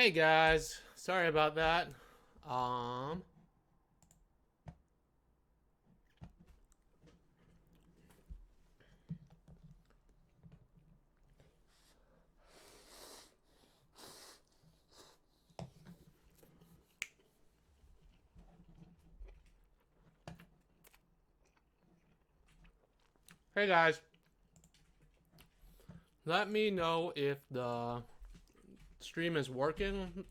Hey guys, sorry about that. Um, hey guys, let me know if the stream is working.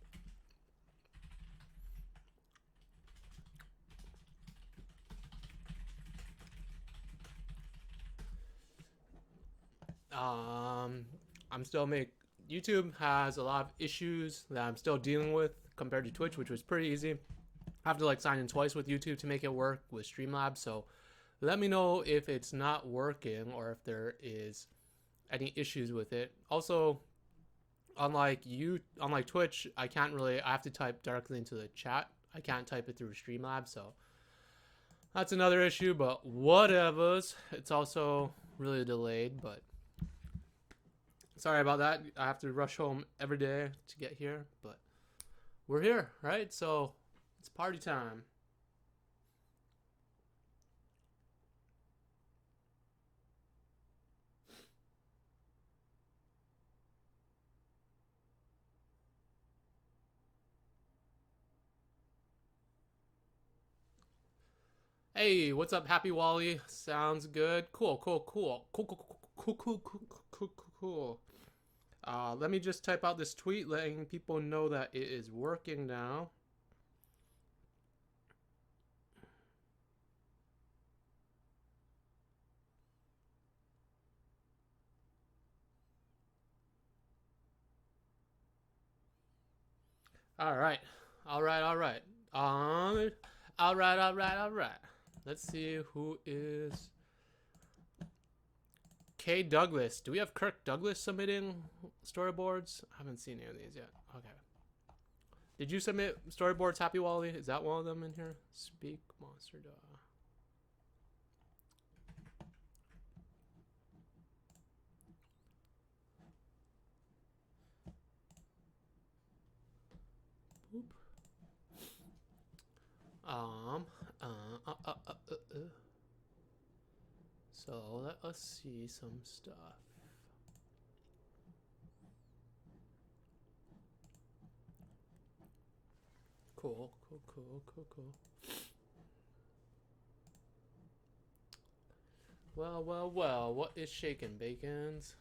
Um, I'm still make YouTube has a lot of issues that I'm still dealing with compared to Twitch, which was pretty easy. I have to like sign in twice with YouTube to make it work with Streamlabs. So let me know if it's not working or if there is any issues with it. Also, unlike Twitch, I have to type directly into the chat. I can't type it through Streamlabs, so that's another issue, but whatevers. It's also really delayed, but sorry about that. I have to rush home every day to get here, but we're here, right? So it's party time. Hey, what's up, Happy Wally? Sounds good. Cool. Let me just type out this tweet letting people know that it is working now. All right. Um, all right. Let's see who is K Douglas. Do we have Kirk Douglas submitting storyboards? I haven't seen any of these yet. Okay. Did you submit storyboards, Happy Wally? Is that one of them in here? Speak monster dog. Boop. Um. Uh, uh, uh, uh, uh, uh. So let us see some stuff. Cool. Well. What is shaking, bacons?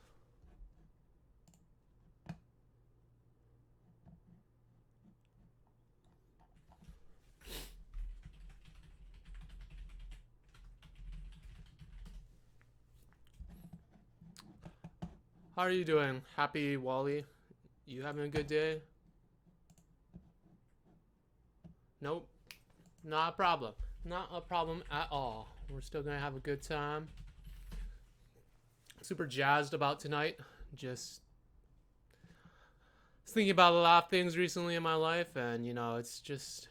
How are you doing, Happy Wally? You having a good day? Nope. Not a problem. Not a problem at all. We're still gonna have a good time. Super jazzed about tonight. Just thinking about a lot of things recently in my life, and it's just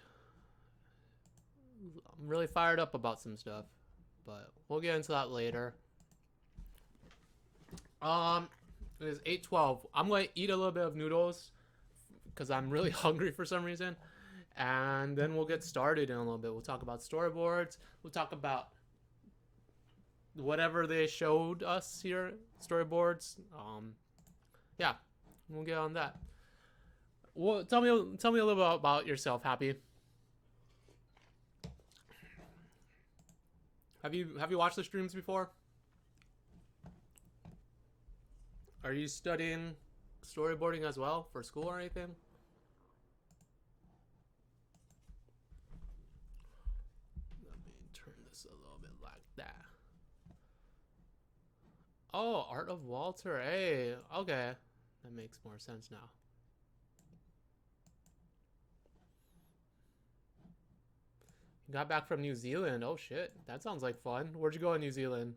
I'm really fired up about some stuff. But we'll get into that later. Um, it is 8:12. I'm gonna eat a little bit of noodles because I'm really hungry for some reason, and then we'll get started in a little bit. We'll talk about storyboards. We'll talk about whatever they showed us here, storyboards. Yeah, we'll get on that. Well, tell me a little bit about yourself, Happy. Have you watched the streams before? Are you studying storyboarding as well for school or anything? Let me turn this a little bit like that. Oh, Art of Walter. Hey, okay, that makes more sense now. You got back from New Zealand. Oh shit, that sounds like fun. Where'd you go in New Zealand?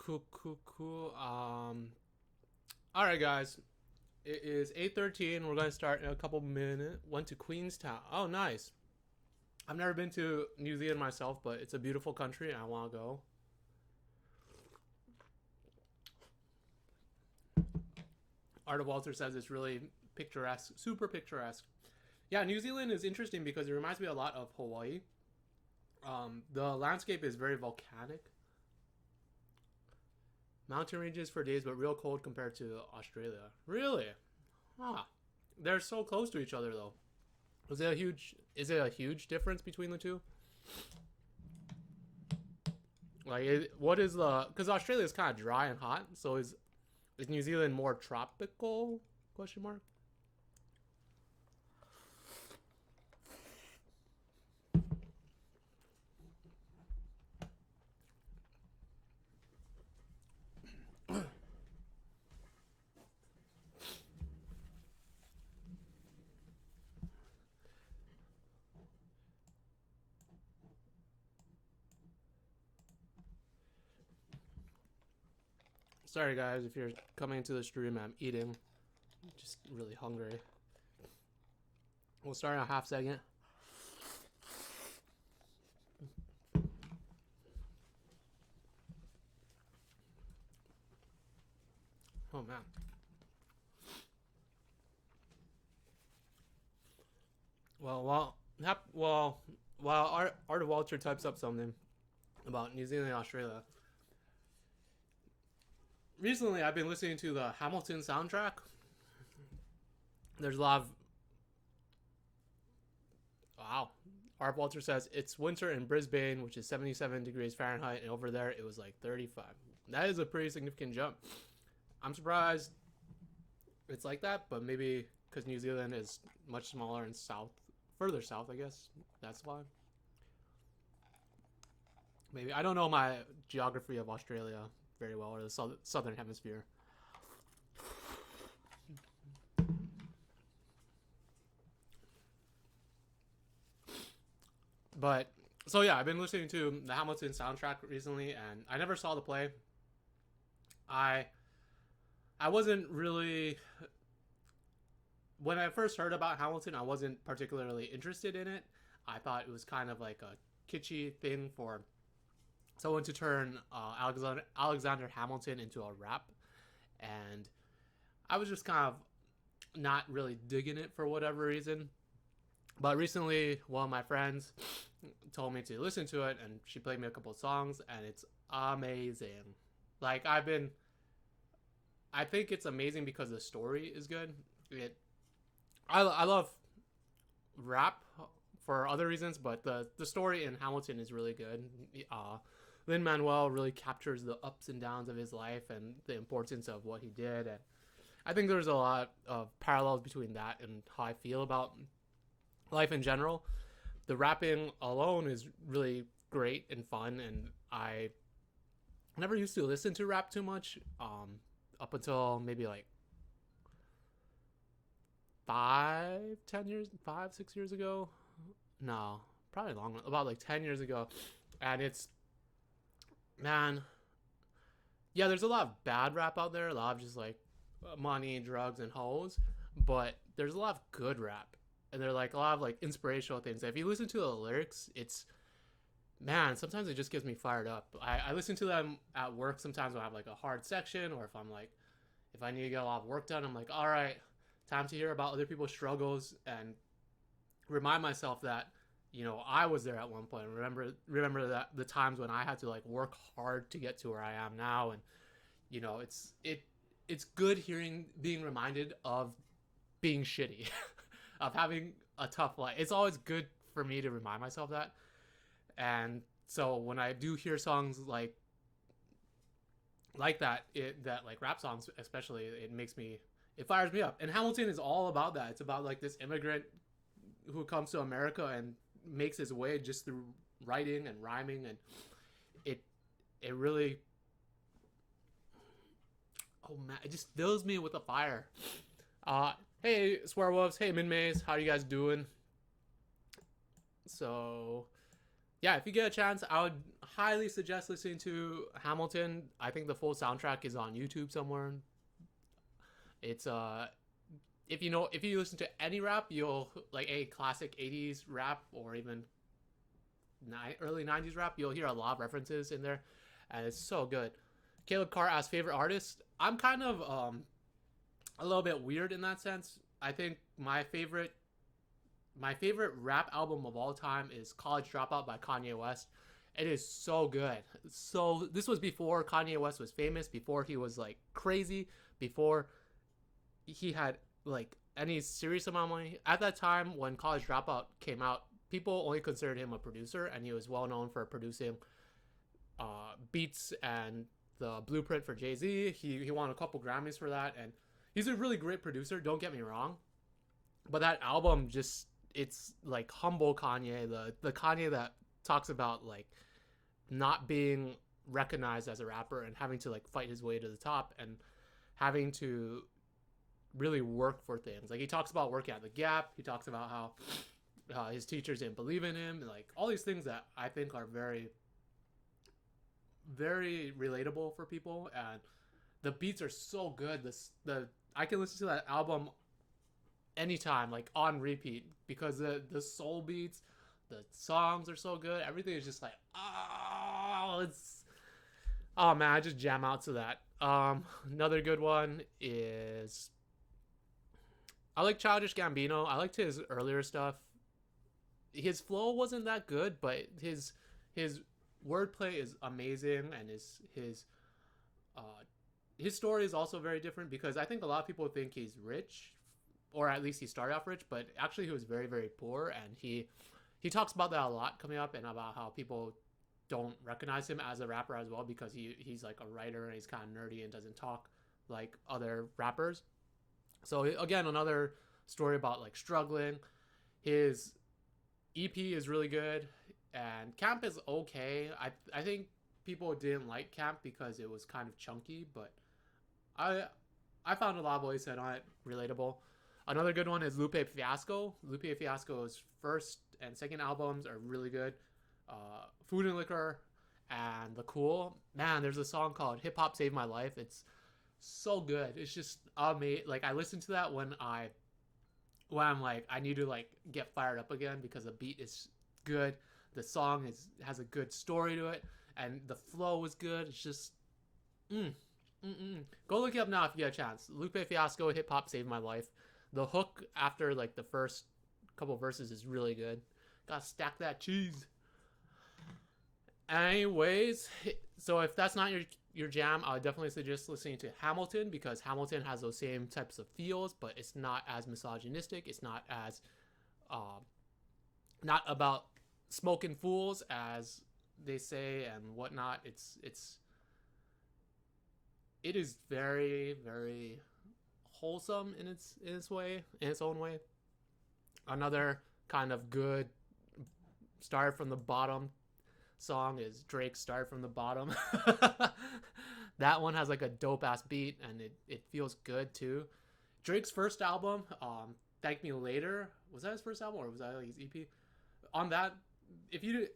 Cool. All right, guys. It is 8:13. We're gonna start in a couple minutes. Went to Queenstown. Oh, nice. I've never been to New Zealand myself, but it's a beautiful country, and I want to go. Art of Walter says it's really picturesque, super picturesque. Yeah, New Zealand is interesting because it reminds me a lot of Hawaii. The landscape is very volcanic. Mountain ranges for days, but real cold compared to Australia. Really? Huh. They're so close to each other, though. Is it a huge difference between the two? Like, what is the? Because Australia is kind of dry and hot, so is New Zealand more tropical? Question mark. Sorry, guys, if you're coming to the stream, I'm eating. I'm just really hungry. We'll start in a half second. Oh, man. While Art of Walter types up something about New Zealand and Australia, recently I've been listening to the Hamilton soundtrack. There's a lot of... Wow. Art of Walter says it's winter in Brisbane, which is 77 degrees Fahrenheit, and over there it was like 35. That is a pretty significant jump. I'm surprised it's like that, but maybe because New Zealand is much smaller and further south, I guess. That's why. Maybe. I don't know my geography of Australia very well, or the southern hemisphere. But, so yeah, I've been listening to the Hamilton soundtrack recently, and I never saw the play. I wasn't really... When I first heard about Hamilton, I wasn't particularly interested in it. I thought it was kind of like a kitschy thing for someone to turn Alexander Hamilton into a rap. And I was just kind of not really digging it for whatever reason. But recently, one of my friends told me to listen to it, and she played me a couple of songs, and it's amazing. Like, I think it's amazing because the story is good. I love rap for other reasons, but the story in Hamilton is really good. Lin-Manuel really captures the ups and downs of his life and the importance of what he did. And I think there's a lot of parallels between that and how I feel about life in general. The rapping alone is really great and fun, and I never used to listen to rap too much up until maybe like 6 years ago. No, probably longer, about like 10 years ago. And it's, man, yeah, there's a lot of bad rap out there, a lot of just like money, drugs, and hoes, but there's a lot of good rap, and they're like a lot of like inspirational things. If you listen to the lyrics, it's, man, sometimes it just gets me fired up. I listen to them at work sometimes when I have like a hard section, or if I need to get a lot of work done, I'm like, all right, time to hear about other people's struggles and remind myself that, you know, I was there at one point. Remember that the times when I had to like work hard to get to where I am now. And, you know, it's good being reminded of being shitty, of having a tough life. It's always good for me to remind myself that. And so when I do hear songs like that, that like rap songs especially, it fires me up. And Hamilton is all about that. It's about like this immigrant who comes to America and makes his way just through writing and rhyming, and it really, oh man, it just fills me with a fire. Hey Swearwolves, hey Min Maze, how you guys doing? So yeah, if you get a chance, I would highly suggest listening to Hamilton. I think the full soundtrack is on YouTube somewhere. It's if you listen to any rap, you'll like a classic 80s rap or even early 90s rap, you'll hear a lot of references in there, and it's so good. Caleb Carr as favorite artist, I'm kind of a little bit weird in that sense. I think my favorite rap album of all time is College Dropout by Kanye West. It is so good. So this was before Kanye West was famous, before he was like crazy, before he had like any serious amount of money. At that time when College Dropout came out, people only considered him a producer, and he was well known for producing beats and the blueprint for Jay-Z. He won a couple Grammys for that, and he's a really great producer, don't get me wrong. But that album just, it's like humble Kanye, the Kanye that talks about like not being recognized as a rapper and having to like fight his way to the top and having to really work for things. Like he talks about working at the Gap. He talks about how his teachers didn't believe in him. Like all these things that I think are very, very relatable for people. And the beats are so good. The I can listen to that album anytime, like on repeat, because the soul beats, the songs are so good. Everything is just like, oh man, I just jam out to that. Another good one is I like Childish Gambino. I liked his earlier stuff. His flow wasn't that good, but his wordplay is amazing, and uh his story is also very different, because I think a lot of people think he's rich, or at least he started off rich, but actually he was very, very poor, and he talks about that a lot coming up, and about how people don't recognize him as a rapper as well, because he's like a writer and he's kind of nerdy and doesn't talk like other rappers. So again, another story about like struggling. His EP is really good, and Camp is okay. I think people didn't like Camp because it was kind of chunky, but I I found a lot of what he said on it relatable. Another good one is Lupe Fiasco. Lupe Fiasco's first and second albums are really good. Food and Liquor and The Cool. Man, there's a song called Hip Hop Saved My Life. It's so good. It's just amazing. Like I listen to that when I'm like I need to like get fired up again, because the beat is good, the song has a good story to it, and the flow is good. It's just mm, go look it up now if you get a chance. Lupe Fiasco, Hip Hop Saved My Life. The hook after like the first couple verses is really good. Gotta stack that cheese. Anyways, so if that's not your jam, I would definitely suggest listening to Hamilton, because Hamilton has those same types of feels, but it's not as misogynistic. It's not as not about smoking fools as they say and whatnot. It is very, very wholesome in its way, in its own way. Another kind of good start from the bottom song is Drake's Start from the Bottom. That one has like a dope ass beat, and it feels good too. Drake's first album, Thank Me Later, was that his first album or was that like his EP? On that, if you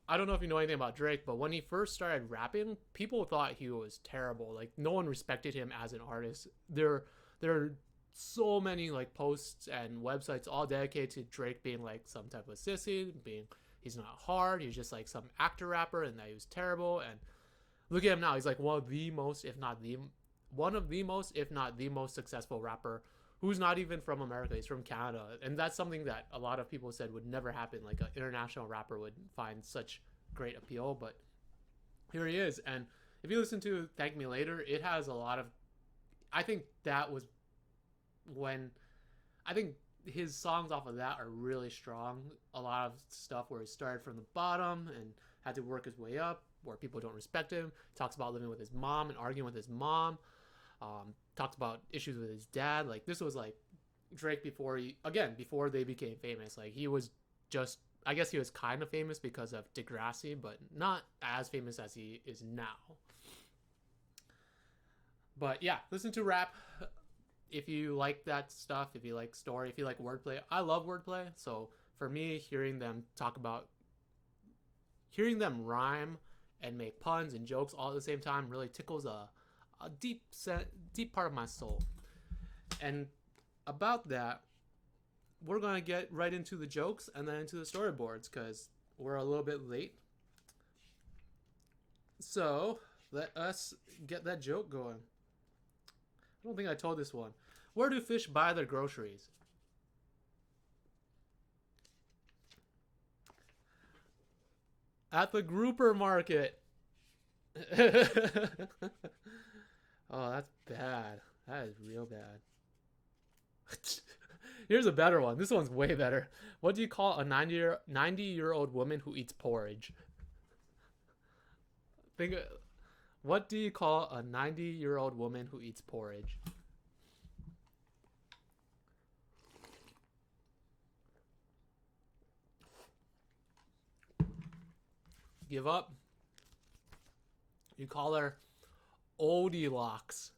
I don't know if you know anything about Drake, but when he first started rapping, people thought he was terrible. Like no one respected him as an artist. There are so many like posts and websites all dedicated to Drake being like some type of sissy, being he's not hard, he's just like some actor rapper, and that he was terrible. And look at him now, he's like one of the most, if not the most successful rapper who's not even from America. He's from Canada, and that's something that a lot of people said would never happen. Like an international rapper would find such great appeal, but here he is. And if you listen to Thank Me Later, it has a lot of, I think that was when, I think his songs off of that are really strong. A lot of stuff where he started from the bottom and had to work his way up, where people don't respect him. He talks about living with his mom and arguing with his mom. Talked about issues with his dad. Like this was like Drake before they became famous. Like he was just, I guess he was kind of famous because of Degrassi, but not as famous as he is now. But yeah, listen to rap if you like that stuff, if you like story, if you like wordplay. I love wordplay, so for me, hearing them talk about hearing them rhyme and make puns and jokes all at the same time really tickles a deep part of my soul. And about that, we're going to get right into the jokes and then into the storyboards because we're a little bit late. So let us get that joke going. I don't think I told this one. Where do fish buy their groceries? At the grouper market. Oh, that's bad. That is real bad. Here's a better one. This one's way better. What do you call a 90-year-old woman who eats porridge? What do you call a 90-year-old woman who eats porridge? Give up? You call her Oldie Locks.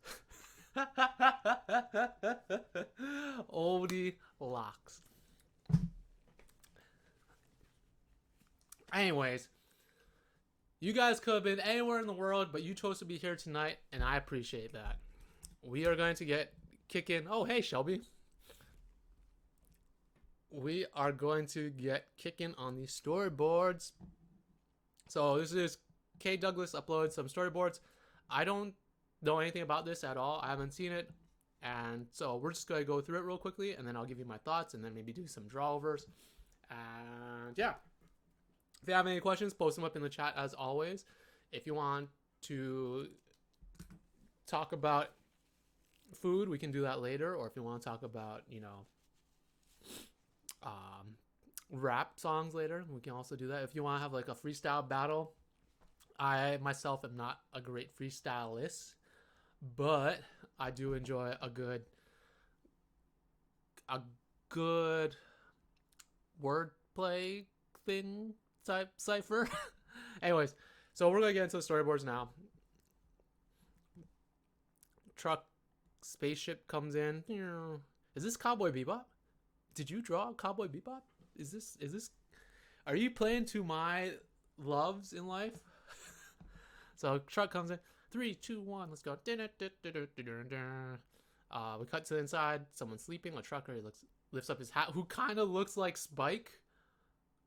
Oldie Locks. Anyways, you guys could have been anywhere in the world, but you chose to be here tonight, and I appreciate that. We are going to get kicking. Oh, hey, Shelby. We are going to get kicking on these storyboards. So this is K. Douglas uploads some storyboards. I don't know anything about this at all. I haven't seen it. And so we're just going to go through it real quickly, and then I'll give you my thoughts, and then maybe do some drawovers. And yeah. If you have any questions, post them up in the chat as always. If you want to talk about food, we can do that later. Or if you want to talk about, rap songs later, we can also do that. If you want to have like a freestyle battle, I myself am not a great freestylist, but I do enjoy a good wordplay thing type cipher. Anyways, so we're gonna get into the storyboards now. Truck spaceship comes in. Is this Cowboy Bebop? Did you draw Cowboy Bebop? Is this are you playing to my loves in life? So truck comes in. 3, 2, 1, let's go. We cut to the inside. Someone's sleeping. A trucker lifts up his hat, who kind of looks like Spike.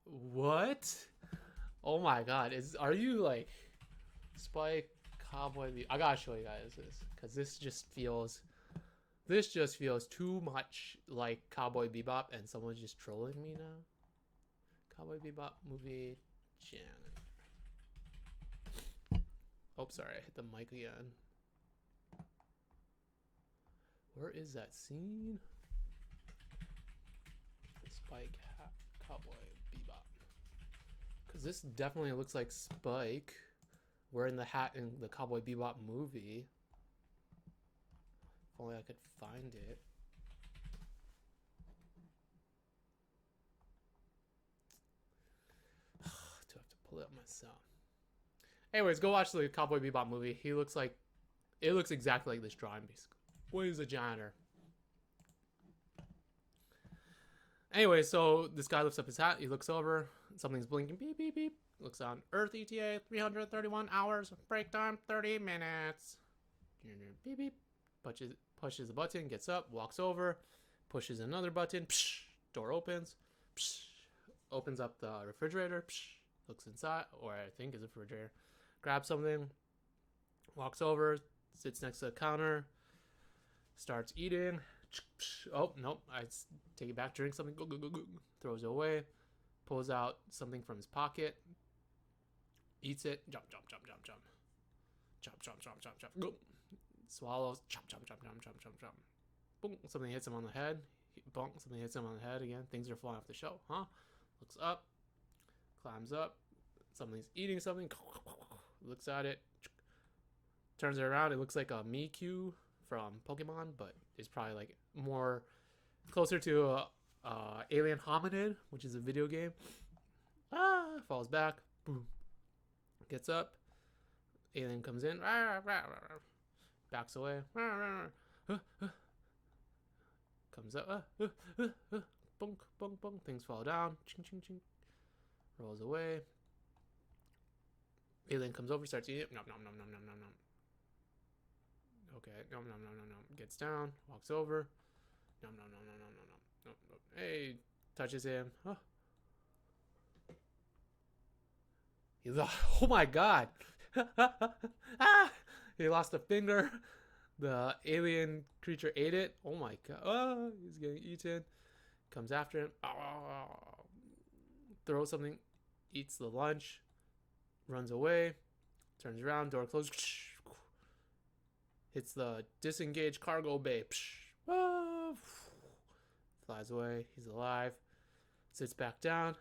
What? Oh my god. Are you like Spike, Cowboy Bebop? I gotta show you guys this, because this just feels too much like Cowboy Bebop, and someone's just trolling me now. Cowboy Bebop movie channel. Oh, sorry, I hit the mic again. Where is that scene? Spike, Cowboy Bebop. Because this definitely looks like Spike wearing the hat in the Cowboy Bebop movie. If only I could find it. Do have to pull it up myself. Anyways, go watch the Cowboy Bebop movie. It looks exactly like this drawing, basically. What is a janitor? Anyway, so this guy lifts up his hat. He looks over. Something's blinking. Beep, beep, beep. Looks on Earth ETA, 331 hours. Break time, 30 minutes. Beep, beep. Pushes the button, gets up, walks over, pushes another button. Psh, door opens. Psh, opens up the refrigerator. Psh, looks inside, or I think is a refrigerator. Grabs something. Walks over, sits next to the counter. Starts eating. Oh, nope. I take it back, drink something. Go, go, go, go. Throws it away. Pulls out something from his pocket. Eats it. Jump, jump, jump, jump, jump. Jump, jump, jump, jump, jump. Go. Swallows. Jump, jump, jump, jump, jump, jump, jump. Boom. Something hits him on the head. Bonk. Something hits him on the head again. Things are falling off the shelf. Huh? Looks up. Climbs up. Something's eating something. Looks at it. Turns it around. It looks like a Mewtwo from Pokemon, but it's probably like more closer to Alien Hominid, which is a video game. Falls back. Boom. Gets up. Alien comes in. Backs away. Comes up. Bunk, bunk, bunk. Things fall down. Ching, ching, ching. Rolls away. Alien comes over, starts eating it. Nom nom nom nom nom nom nom. Okay, nom nom nom nom nom. Gets down, walks over. Nom nom nom nom nom nom nom. Nom. Hey, touches him. Oh. He lost. Oh my god. Ah! He lost a finger. The alien creature ate it. Oh my god. Oh, he's getting eaten. Comes after him. Oh. Throws something. Eats the lunch. Runs away. Turns around. Door closed. Hits the disengaged cargo bay. Oh. Flies away. He's alive. Sits back down.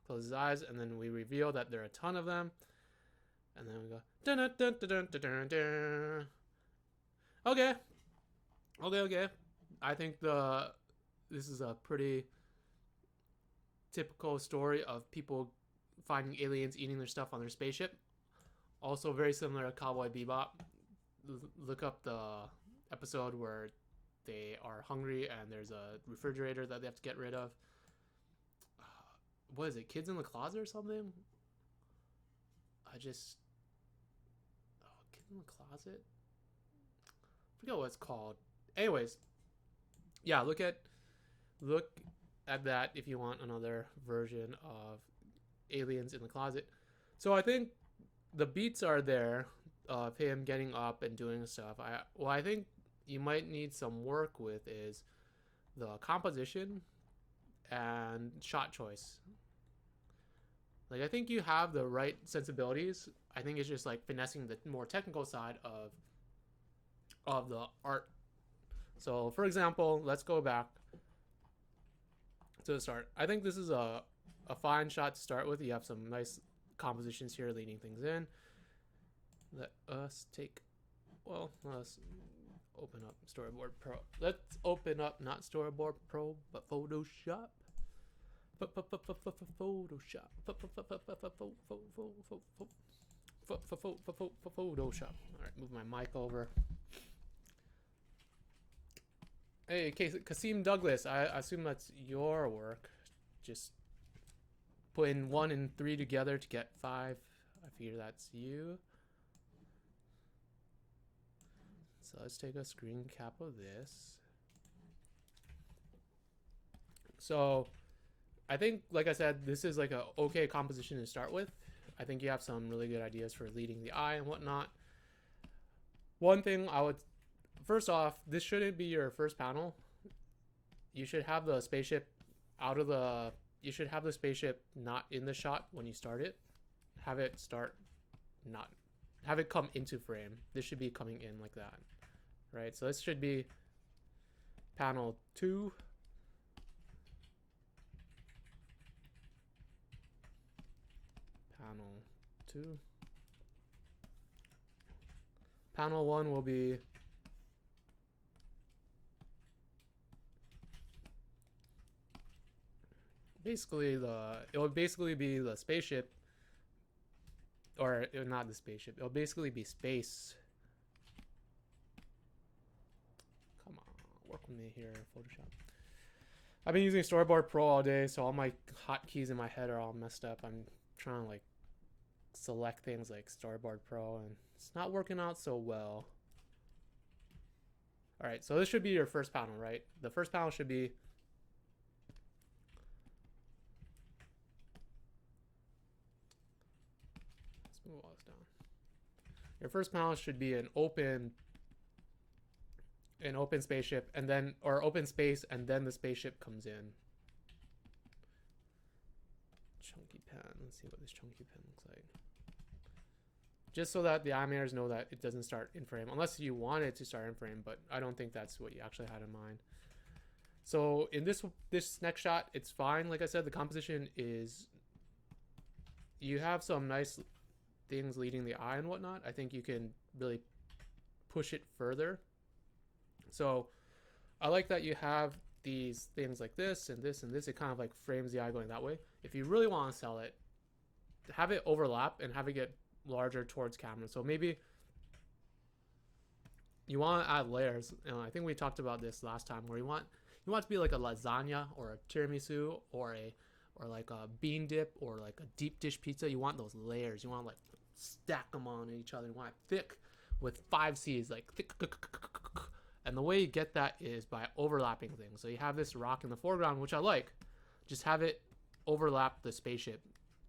Closes his eyes. And then we reveal that there are a ton of them. And then we go. Dun, dun, dun, dun, dun, dun, dun. Okay. I think this is a pretty typical story of people finding aliens eating their stuff on their spaceship. Also very similar to Cowboy Bebop. Look up the episode where they are hungry and there's a refrigerator that they have to get rid of. What is it? Kids in the Closet or something? Kids in the Closet? I forget what it's called. Anyways, yeah, look at that if you want another version of Aliens in the Closet. So I think the beats are there of him getting up and doing stuff. I think you might need some work with is the composition and shot choice. Like, I think you have the right sensibilities. I think it's just like finessing the more technical side of the art. So, for example, let's go back to the start. I think this is a fine shot to start with. You have some nice compositions here leading things in. Let's open up Storyboard Pro. Let's open up not Storyboard Pro, but Photoshop. Photoshop. Photoshop. All right, move my mic over. Hey, Kasim Douglas. I assume that's your work. Just putting 1 and 3 together to get 5. I figure that's you. So let's take a screen cap of this. So I think, like I said, this is like a okay composition to start with. I think you have some really good ideas for leading the eye and whatnot. One thing first off, this shouldn't be your first panel. You should have the spaceship you should have the spaceship not in the shot when you start it. Have it come into frame. This should be coming in like that, right? So this should be panel 2. Panel 2. Panel 1 will be it would basically be the spaceship, or not the spaceship. It'll basically be space. Come on, work with me here, Photoshop. I've been using Storyboard Pro all day, so all my hotkeys in my head are all messed up. I'm trying to like select things like Storyboard Pro, and it's not working out so well. All right, so this should be your first panel, right? The first panel should be move all this down. Your first panel should be an open spaceship, and then open space, and then the spaceship comes in. Chunky pen. Let's see what this chunky pen looks like. Just so that the animators know that it doesn't start in frame, unless you want it to start in frame, but I don't think that's what you actually had in mind. So in this next shot, it's fine. Like I said, the composition is, you have some nice things leading the eye and whatnot. I think you can really push it further. So I like that you have these things like this and this and this. It kind of like frames the eye going that way. If you really want to sell it, have it overlap and have it get larger towards camera. So maybe you want to add layers. I think we talked about this last time, where you want to be like a lasagna or a tiramisu or a or like a bean dip or like a deep dish pizza, you want those layers. You want to like stack them on each other. You want it thick with 5 C's, like thick. And the way you get that is by overlapping things. So you have this rock in the foreground, which I like. Just have it overlap the spaceship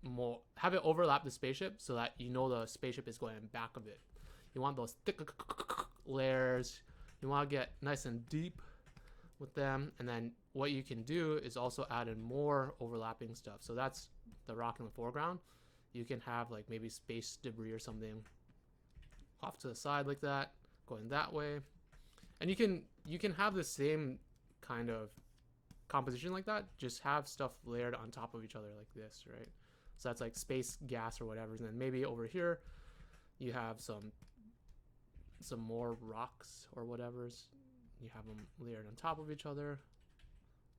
more. Have it overlap the spaceship so that you know the spaceship is going in back of it. You want those thick layers. You want to get nice and deep with them. And then what you can do is also add in more overlapping stuff. So that's the rock in the foreground. You can have like maybe space debris or something off to the side like that, going that way. And you can have the same kind of composition like that, just have stuff layered on top of each other like this, right? So that's like space, gas, or whatever. And then maybe over here you have some more rocks or whatever's. You have them layered on top of each other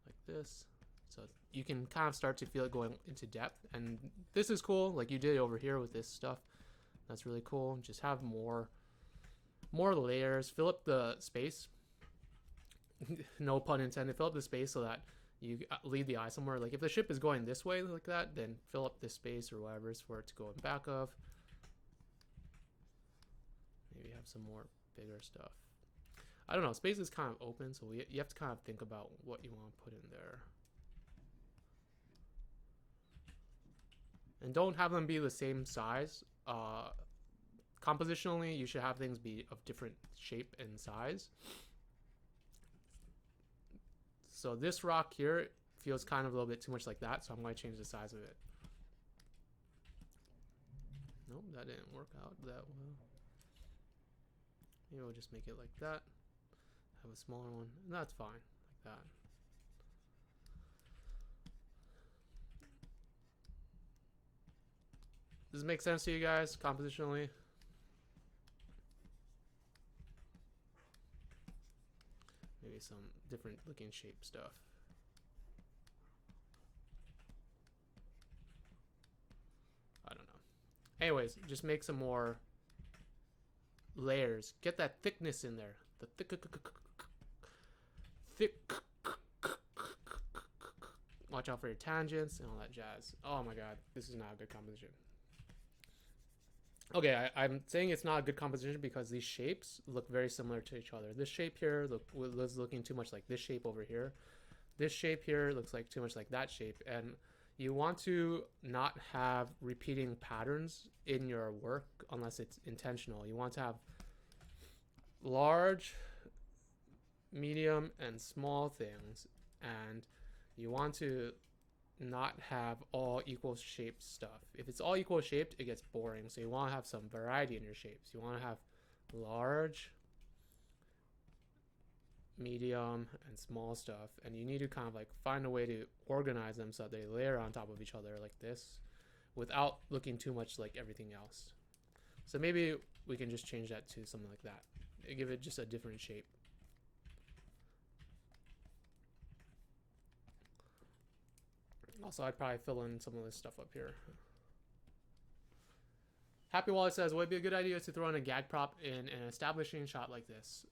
like this. So you can kind of start to feel it going into depth. And this is cool, like you did over here with this stuff. That's really cool. Just have more layers. Fill up the space. No pun intended. Fill up the space so that you lead the eye somewhere. Like if the ship is going this way like that, then fill up this space or whatever is for it to go in back of. Maybe have some more bigger stuff. I don't know. Space is kind of open, so you have to kind of think about what you want to put in there. And don't have them be the same size. Compositionally, you should have things be of different shape and size. So this rock here feels kind of a little bit too much like that, so I'm going to change the size of it. Nope, that didn't work out that well. Maybe we'll just make it like that. Have a smaller one. And that's fine, like that. Does this make sense to you guys, compositionally? Maybe some different looking shape stuff. I don't know. Anyways, just make some more layers. Get that thickness in there. The thick. Watch out for your tangents and all that jazz. Oh my god, this is not a good composition. Okay, I'm saying it's not a good composition because these shapes look very similar to each other. This shape here was looking too much like this shape over here. This shape here looks like too much like that shape. And you want to not have repeating patterns in your work unless it's intentional. You want to have large, medium, and small things. And you want to not have all equal shaped stuff. If it's all equal shaped, it gets boring. So you want to have some variety in your shapes. You want to have large, medium, and small stuff, and you need to kind of like find a way to organize them so that they layer on top of each other like this without looking too much like everything else. So maybe we can just change that to something like that. Give it just a different shape. Also, I'd probably fill in some of this stuff up here. Happy Wallet says, would it be a good idea to throw in a gag prop in an establishing shot like this?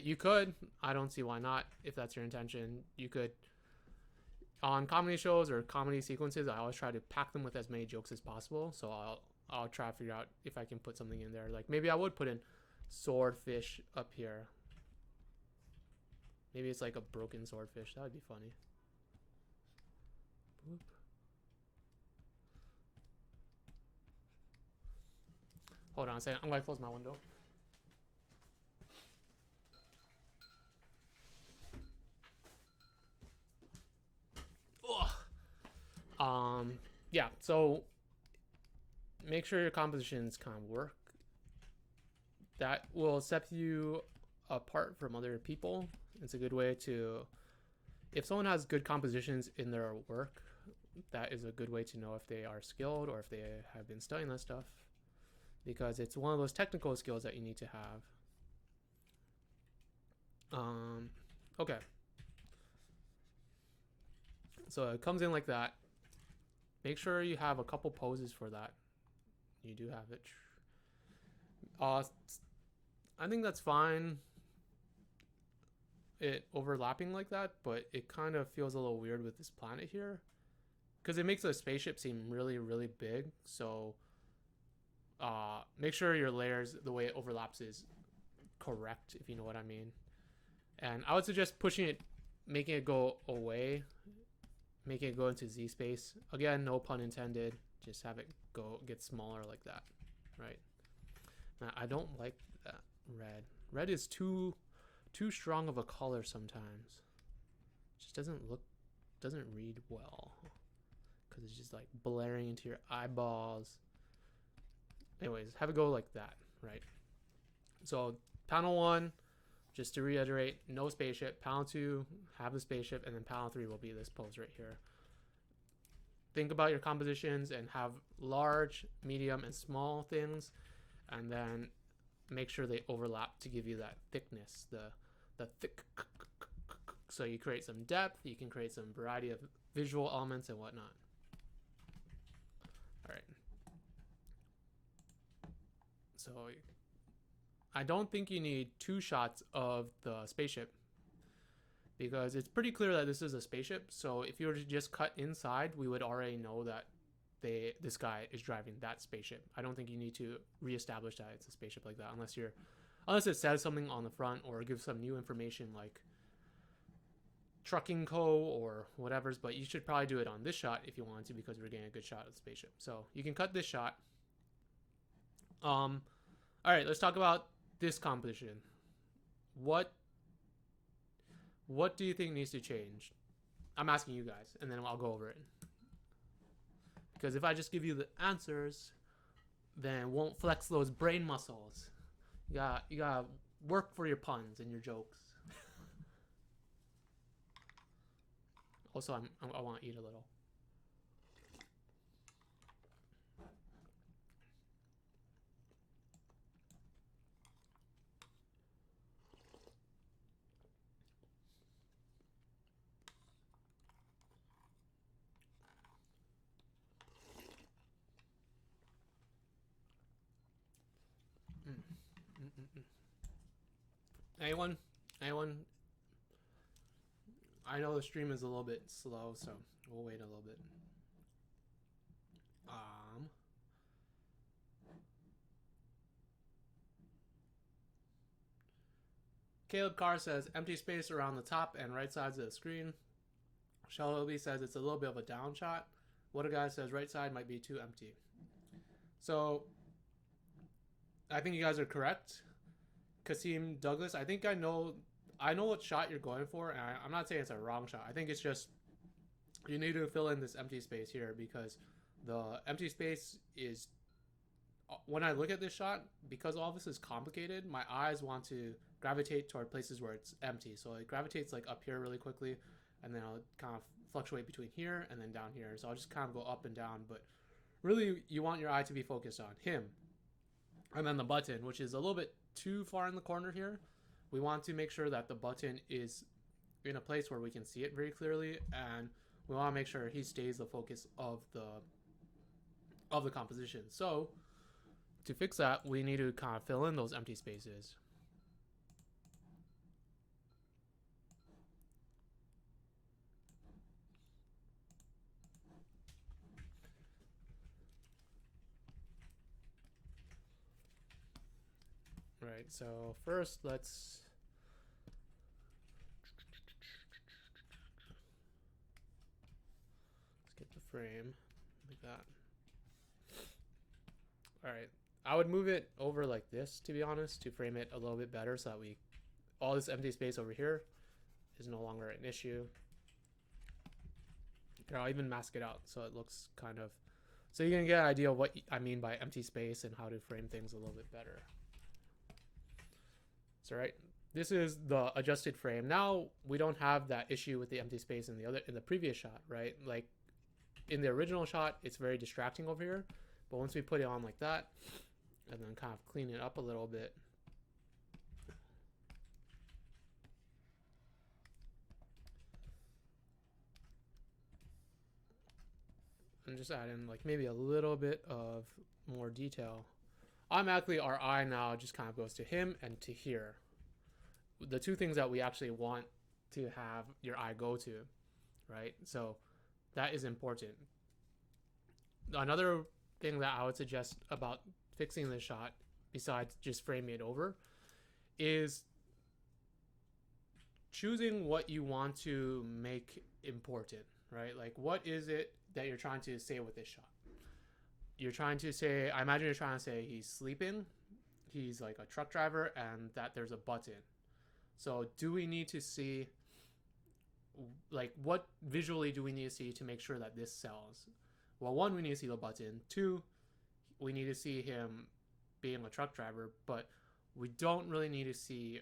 You could. I don't see why not. If that's your intention, you could. On comedy shows or comedy sequences, I always try to pack them with as many jokes as possible. So I'll try to figure out if I can put something in there. Like maybe I would put in swordfish up here. Maybe it's like a broken swordfish. That would be funny. Boop. Hold on a second. I'm going to close my window. Yeah, so make sure your compositions kind of work. That will set you apart from other people. It's a good way to, if someone has good compositions in their work, that is a good way to know if they are skilled or if they have been studying that stuff, because it's one of those technical skills that you need to have. Okay. So it comes in like that. Make sure you have a couple poses for that. You do have it. I think that's fine. It overlapping like that, but it kind of feels a little weird with this planet here. because it makes the spaceship seem really, really big. So make sure your layers, the way it overlaps, is correct, if you know what I mean. And I would suggest pushing it, making it go away, making it go into Z space. Again, no pun intended. Just have it get smaller like that, right? Now, I don't like that red. Red is too strong of a color sometimes. It just doesn't read well because it's just like blaring into your eyeballs. Anyways, have it go like that, right? So panel 1, just to reiterate, no spaceship. Panel 2, have the spaceship, and then panel 3 will be this pose right here. Think about your compositions and have large, medium, and small things, and then make sure they overlap to give you that thickness, the thick. So you create some depth, you can create some variety of visual elements and whatnot. All right. So I don't think you need 2 shots of the spaceship because it's pretty clear that this is a spaceship. So if you were to just cut inside, we would already know that this guy is driving that spaceship. I don't think you need to reestablish that it's a spaceship like that unless it says something on the front or gives some new information like trucking co or whatever's, but you should probably do it on this shot if you want to because we're getting a good shot of the spaceship. So you can cut this shot. All right, let's talk about this composition. What do you think needs to change? I'm asking you guys, and then I'll go over it. Because if I just give you the answers, then it won't flex those brain muscles. You gotta work for your puns and your jokes. Also, I want to eat a little. Anyone? I know the stream is a little bit slow, so we'll wait a little bit. Caleb Carr says empty space around the top and right sides of the screen. Shelby says it's a little bit of a down shot. What a guy says right side might be too empty. So I think you guys are correct. Kasim Douglas, I think I know what shot you're going for, and I'm not saying it's a wrong shot. I think it's just you need to fill in this empty space here because the empty space is, when I look at this shot, because all this is complicated, my eyes want to gravitate toward places where it's empty. So it gravitates like up here really quickly, and then I'll kind of fluctuate between here and then down here. So I'll just kind of go up and down, but really you want your eye to be focused on him. And then the button, which is a little bit too far in the corner here. We want to make sure that the button is in a place where we can see it very clearly, and we want to make sure he stays the focus of the composition. So to fix that, we need to kind of fill in those empty spaces. Right, so first let's get the frame like that. Alright, I would move it over like this, to be honest, to frame it a little bit better so that all this empty space over here is no longer an issue. Here, I'll even mask it out so it looks kind of, so you can get an idea of what I mean by empty space and how to frame things a little bit better. So right, this is the adjusted frame. Now we don't have that issue with the empty space in the previous shot, right? Like in the original shot, it's very distracting over here, but once we put it on like that, and then kind of clean it up a little bit, and just add in like maybe a little bit of more detail, automatically our eye now just kind of goes to him and to here. The two things that we actually want to have your eye go to, right? So that is important. another thing that I would suggest about fixing the shot, besides just framing it over, is choosing what you want to make important, right? Like, what is it that you're trying to say with this shot? You're trying to say, I imagine you're trying to say he's sleeping, he's like a truck driver, and that there's a button. So, do we need to see, like, what visually do we need to see to make sure that this sells? Well, one, we need to see the button. Two, we need to see him being a truck driver, but we don't really need to see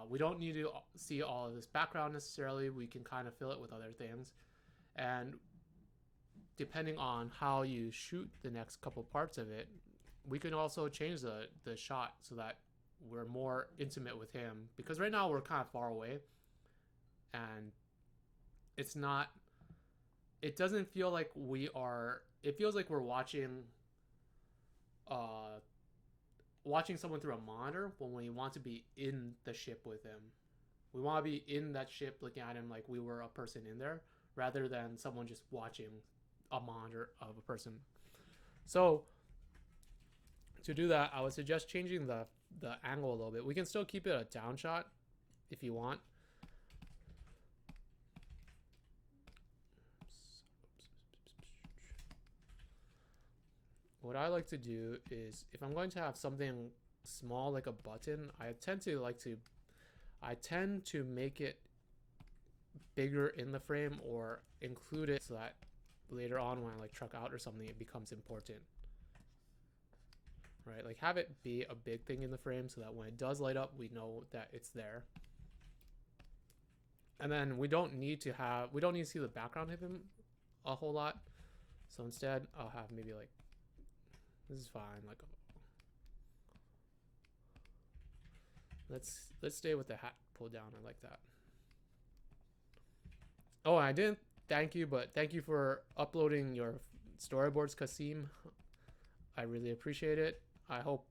we don't need to see all of this background necessarily. We can kind of fill it with other things, and depending on how you shoot the next couple parts of it, we can also change the shot so that we're more intimate with him, because right now we're kind of far away, and it's not, it doesn't feel like we are, it feels like we're uh watching someone through a monitor when we want to be in the ship with him. We want to be in that ship looking at him like we were a person in there, rather than someone just watching a monitor of a person. So to do that, I would suggest changing the angle a little bit. We can still keep it a down shot if you want. What I like to do is, if I'm going to have something small like a button, I tend to make it bigger in the frame or include it so that later on when I like truck out or something, it becomes important. Right? Like, have it be a big thing in the frame so that when it does light up, we know that it's there. And then we don't need to see the background of him a whole lot. So instead, I'll have maybe like, this is fine, like, let's stay with the hat pulled down. I like that. Oh, I didn't thank you, but thank you for uploading your storyboards, Kasim. I really appreciate it. I hope,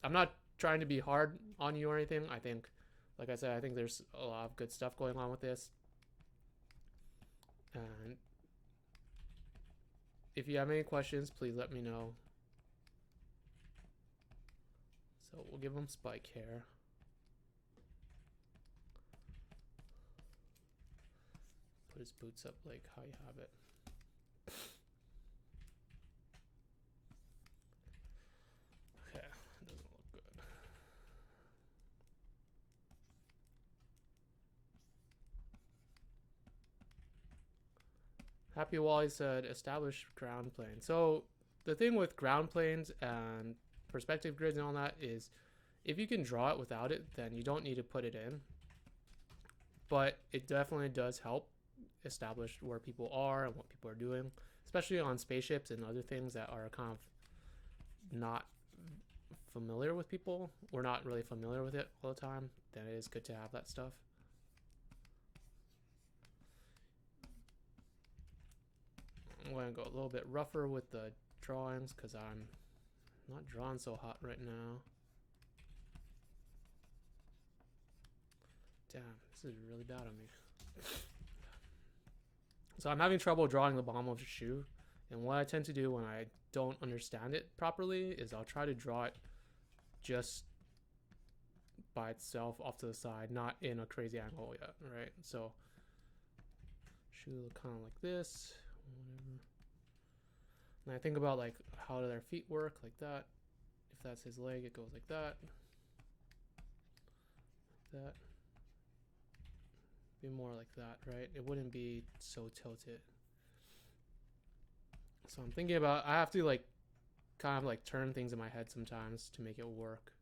I'm not trying to be hard on you or anything. I think, like I said, I think there's a lot of good stuff going on with this. And if you have any questions, please let me know. So we'll give him spike hair. Put his boots up like how you have it. Okay, doesn't look good. Happy Wally said establish ground plane. So the thing with ground planes and perspective grids and all that is, if you can draw it without it, then you don't need to put it in. But it definitely does help establish where people are and what people are doing, especially on spaceships and other things that are kind of not familiar with people. We're not really familiar with it all the time. Then it is good to have that stuff. I'm going to go a little bit rougher with the drawings because I'm not drawing so hot right now. Damn, this is really bad on me. So I'm having trouble drawing the bottom of the shoe. And what I tend to do when I don't understand it properly is I'll try to draw it just by itself off to the side, not in a crazy angle yet, right? So shoe look kind of like this, whatever. And I think about like how do their feet work, like that. If that's his leg, it goes like that. Like that. Be more like that, right? It wouldn't be so tilted. So I'm thinking about, I have to like kind of like turn things in my head sometimes to make it work.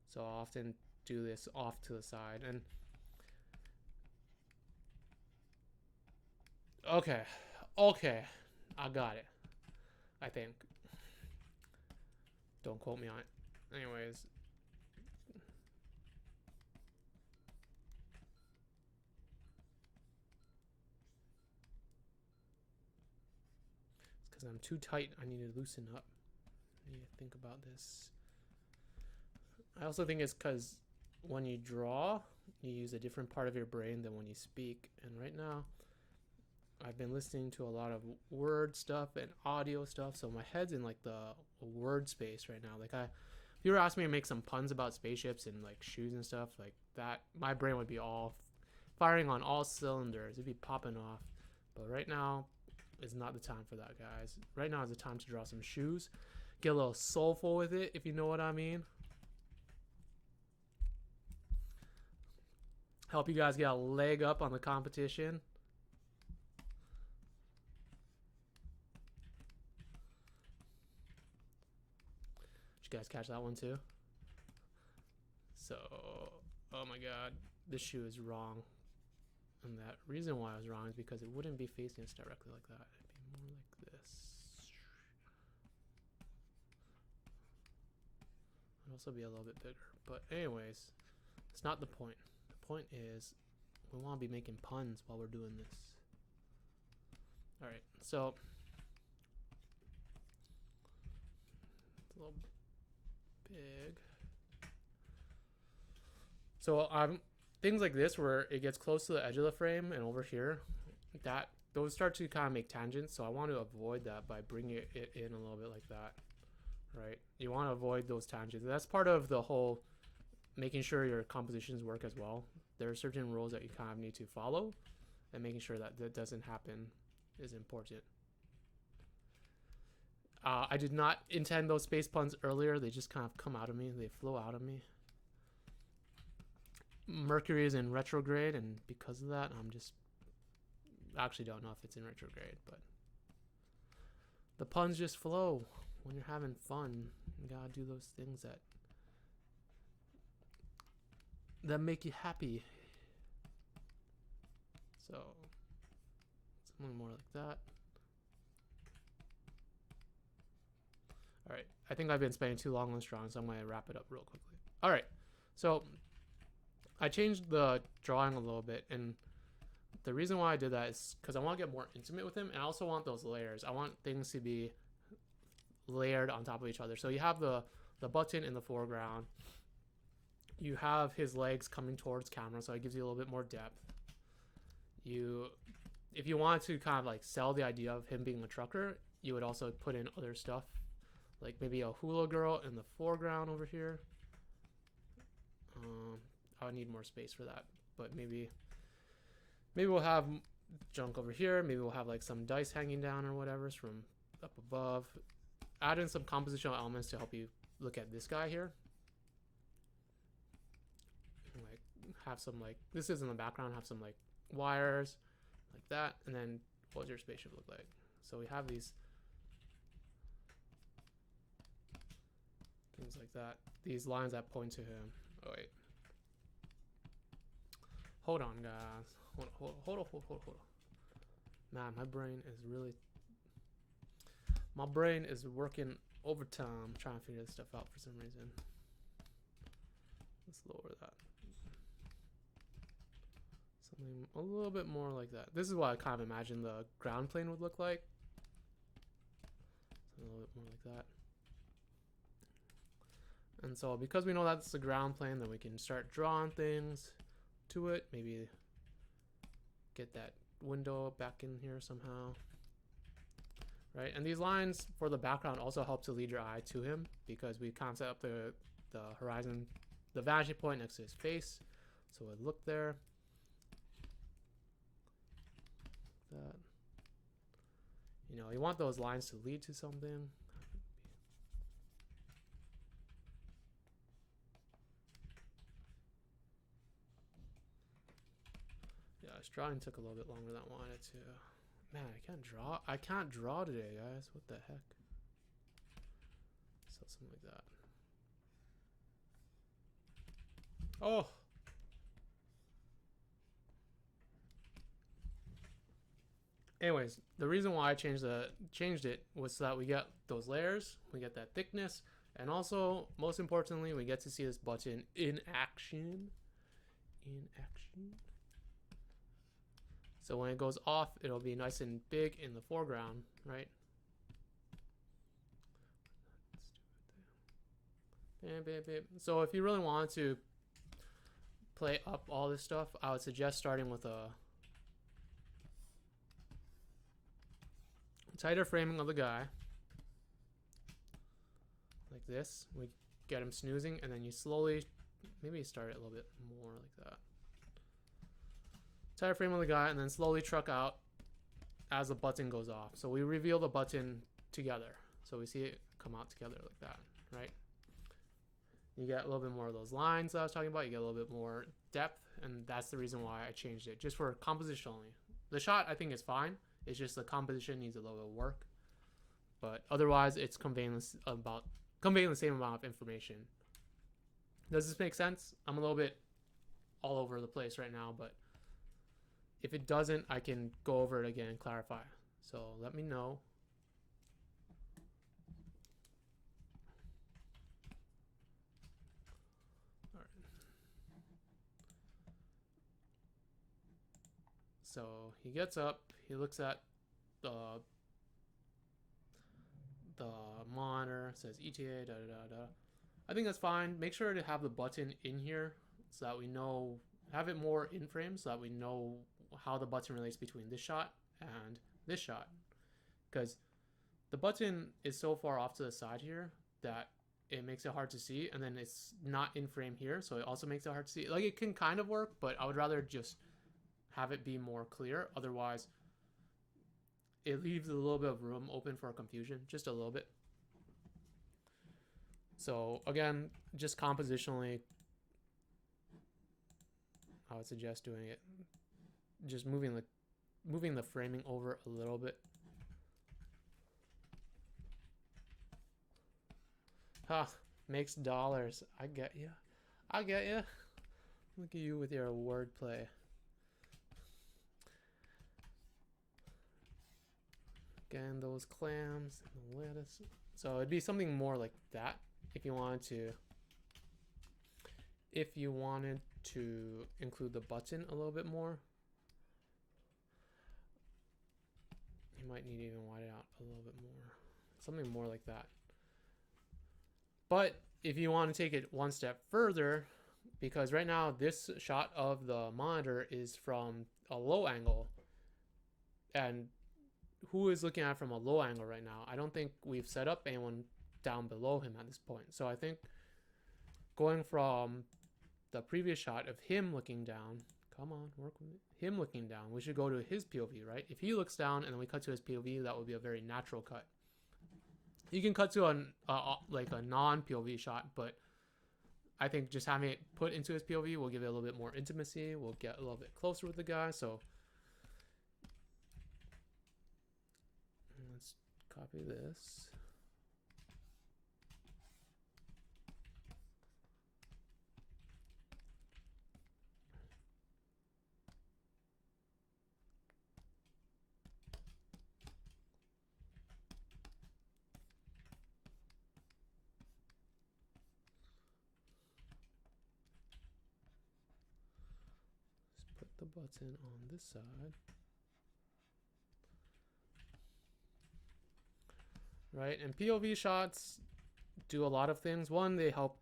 So I'll often do this off to the side. And okay, I got it, I think. Don't quote me on it. Anyways, it's because I'm too tight. I need to loosen up. I need to think about this. I also think it's because when you draw, you use a different part of your brain than when you speak. And right now, I've been listening to a lot of word stuff and audio stuff, so my head's in like the word space right now. Like, if you were asking me to make some puns about spaceships and like shoes and stuff like that, my brain would be all firing on all cylinders. It'd be popping off. But right now is not the time for that, guys. Right now is the time to draw some shoes, get a little soulful with it, if you know what I mean. Help you guys get a leg up on the competition. Did you guys catch that one too? So, oh my god, this shoe is wrong. And that reason why I was wrong is because it wouldn't be facing us directly like that. It'd be more like this. It'd also be a little bit bigger. But anyways, it's not the point. The point is we want to be making puns while we're doing this. Alright, so it's a little big. So things like this where it gets close to the edge of the frame and over here, those start to kind of make tangents. So I want to avoid that by bringing it in a little bit like that, right? You want to avoid those tangents. That's part of the whole making sure your compositions work as well. There are certain rules that you kind of need to follow, and making sure that that doesn't happen is important. I did not intend those space puns earlier. They just kind of come out of me. They flow out of me. Mercury is in retrograde, and because of that, I actually don't know if it's in retrograde, but the puns just flow when you're having fun. You gotta do those things that make you happy. So something more like that. All right, I think I've been spending too long on strong, so I'm gonna wrap it up real quickly. All right, so I changed the drawing a little bit, and the reason why I did that is because I want to get more intimate with him, and I also want those layers. I want things to be layered on top of each other. So you have the button in the foreground. You have his legs coming towards camera, so it gives you a little bit more depth. If you want to kind of like sell the idea of him being a trucker, you would also put in other stuff, like maybe a hula girl in the foreground over here. I would need more space for that, but maybe we'll have junk over here. Maybe we'll have like some dice hanging down or whatever from up above. Add in some compositional elements to help you look at this guy here. Like have some like, this is in the background, have some like wires like that, and then what does your spaceship look like? So we have these things like that, these lines that point to him. Oh wait, hold on guys, hold on. Man, my brain is working overtime trying to figure this stuff out for some reason. Let's lower that. Something a little bit more like that. This is what I kind of imagine the ground plane would look like. So a little bit more like that. And so because we know that's the ground plane, then we can start drawing things to it. Maybe get that window back in here somehow. Right, and these lines for the background also help to lead your eye to him, because we kind of set up the horizon, the vantage point next to his face, so it look there. That, you know, you want those lines to lead to something. Yeah, this drawing took a little bit longer than I wanted to. Man, I can't draw today, guys. What the heck? So something like that. Oh. Anyways, the reason why I changed it was so that we get those layers, we get that thickness, and also, most importantly, we get to see this button in action. In action. So when it goes off, it'll be nice and big in the foreground, right? So if you really want to play up all this stuff, I would suggest starting with a tighter framing of the guy, like this. We get him snoozing, and then you slowly, maybe start it a little bit more like that. Tighter frame of the guy, and then slowly truck out as the button goes off. So we reveal the button together. So we see it come out together like that, right? You get a little bit more of those lines that I was talking about. You get a little bit more depth, and that's the reason why I changed it, just for composition only. The shot, I think, is fine. It's just the composition needs a little bit of work. But otherwise, it's conveying the same amount of information. Does this make sense? I'm a little bit all over the place right now, but if it doesn't, I can go over it again and clarify. So let me know. All right. So he gets up, he looks at the monitor, says ETA, da da da da. I think that's fine. Make sure to have the button in here so that we know, have it more in frame so that we know how the button relates between this shot and this shot. Because the button is so far off to the side here that it makes it hard to see, and then it's not in frame here, so it also makes it hard to see. Like, it can kind of work, but I would rather just have it be more clear. Otherwise, it leaves a little bit of room open for confusion, just a little bit. So again, just compositionally, I would suggest doing it, just moving the framing over a little bit. Ha, makes dollars. I get you. I get you. Look at you with your wordplay. Again, those clams and the lettuce. So it'd be something more like that if you wanted to include the button a little bit more. You might need to even widen it out a little bit more. Something more like that. But if you want to take it one step further, because right now this shot of the monitor is from a low angle, and who is looking at it from a low angle right now? I don't think we've set up anyone down below him at this point. So I think going from the previous shot of him looking down, come on, work with it, him looking down, we should go to his POV, right? If he looks down and then we cut to his POV, that would be a very natural cut. You can cut to like a non-POV shot, but I think just having it put into his POV will give it a little bit more intimacy. We'll get a little bit closer with the guy. So let's copy this. The button on this side, right? And POV shots do a lot of things. One, they help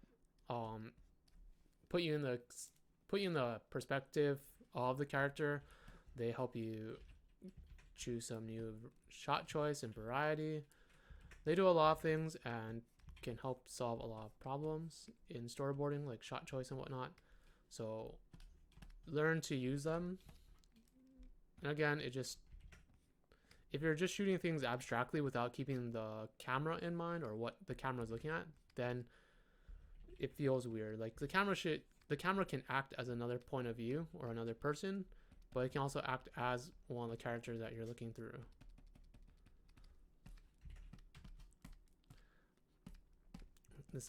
put you in the perspective of the character. They help you choose some new shot choice and variety. They do a lot of things and can help solve a lot of problems in storyboarding, like shot choice and whatnot. So learn to use them. And again, if you're just shooting things abstractly without keeping the camera in mind or what the camera is looking at, then it feels weird. Like the camera can act as another point of view or another person, but it can also act as one of the characters that you're looking through. This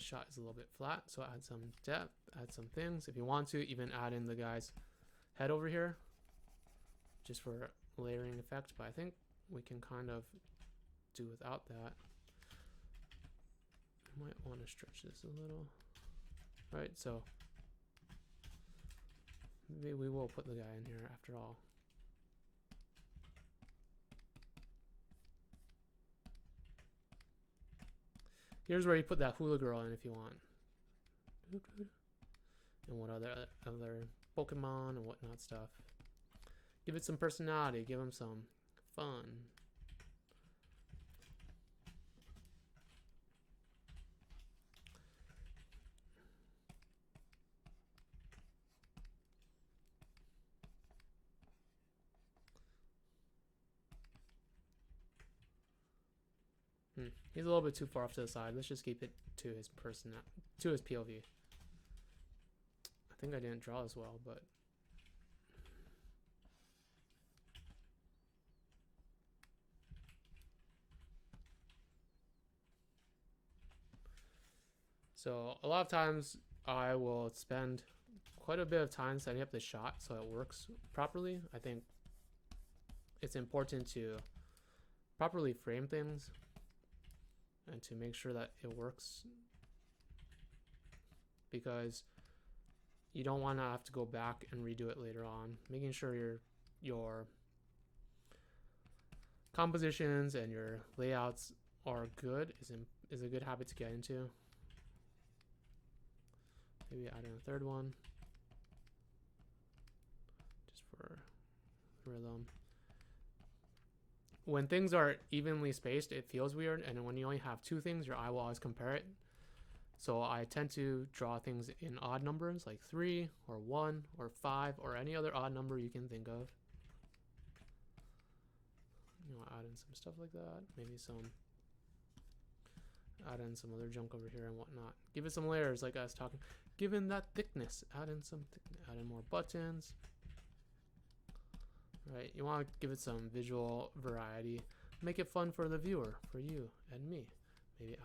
shot is a little bit flat, so add some depth, add some things. If you want to, even add in the guy's head over here, just for layering effect, but I think we can kind of do without that. I might want to stretch this a little. Right, so maybe we will put the guy in here after all. Here's where you put that hula girl in if you want. And what other Pokemon and whatnot stuff. Give it some personality, give them some fun. He's a little bit too far off to the side. Let's just keep it to his to his POV. I think I didn't draw as well, but so a lot of times I will spend quite a bit of time setting up the shot so it works properly. I think it's important to properly frame things and to make sure that it works, because you don't want to have to go back and redo it later on. Making sure your compositions and your layouts are good is a good habit to get into. Maybe add in a third one just for rhythm. When things are evenly spaced, it feels weird, and when you only have two things, your eye will always compare it. So I tend to draw things in odd numbers, like 3 or 1 or 5 or any other odd number you can think of. You know, add in some stuff like that. Maybe add in some other junk over here and whatnot. Give it some layers, like I was talking. Give in that thickness. Add in some thickness. Add in more buttons. Right, you want to give it some visual variety. Make it fun for the viewer, for you and me. Maybe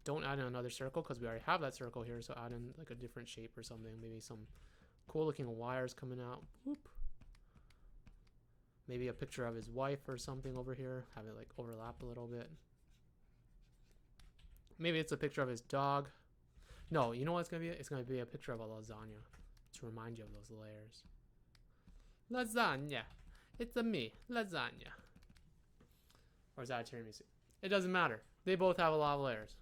don't add in another circle because we already have that circle here, so add in like a different shape or something. Maybe some cool looking wires coming out. Whoop. Maybe a picture of his wife or something over here. Have it like overlap a little bit. Maybe it's a picture of his dog. No, you know what it's going to be? It's going to be a picture of a lasagna to remind you of those layers. Lasagna. It's a me. Lasagna. Or is that a tiramisu? It doesn't matter. They both have a lot of layers.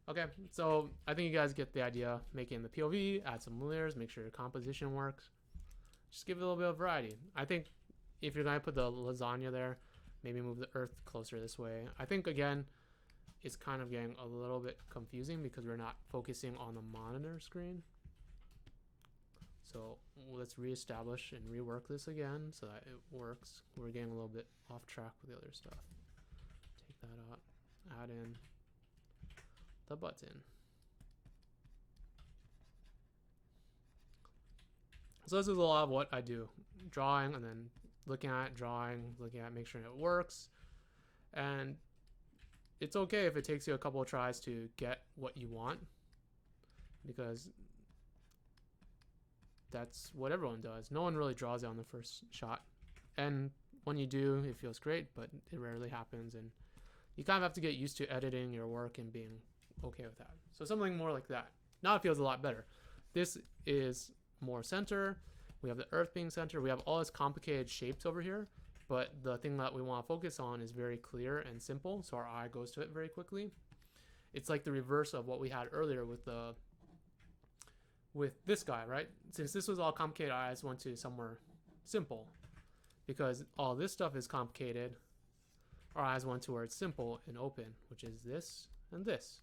Okay, so I think you guys get the idea. Making the POV, add some layers, make sure your composition works. Just give it a little bit of variety. I think if you're going to put the lasagna there, maybe move the earth closer this way. I think, again, it's kind of getting a little bit confusing because we're not focusing on the monitor screen. So let's reestablish and rework this again so that it works. We're getting a little bit off track with the other stuff. Take that out, add in the button. So this is a lot of what I do. Drawing and then looking at it, drawing, looking at it, make sure it works. And it's okay if it takes you a couple of tries to get what you want, because that's what everyone does. No one really draws it on the first shot. And when you do, it feels great, but it rarely happens. And you kind of have to get used to editing your work and being okay with that. So something more like that. Now it feels a lot better. This is more center. We have the earth being center. We have all these complicated shapes over here, but the thing that we want to focus on is very clear and simple, so our eye goes to it very quickly. It's like the reverse of what we had earlier with this guy, right? Since this was all complicated, I just went to somewhere simple. Because all this stuff is complicated, our eyes went to where it's simple and open, which is this and this.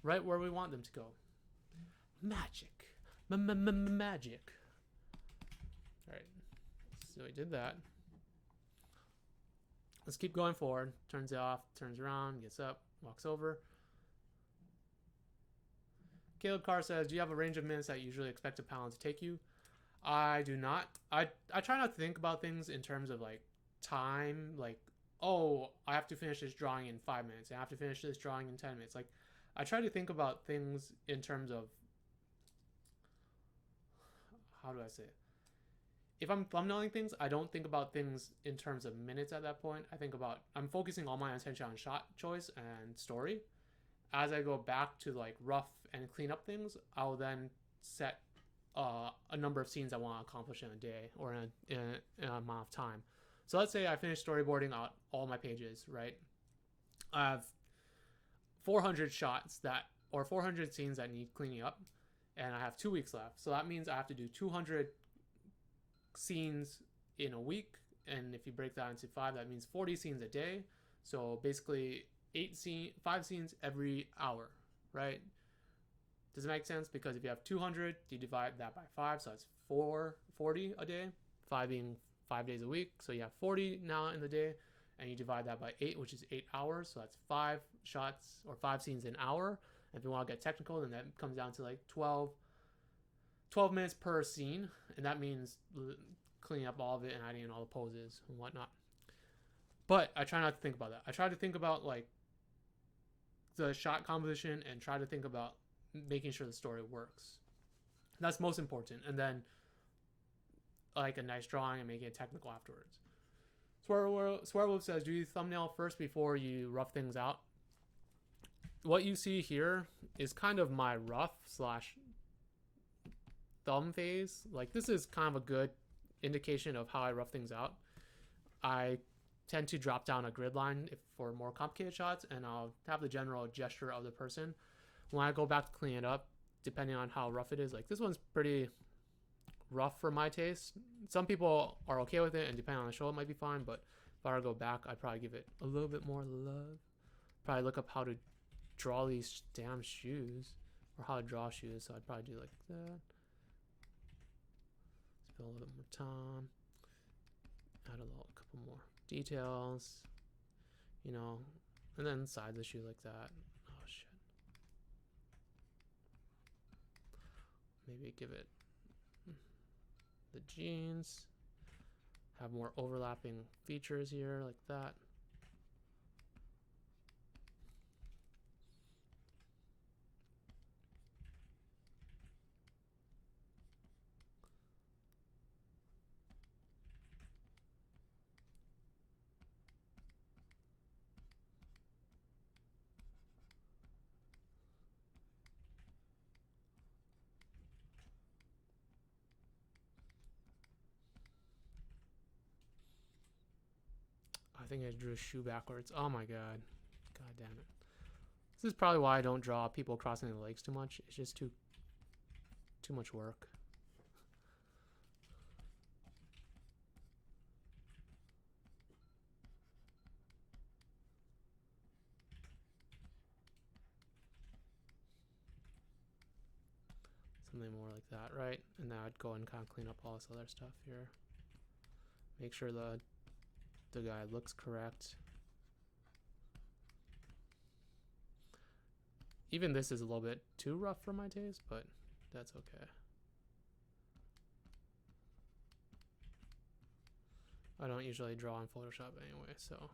Right where we want them to go. Magic. Magic. Alright, so we did that. Let's keep going forward. Turns it off, turns around, gets up, walks over. Caleb Carr says, do you have a range of minutes that you usually expect a panel to take you? I do not. I try not to think about things in terms of like time, like, oh, I have to finish this drawing in 5 minutes. I have to finish this drawing in 10 minutes. Like, I try to think about things in terms of, how do I say it? If I'm thumbnailing things, I don't think about things in terms of minutes at that point. I'm focusing all my attention on shot choice and story. As I go back to like rough and clean up things, I'll then set a number of scenes I want to accomplish in a day or in an amount of time. So let's say I finish storyboarding out all my pages, right? I have 400 shots or 400 scenes that need cleaning up, and I have 2 weeks left. So that means I have to do 200 scenes in a week, and if you break that into 5, that means 40 scenes a day. So basically 5 scenes every hour, right? Does it make sense? Because if you have 200, you divide that by 5, so that's 40 a day, 5 being 5 days a week. So you have 40 now in the day, and you divide that by 8, which is 8 hours. So that's 5 shots or 5 scenes an hour. And if you want to get technical, then that comes down to like 12 minutes per scene, and that means cleaning up all of it and adding in all the poses and whatnot. But I try not to think about that. I try to think about like the shot composition and try to think about making sure the story works. That's most important. And then like a nice drawing and making it technical afterwards. Swearwolf says, do you thumbnail first before you rough things out? What you see here is kind of my rough / thumb phase. Like this is kind of a good indication of how I rough things out. I tend to drop down a grid line for more complicated shots, and I'll have the general gesture of the person. When I go back to clean it up, depending on how rough it is, like this one's pretty rough for my taste. Some people are okay with it, and depending on the show, it might be fine. But if I were to go back, I'd probably give it a little bit more love. Probably look up how to draw these damn shoes, or how to draw shoes. So I'd probably do like that. Spend a little bit more time. Add a couple more details, you know, and then sides of the shoe like that. Oh shit. Maybe give it the jeans, have more overlapping features here like that. I think I drew a shoe backwards. Oh my god. God damn it. This is probably why I don't draw people crossing the legs too much. It's just too much work. Something more like that, right? And now I'd go and kind of clean up all this other stuff here. Make sure the guy looks correct. Even this is a little bit too rough for my taste, but that's okay. I don't usually draw in Photoshop anyway, so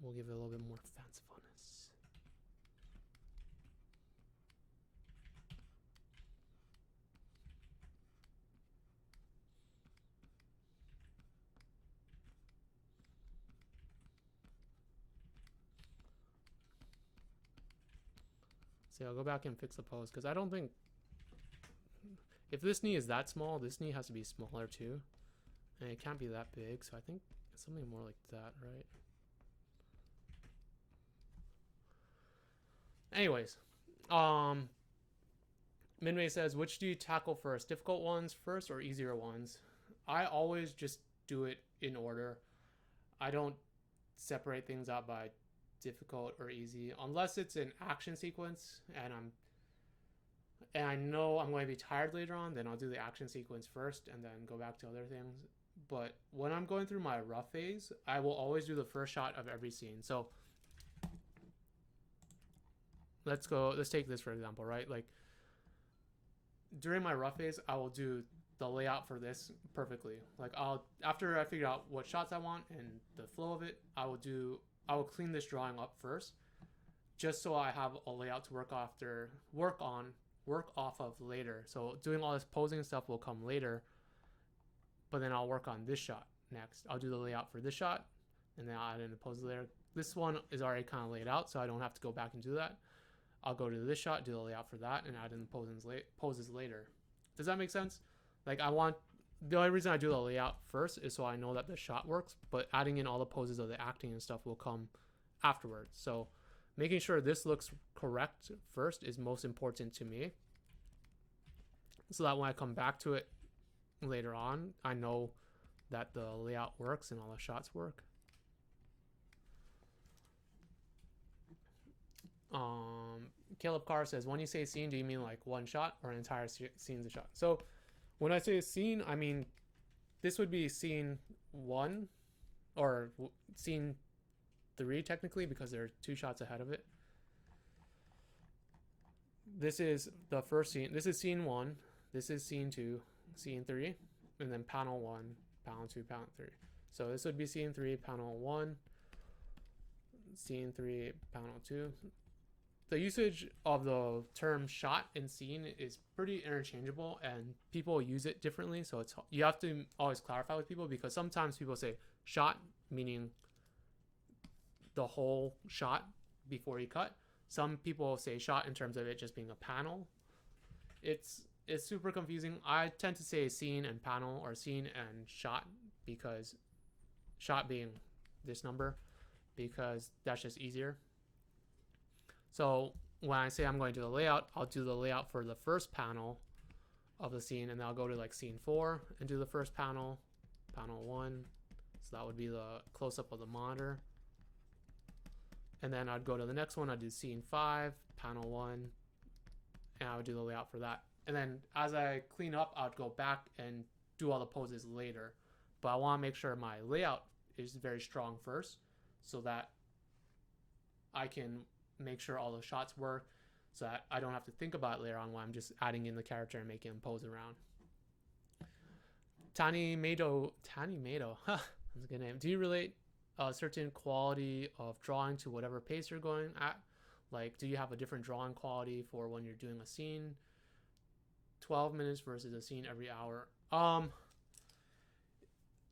we'll give it a little bit more fancifulness. See, I'll go back and fix the pose because I don't think, if this knee is that small, this knee has to be smaller too, and it can't be that big. So I think it's something more like that, right? Anyways, Minway says, which do you tackle first? Difficult ones first or easier ones? I always just do it in order. I don't separate things out by difficult or easy unless it's an action sequence and I know I'm going to be tired later on. Then I'll do the action sequence first and then go back to other things. But when I'm going through my rough phase, I will always do the first shot of every scene. So let's take this for example, right? Like during my rough phase, I will do the layout for this perfectly. Like after I figure out what shots I want and the flow of it, I will clean this drawing up first, just so I have a layout to work off of later. So doing all this posing stuff will come later, but then I'll work on this shot next. I'll do the layout for this shot, and then I'll add in the poses later. This one is already kind of laid out, so I don't have to go back and do that. I'll go to this shot, do the layout for that, and add in the poses later. Does that make sense? Like the only reason I do the layout first is so I know that the shot works, but adding in all the poses of the acting and stuff will come afterwards. So making sure this looks correct first is most important to me, so that when I come back to it later on, I know that the layout works and all the shots work. Caleb Carr says, when you say scene, do you mean like one shot or an entire scene's a shot? So when I say scene, I mean this would be scene 1 or scene 3 technically, because there are 2 shots ahead of it. This is the first scene. This is scene 1. This is scene 2, scene 3, and then panel 1, panel 2, panel 3. So this would be scene 3, panel 1, scene 3, panel 2. The usage of the term shot and scene is pretty interchangeable, and people use it differently. So it's, you have to always clarify with people, because sometimes people say shot meaning the whole shot before you cut. Some people say shot in terms of it just being a panel. It's super confusing. I tend to say scene and panel, or scene and shot, because shot being this number, because that's just easier. So when I say I'm going to do the layout, I'll do the layout for the first panel of the scene, and then I'll go to like scene 4 and do the first panel, panel 1. So that would be the close-up of the monitor. And then I'd go to the next one, I'd do scene 5, panel 1, and I would do the layout for that. And then as I clean up, I'd go back and do all the poses later. But I want to make sure my layout is very strong first, so that I can make sure all the shots work, so that I don't have to think about it later on when I'm just adding in the character and making him pose around. Tani Mado, huh, that's a good name. Do you relate a certain quality of drawing to whatever pace you're going at? Like, do you have a different drawing quality for when you're doing a scene 12 minutes versus a scene every hour?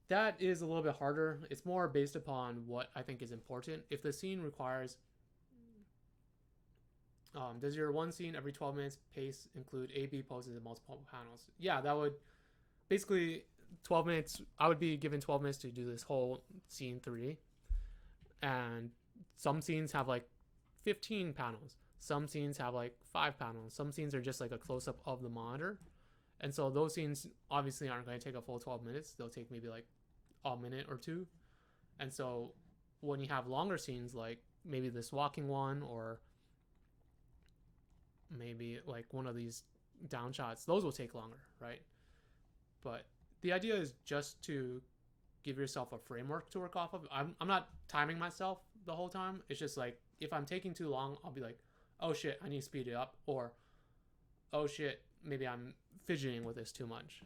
That is a little bit harder. It's more based upon what I think is important. If the scene requires, does your one scene every 12 minutes pace include A-B poses and multiple panels? Yeah, that would basically 12 minutes. I would be given 12 minutes to do this whole scene 3. And some scenes have like 15 panels. Some scenes have like 5 panels. Some scenes are just like a close-up of the monitor. And so those scenes obviously aren't going to take a full 12 minutes. They'll take maybe like a minute or 2. And so when you have longer scenes, like maybe this walking one, or maybe like one of these down shots, those will take longer, right? But the idea is just to give yourself a framework to work off of. I'm not timing myself the whole time. It's just like, if I'm taking too long, I'll be like, oh shit, I need to speed it up, or oh shit, maybe I'm fidgeting with this too much.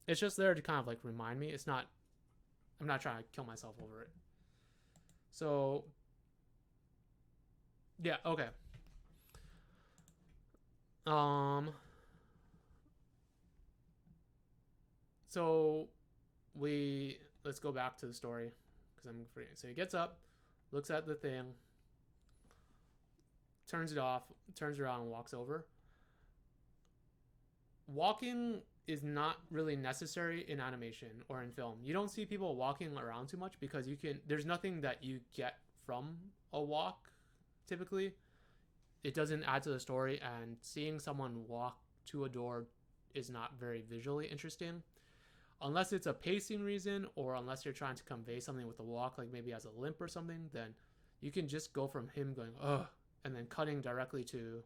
It's just there to kind of like remind me. It's not, I'm not trying to kill myself over it. So yeah, okay. So let's go back to the story, because I'm forgetting. So he gets up, looks at the thing, turns it off, turns around, and walks over. Walking is not really necessary in animation or in film. You don't see people walking around too much, because there's nothing that you get from a walk typically. It doesn't add to the story, and seeing someone walk to a door is not very visually interesting. Unless it's a pacing reason, or unless you're trying to convey something with the walk, like maybe as a limp or something, then you can just go from him going, ugh, and then cutting directly to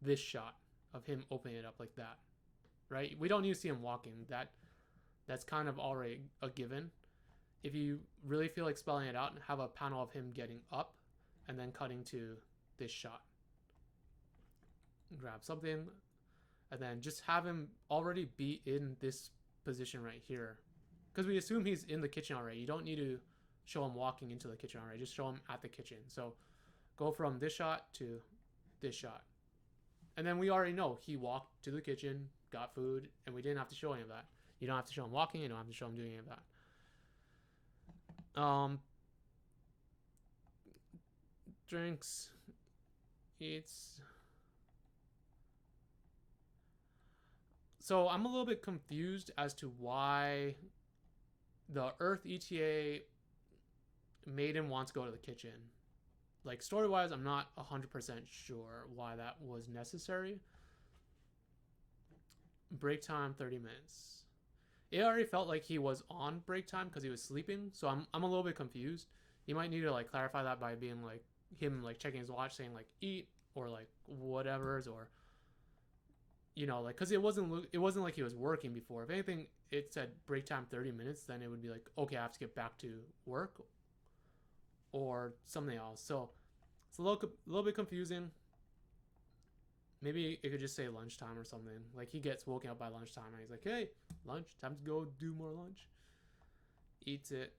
this shot of him opening it up like that, right? We don't need to see him walking. That's kind of already a given. If you really feel like spelling it out, have a panel of him getting up and then cutting to this shot. Grab something, and then just have him already be in this position right here, because we assume he's in the kitchen already. You don't need to show him walking into the kitchen already. Just show him at the kitchen. So go from this shot to this shot, and then we already know he walked to the kitchen, got food, and we didn't have to show any of that. You don't have to show him walking. You don't have to show him doing any of that. Drinks, eats. So I'm a little bit confused as to why the Earth ETA made him want to go to the kitchen. Like, story-wise, I'm not 100% sure why that was necessary. Break time, 30 minutes. It already felt like he was on break time because he was sleeping, so I'm a little bit confused. You might need to like clarify that by being like him like checking his watch, saying like eat, or like whatever's, or you know, like, because it wasn't like he was working before. If anything, it said break time 30 minutes, then it would be like, okay, I have to get back to work or something else. So it's a little bit confusing. Maybe it could just say lunchtime or something. Like he gets woken up by lunchtime and he's like, hey, lunch, time to go do more lunch. Eats it.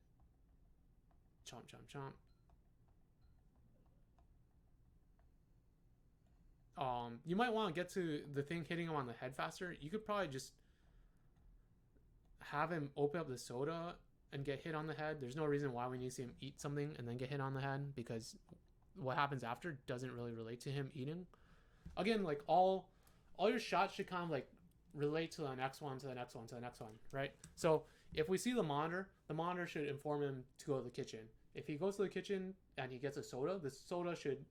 Chomp, chomp, chomp. You might want to get to the thing hitting him on the head faster. You could probably just have him open up the soda and get hit on the head. There's no reason why we need to see him eat something and then get hit on the head, because what happens after doesn't really relate to him eating. Again, like all your shots should kind of like relate to the next one, to the next one, to the next one, right? So if we see the monitor should inform him to go to the kitchen. If he goes to the kitchen and he gets a soda, the soda should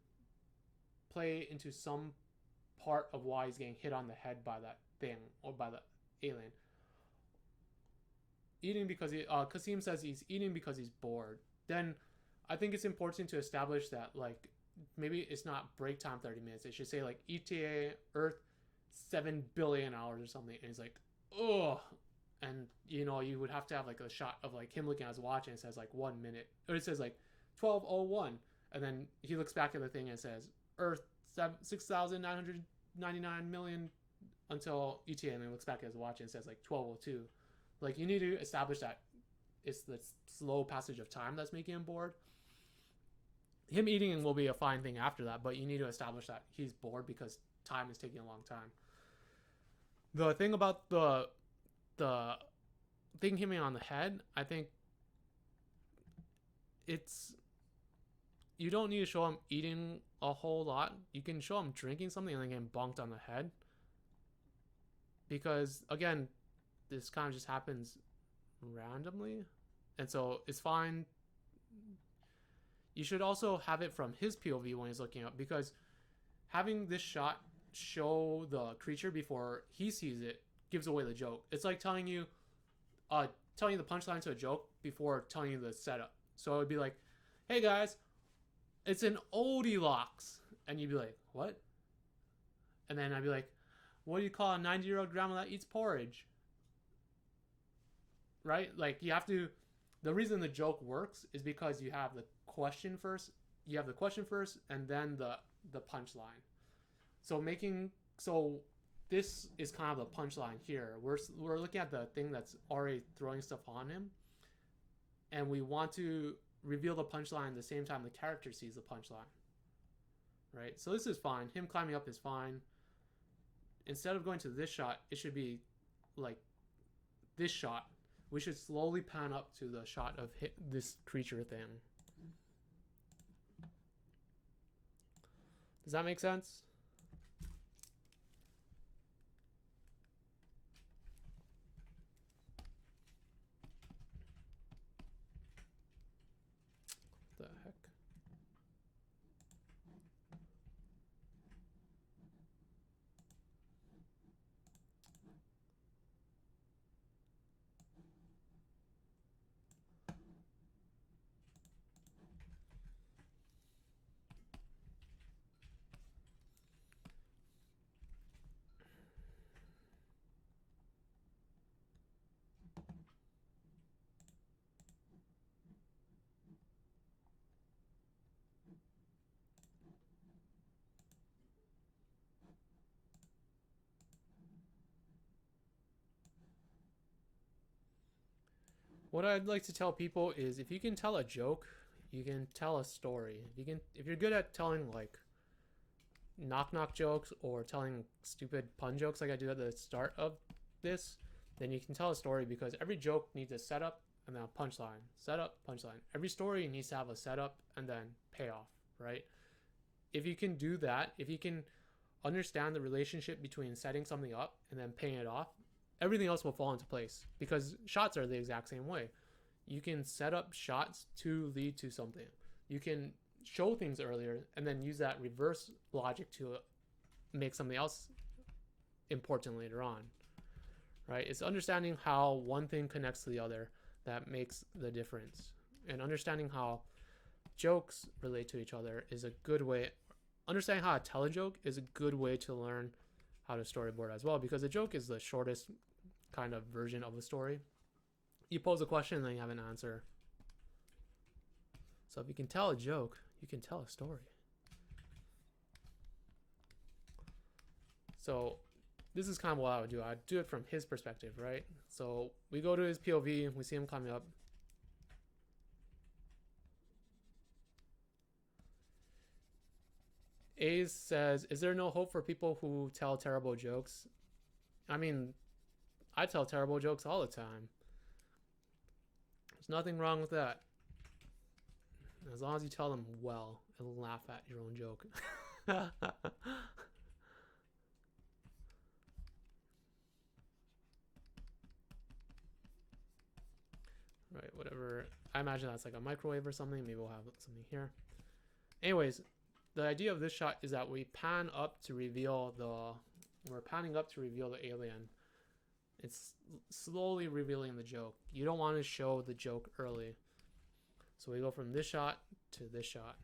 play into some part of why he's getting hit on the head by that thing or by the alien. Eating because Kasim says he's eating because he's bored. Then I think it's important to establish that, like, maybe it's not break time 30 minutes. It should say like ETA Earth 7 billion hours or something. And he's like, ugh. And you know, you would have to have like a shot of like him looking at his watch and it says like 1 minute, or it says like 12:01, and then he looks back at the thing and it says Earth 6,999 million until ETA, and then looks back at his watch and it says like 12:02. Like, you need to establish that it's the slow passage of time that's making him bored. Him eating will be a fine thing after that, but you need to establish that he's bored because time is taking a long time. The thing about the thing hitting on the head, I think it's, you don't need to show him eating a whole lot. You can show him drinking something and then getting bonked on the head, because again, this kind of just happens randomly, and so it's fine. You should also have it from his POV when he's looking up, because having this shot show the creature before he sees it gives away the joke. It's like telling you the punchline to a joke before telling you the setup. So it would be like, hey guys, it's an oldie locks. And you'd be like, what? And then I'd be like, what do you call a 90-year-old grandma that eats porridge? Right? Like, you have to, the reason the joke works is because you have the question first. You have the question first and then the punchline. So this is kind of the punchline here. We're looking at the thing that's already throwing stuff on him, and we want to reveal the punchline at the same time the character sees the punchline. Right? So this is fine. Him climbing up is fine. Instead of going to this shot, it should be like this shot. We should slowly pan up to the shot of this creature thing. Does that make sense? What the heck? What I'd like to tell people is, if you can tell a joke, you can tell a story. If you're good at telling like knock knock jokes or telling stupid pun jokes like I do at the start of this, then you can tell a story, because every joke needs a setup and then a punchline. Setup, punchline. Every story needs to have a setup and then payoff, right? If you can do that, if you can understand the relationship between setting something up and then paying it off, everything else will fall into place, because shots are the exact same way. You can set up shots to lead to something. You can show things earlier and then use that reverse logic to make something else important later on, right? It's understanding how one thing connects to the other that makes the difference. And understanding how jokes relate to each other is a good way. Understanding how to tell a joke is a good way to learn how to storyboard as well, because a joke is the shortest kind of version of a story. You pose a question and then you have an answer. So if you can tell a joke, you can tell a story. So this is kind of what I would do. I'd do it from his perspective, right? So we go to his POV, we see him coming up. Ace says, is there no hope for people who tell terrible jokes? I mean, I tell terrible jokes all the time. There's nothing wrong with that. As long as you tell them well and laugh at your own joke. Right, whatever. I imagine that's like a microwave or something. Maybe we'll have something here. Anyways, the idea of this shot is that we pan up to reveal the... We're panning up to reveal the alien. It's slowly revealing the joke. You don't want to show the joke early. So we go from this shot to this shot.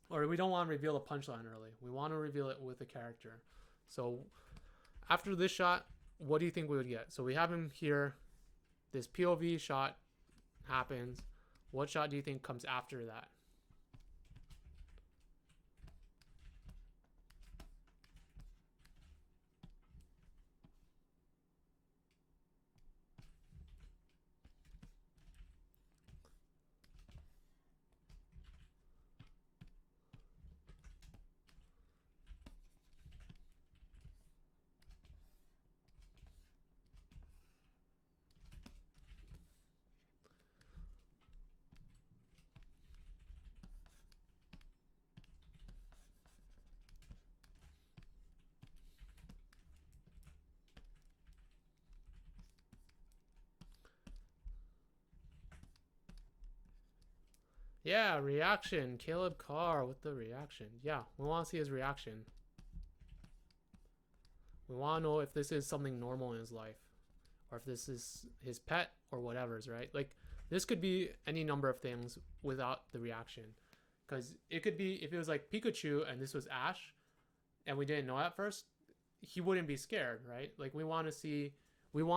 Or we don't want to reveal the punchline early. We want to reveal it with a character. So after this shot, what do you think we would get? So we have him here. This POV shot happens. What shot do you think comes after that? Yeah, reaction. Caleb Carr with the reaction. Yeah, we want to see his reaction. We want to know if this is something normal in his life, or if this is his pet or whatever's, right? Like, this could be any number of things without the reaction. Because it could be, if it was like Pikachu and this was Ash, and we didn't know at first, he wouldn't be scared, right? Like, we want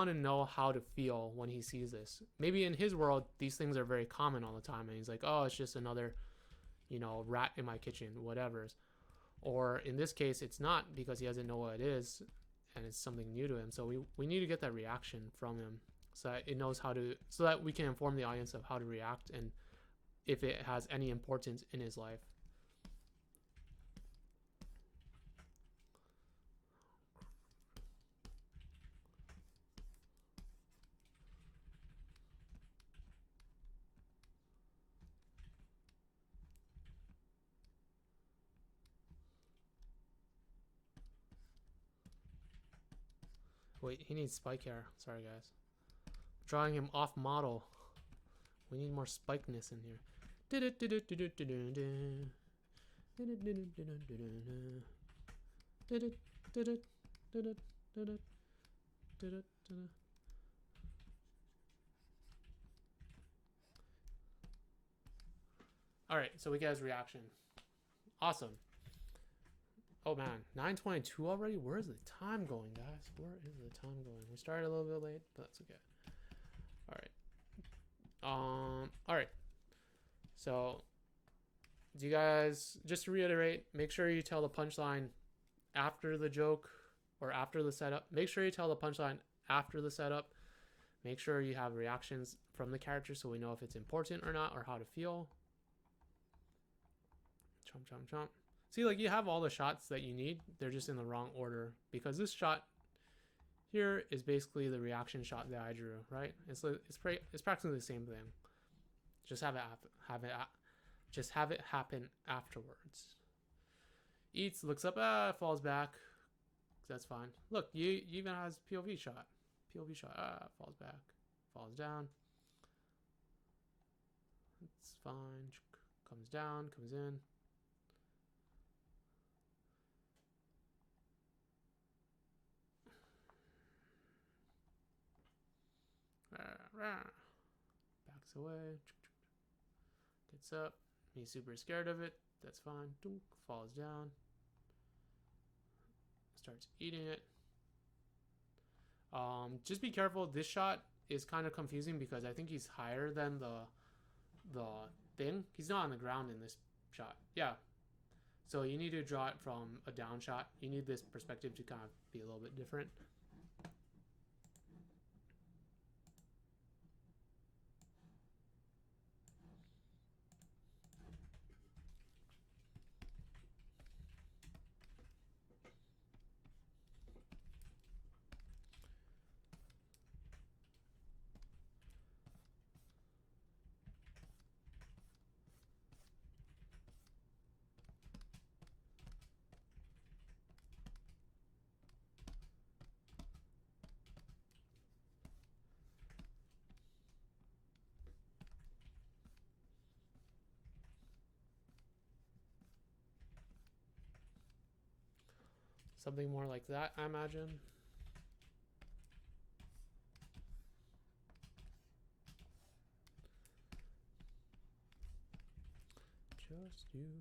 to know how to feel when he sees this. Maybe in his world, these things are very common all the time, and he's like, oh, it's just another, rat in my kitchen, whatever's. Or in this case, it's not, because he doesn't know what it is, and it's something new to him. So we need to get that reaction from him, so that it knows so that we can inform the audience of how to react and if it has any importance in his life. Wait, he needs spike hair. Sorry, guys. Drawing him off model. We need more spikeness in here. All right, so we get his reaction. Awesome. Oh man, 9:22 already? Where is the time going, guys? Where is the time going? We started a little bit late, but that's okay. All right. So, do you guys, just to reiterate, make sure you tell the punchline after the joke or after the setup. Make sure you tell the punchline after the setup. Make sure you have reactions from the character so we know if it's important or not, or how to feel. Chomp, chomp, chomp. See, like, you have all the shots that you need. They're just in the wrong order, because this shot here is basically the reaction shot that I drew, right? It's practically the same thing. Just have it happen afterwards. Eats, looks up, falls back. That's fine. Look, you even has POV shot. Falls back, falls down. It's fine. Comes down, comes in. Backs away. Gets up. He's super scared of it. That's fine. Falls down. starts eating it. Just be careful. This shot is kind of confusing because I think he's higher than the thing. He's not on the ground in this shot. Yeah. So you need to draw it from a down shot. You need this perspective to kind of be a little bit different. Something more like that, I imagine. Just you wait.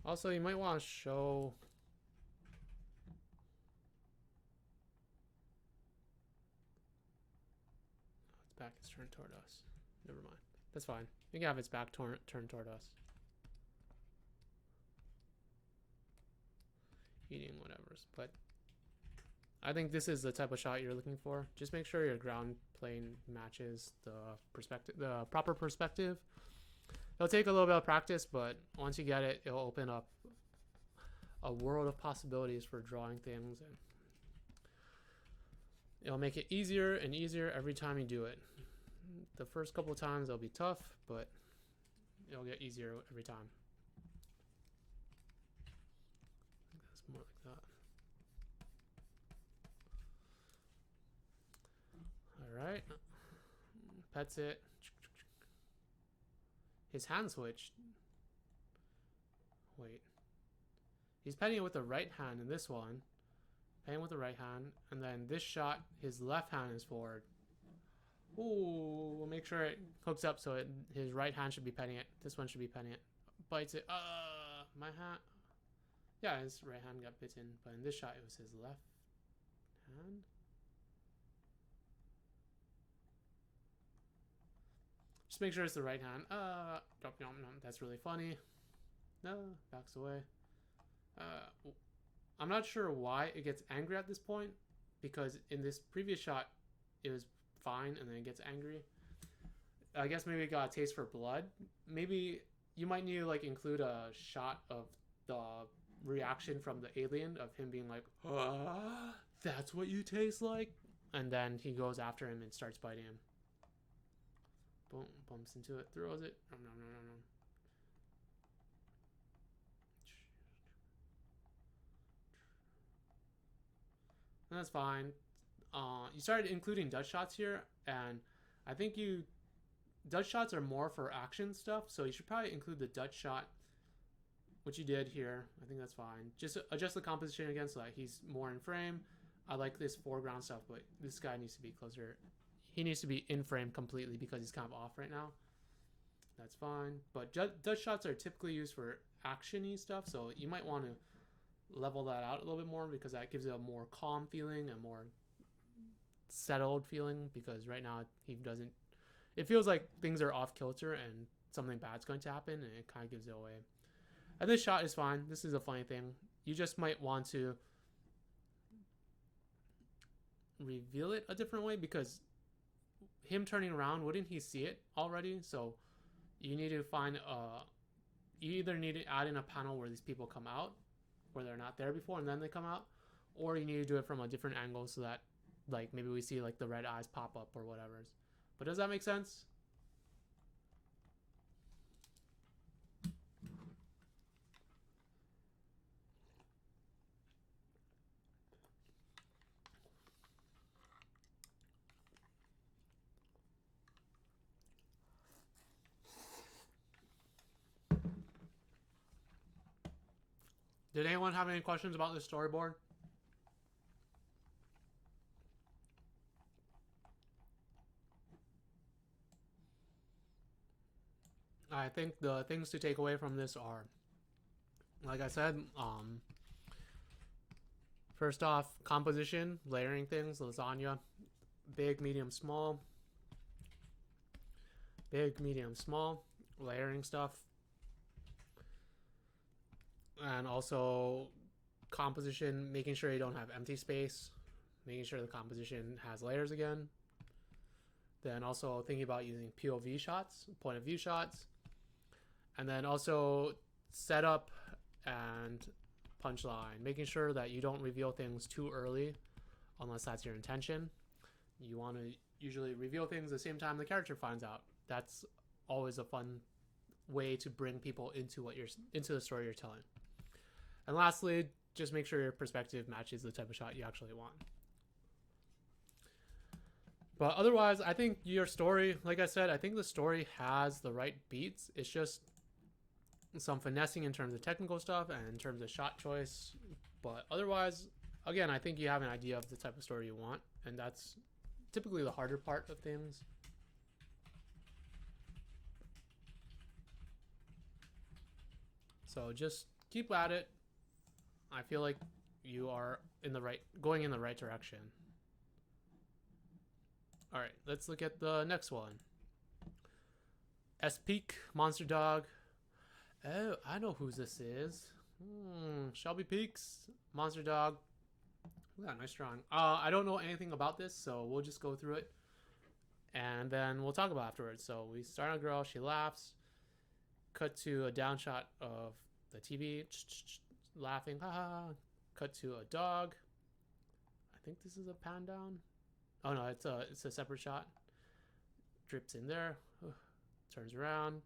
Also, you might want to show its back is turned toward us. Never mind. That's fine. You can have its back turned toward us. Eating whatever's, but I think this is the type of shot you're looking for. Just make sure your ground plane matches the perspective, the proper perspective. It'll take a little bit of practice, but once you get it, it'll open up a world of possibilities for drawing things, and it'll make it easier and easier every time you do it. The first couple of times it'll be tough, but it'll get easier every time. I think that's more like that. All right, pets it. His hand switched. Wait. He's petting it with the right hand in this one. Petting with the right hand. And then this shot, his left hand is forward. Ooh, we'll make sure it hooks up so his right hand should be petting it. This one should be petting it. Bites it. My hand. Yeah, his right hand got bitten. But in this shot, it was his left hand. Just make sure it's the right hand. That's really funny. No, backs away. I'm not sure why it gets angry at this point, because in this previous shot, it was fine and then it gets angry. I guess maybe it got a taste for blood. Maybe you might need to like include a shot of the reaction from the alien of him being like, that's what you taste like? And then he goes after him and starts biting him. Boom, bumps into it, throws it. No. And that's fine. You started including Dutch shots here, and I think Dutch shots are more for action stuff, so you should probably include the Dutch shot, which you did here. I think that's fine. Just adjust the composition again so that he's more in frame. I like this foreground stuff, but this guy needs to be closer. He needs to be in frame completely because he's kind of off right now. That's fine. But Dutch shots are typically used for action-y stuff, so you might want to level that out a little bit more because that gives it a more calm feeling, a more settled feeling, because right now it feels like things are off kilter and something bad's going to happen, and it kind of gives it away. And this shot is fine. This is a funny thing. You just might want to reveal it a different way, because him turning around, wouldn't he see it already? So you need to find you either need to add in a panel where these people come out, where they're not there before and then they come out, or you need to do it from a different angle so that like maybe we see like the red eyes pop up or whatever. But does that make sense? Did anyone have any questions about this storyboard? I think the things to take away from this are, like I said, first off, composition, layering things, lasagna, big, medium, small, big, medium, small, layering stuff, and also composition, making sure you don't have empty space, making sure the composition has layers again. Then also thinking about using POV shots, point of view shots, and then also setup and punchline, making sure that you don't reveal things too early unless that's your intention. You want to usually reveal things the same time the character finds out. That's always a fun way to bring people into the story you're telling. And lastly, just make sure your perspective matches the type of shot you actually want. But otherwise, I think your story, like I said, I think the story has the right beats. It's just some finessing in terms of technical stuff and in terms of shot choice. But otherwise, again, I think you have an idea of the type of story you want, and that's typically the harder part of things. So just keep at it. I feel like you are going in the right direction. All right, let's look at the next one. S-Peak, Monster Dog. Oh, I know who this is. Shelby Peaks, Monster Dog. Yeah, nice drawing. I don't know anything about this, so we'll just go through it. And then we'll talk about it afterwards. So we start on a girl, she laughs. Cut to a down shot of the TV, laughing, haha. Cut to a dog. I think this is a pan down. Oh no, it's a separate shot. Drips in there. Turns around.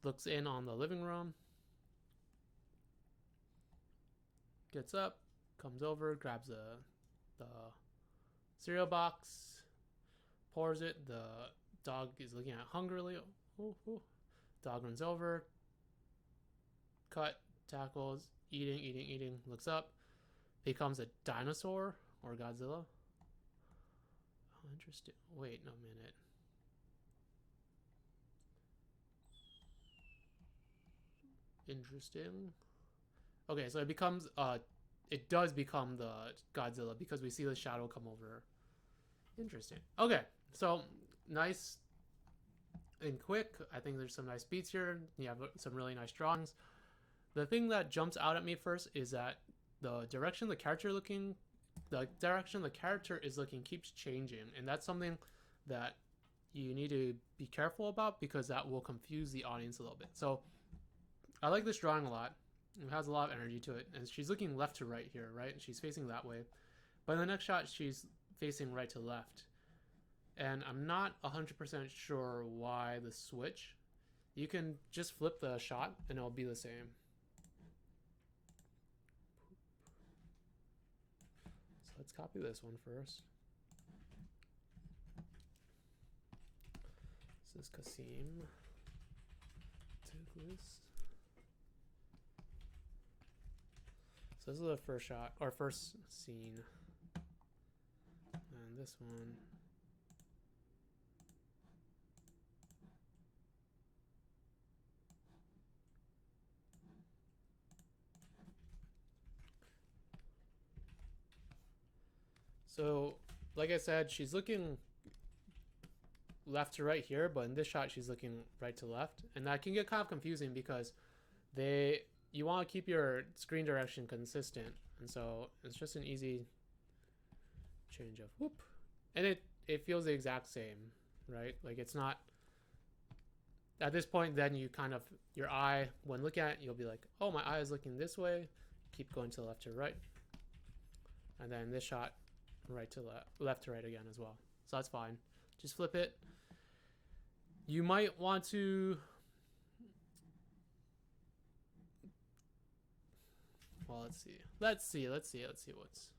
Looks in on the living room. Gets up. Comes over. Grabs the cereal box. Pours it. The dog is looking at it hungrily. Dog runs over. Cut. Tackles. Eating. Looks up. Becomes a dinosaur or Godzilla. Oh, interesting. Wait a minute. Interesting. Okay, so it does become the Godzilla because we see the shadow come over. Interesting. Okay, so nice and quick. I think there's some nice beats here. You have some really nice drawings. The thing that jumps out at me first is that the direction the character is looking keeps changing, and that's something that you need to be careful about because that will confuse the audience a little bit. So I like this drawing a lot. It has a lot of energy to it, and she's looking left to right here, right? She's facing that way, but in the next shot she's facing right to left, and I'm not 100% sure why the switch. You can just flip the shot and it'll be the same. Let's copy this one first. This is Kasim. Take this. So this is the first shot, or first scene. And this one. So, like I said, she's looking left to right here, but in this shot she's looking right to left, and that can get kind of confusing because you want to keep your screen direction consistent, and so it's just an easy change of whoop, and it feels the exact same, right? Like it's not at this point. Then you kind of your eye when looking at it, you'll be like, oh, my eye is looking this way. Keep going to left to right, and then this shot. Right to left to right again as well, so that's fine. Just flip it. You might want to, well, let's see what's.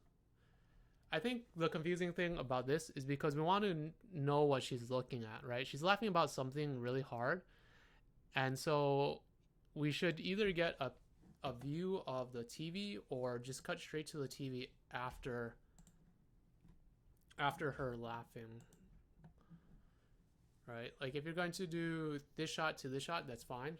I think the confusing thing about this is because we want to know what she's looking at, right? She's laughing about something really hard, and so we should either get a view of the TV or just cut straight to the TV after her laughing. Right? Like if you're going to do this shot to this shot, that's fine.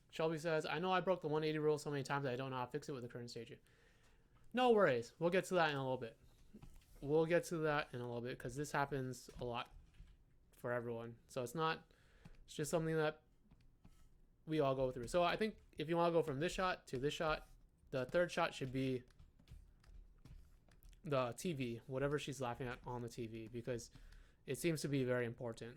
Shelby says, I know I broke the 180 rule so many times that I don't know how to fix it with the current staging. No worries. We'll get to that in a little bit. We'll get to that in a little bit because this happens a lot for everyone. So it's just something that we all go through. So I think if you want to go from this shot to this shot, the third shot should be the TV, whatever she's laughing at on the TV, because it seems to be very important.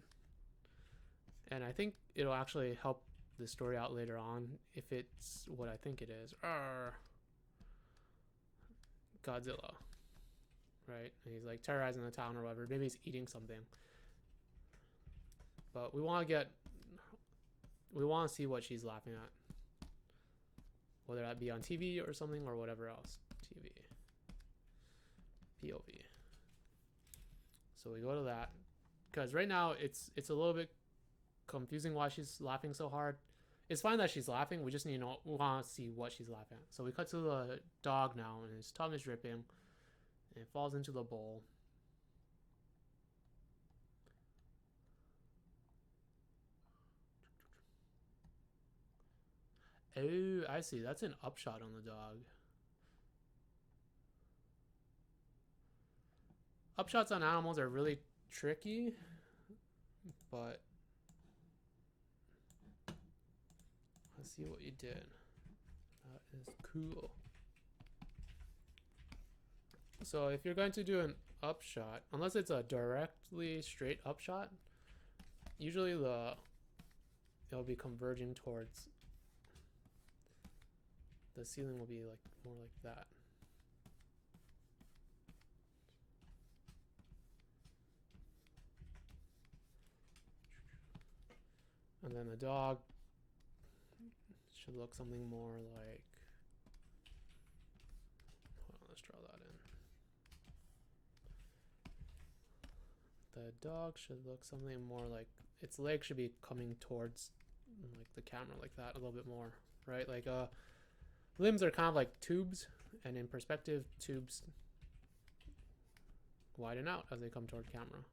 And I think it'll actually help the story out later on if it's what I think it is. Godzilla. Right? And he's like terrorizing the town or whatever. Maybe he's eating something. But we want to see what she's laughing at. Whether that be on TV or something or whatever else. TV. POV. So we go to that. Because right now it's a little bit confusing why she's laughing so hard. It's fine that she's laughing. We just need to know, we want to see what she's laughing at. So we cut to the dog now, and his tongue is dripping, and it falls into the bowl. Oh, I see. That's an upshot on the dog. Upshots on animals are really tricky, but let's see what you did. That is cool. So if you're going to do an upshot, unless it's a directly straight upshot, usually it'll be converging towards the ceiling will be like more like that. And then the dog should look something more like, hold on, let's draw that in. The dog should look something more like, its legs should be coming towards like the camera like that a little bit more, right? Like limbs are kind of like tubes, and in perspective, tubes widen out as they come toward camera.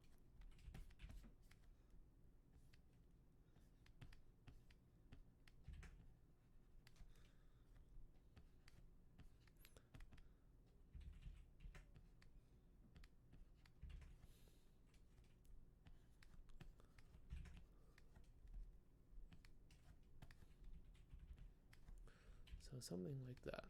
So something like that.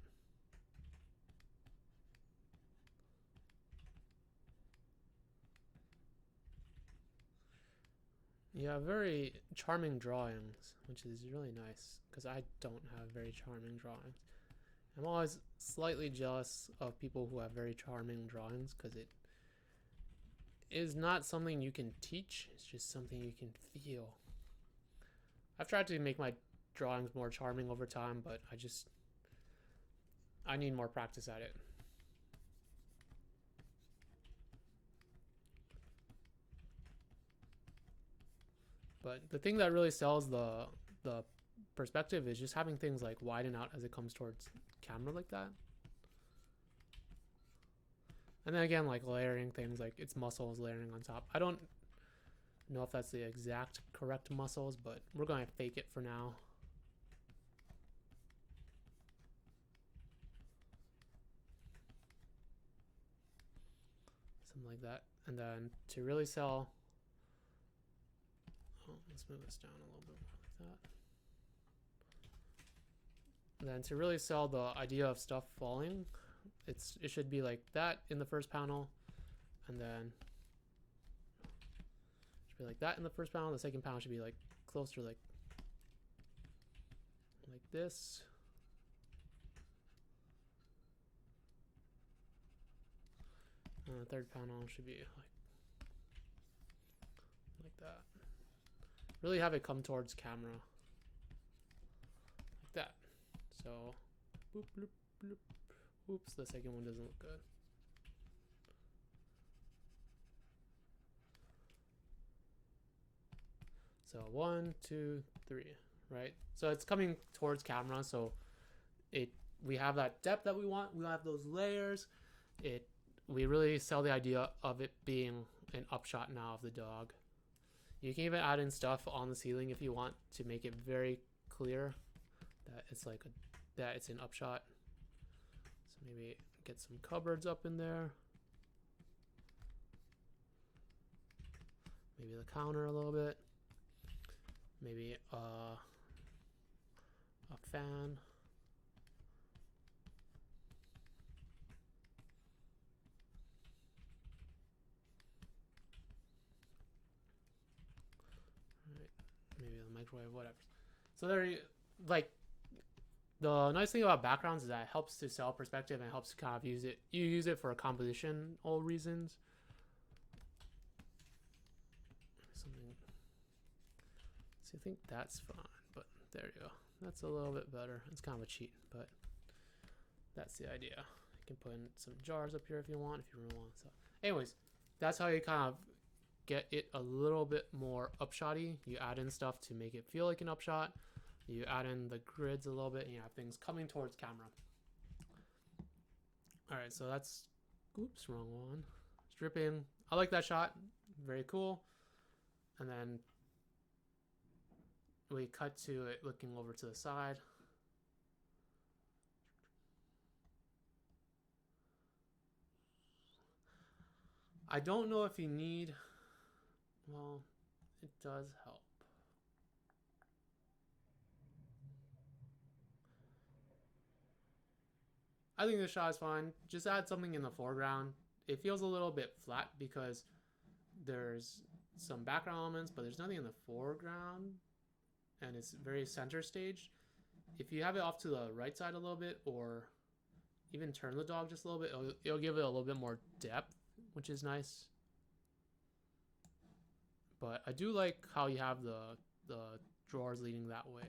Yeah, very charming drawings, which is really nice because I don't have very charming drawings. I'm always slightly jealous of people who have very charming drawings because it is not something you can teach, it's just something you can feel. I've tried to make my drawings more charming over time, but I need more practice at it. But the thing that really sells the perspective is just having things like widen out as it comes towards camera like that. And then again, like layering things like its muscles layering on top. I don't know if that's the exact correct muscles, but we're going to fake it for now. Something like that. And then to really sell, oh, let's move this down a little bit more like that. And then to really sell the idea of stuff falling, it should be like that in the first panel, and then it should be like that in the first panel. The second panel should be like closer, like this. And the third panel should be like that. Really have it come towards camera, like that. So, boop, bloop, bloop. Oops, the second one doesn't look good. So 1, 2, 3, right? So it's coming towards camera, so we have that depth that we want. We have those layers. We really sell the idea of it being an upshot now of the dog. You can even add in stuff on the ceiling if you want to make it very clear that it's like that it's an upshot. So maybe get some cupboards up in there. Maybe the counter a little bit. Maybe a fan. Maybe the microwave, whatever. So there, like, the nice thing about backgrounds is that it helps to sell perspective and it helps to kind of use it. You use it for compositional reasons. Something. So I think that's fine, but there you go. That's a little bit better. It's kind of a cheat, but that's the idea. You can put in some jars up here if you want, if you really want. So, anyways, that's how you kind of get it a little bit more upshotty. You add in stuff to make it feel like an upshot. You add in the grids a little bit, and you have things coming towards camera. All right, so that's, oops, wrong one. Stripping. I like that shot. Very cool. And then we cut to it looking over to the side. I don't know if you need, well, it does help. I think the shot is fine. Just add something in the foreground. It feels a little bit flat because there's some background elements, but there's nothing in the foreground, and it's very center stage. If you have it off to the right side a little bit, or even turn the dog just a little bit, it'll give it a little bit more depth, which is nice. But I do like how you have the drawers leading that way.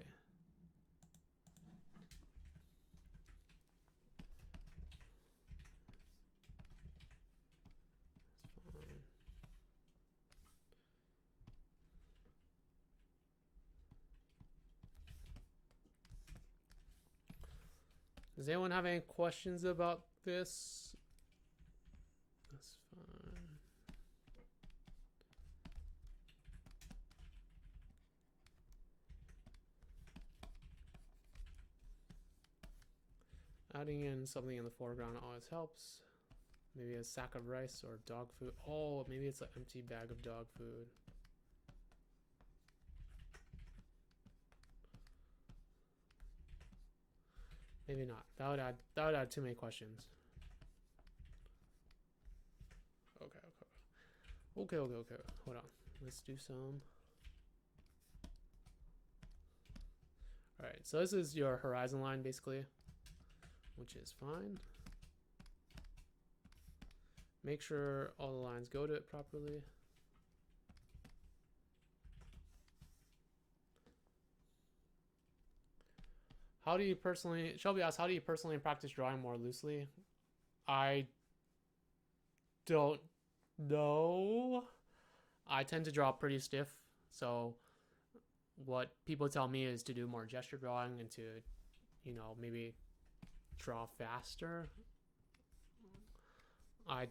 Does anyone have any questions about this? That's fine. Adding in something in the foreground always helps. Maybe a sack of rice or dog food. Oh, maybe it's an empty bag of dog food. Maybe not. That would add too many questions. Okay. Hold on. Let's do some. All right. So this is your horizon line basically, which is fine. Make sure all the lines go to it properly. How do you personally, Shelby asks, how do you personally practice drawing more loosely? I don't know. I tend to draw pretty stiff. So what people tell me is to do more gesture drawing and to, you know, maybe draw faster. I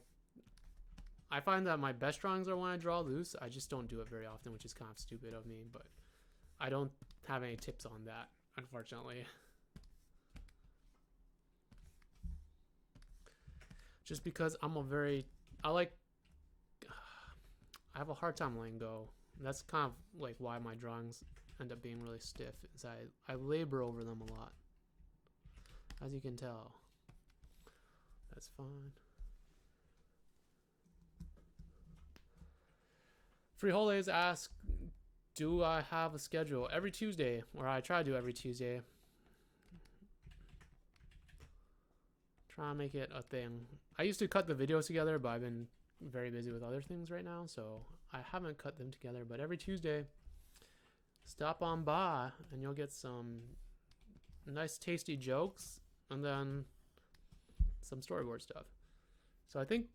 find that my best drawings are when I draw loose. I just don't do it very often, which is kind of stupid of me, but I don't have any tips on that, unfortunately. Just because I have a hard time letting go. That's kind of like why my drawings end up being really stiff, is I labor over them a lot. As you can tell. That's fine. Frijoles ask, do I have a schedule? Every Tuesday, or I try to do every Tuesday. Try to make it a thing. I used to cut the videos together, but I've been very busy with other things right now, so I haven't cut them together. But every Tuesday, stop on by and you'll get some nice tasty jokes and then some storyboard stuff. So I think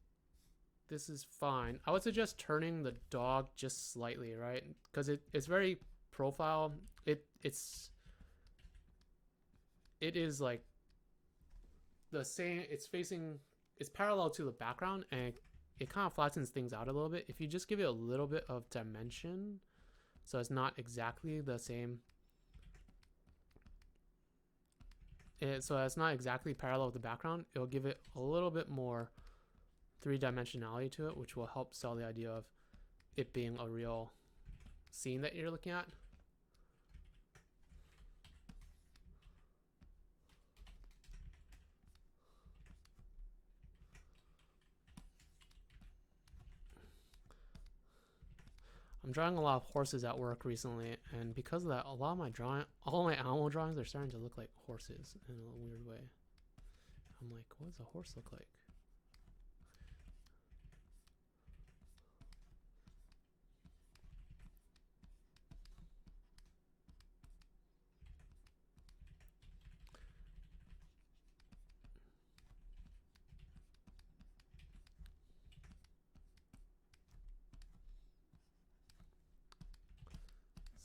this is fine. I would suggest turning the dog just slightly, right? Because it's very profile. it is like the same. It's parallel to the background, and it kind of flattens things out a little bit. If you just give it a little bit of dimension, so it's not exactly the same. So it's not exactly parallel with the background. It'll give it a little bit more three-dimensionality to it, which will help sell the idea of it being a real scene that you're looking at. I'm drawing a lot of horses at work recently, and because of that, all my animal drawings are starting to look like horses in a weird way. I'm like, what does a horse look like?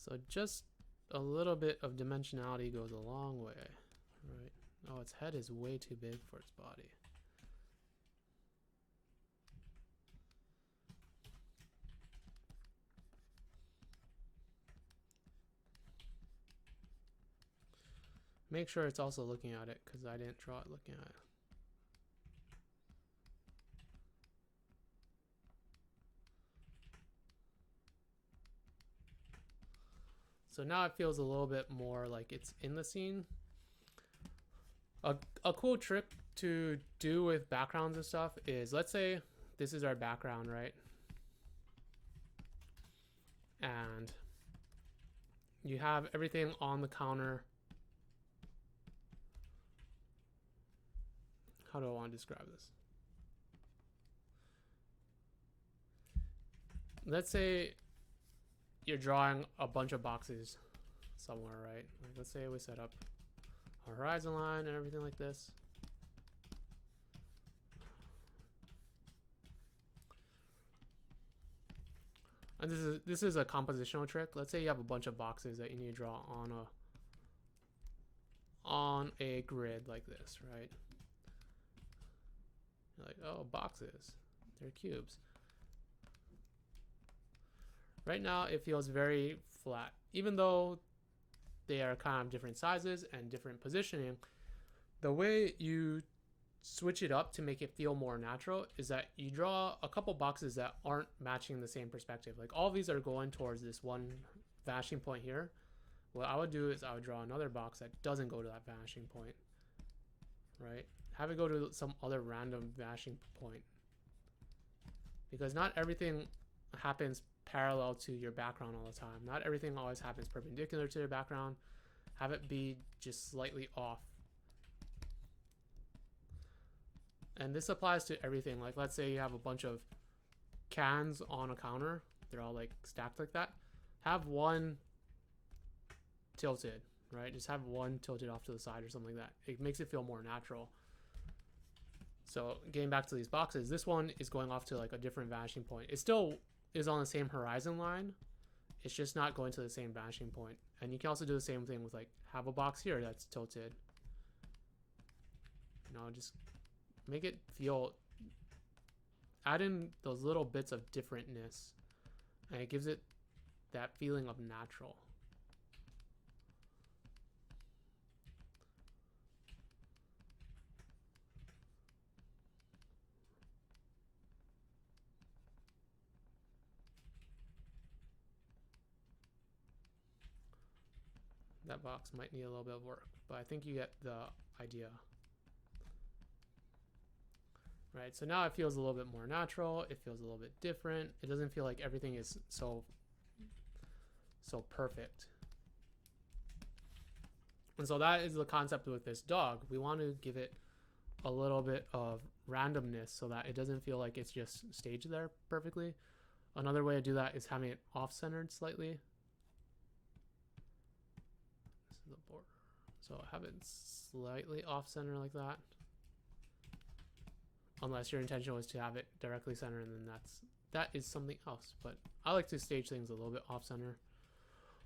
So just a little bit of dimensionality goes a long way, right? Oh, its head is way too big for its body. Make sure it's also looking at it, because I didn't draw it looking at it. So now it feels a little bit more like it's in the scene. A cool trick to do with backgrounds and stuff is, let's say this is our background, right? And you have everything on the counter. How do I want to describe this? Let's say you're drawing a bunch of boxes somewhere, right? Like, let's say we set up a horizon line and everything like this. And this is a compositional trick. Let's say you have a bunch of boxes that you need to draw on a grid like this, right? You're like, oh, boxes, they're cubes. Right now it feels very flat, even though they are kind of different sizes and different positioning. The way you switch it up to make it feel more natural is that you draw a couple boxes that aren't matching the same perspective. Like, all of these are going towards this one vanishing point here. What I would do is I would draw another box that doesn't go to that vanishing point, right? Have it go to some other random vanishing point, because not everything happens parallel to your background all the time. Not everything always happens perpendicular to your background. Have it be just slightly off. And this applies to everything. Like, let's say you have a bunch of cans on a counter. They're all like stacked like that. Have one tilted, right? Just have one tilted off to the side or something like that. It makes it feel more natural. So getting back to these boxes, this one is going off to like a different vanishing point. It still is on the same horizon line. It's just not going to the same vanishing point. And you can also do the same thing with, like, have a box here that's tilted. You know, just make it feel, add in those little bits of differentness, and it gives it that feeling of natural. That box might need a little bit of work, but I think you get the idea. Right, so now it feels a little bit more natural. It feels a little bit different. It doesn't feel like everything is so perfect. And so that is the concept with this dog. We want to give it a little bit of randomness so that it doesn't feel like it's just staged there perfectly. Another way to do that is having it off-centered slightly. This is the border. So have it slightly off-center like that. Unless your intention was to have it directly centered, and then that is something else. But I like to stage things a little bit off-center.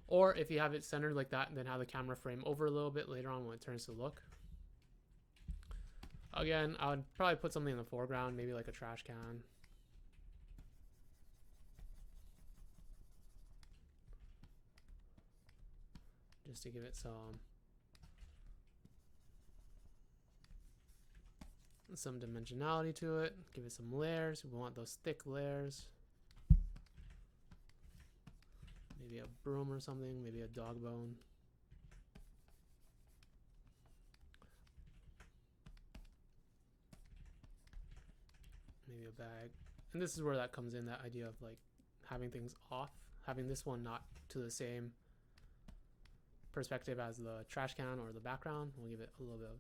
Or if you have it centered like that, and then have the camera frame over a little bit later on when it turns to look. Again, I would probably put something in the foreground, maybe like a trash can. Just to give it some dimensionality to it. Give it some layers. We want those thick layers. Maybe a broom or something, maybe a dog bone. Maybe a bag. And this is where that comes in, that idea of like having things off, having this one not to the same perspective as the trash can or the background. We'll give it a little bit of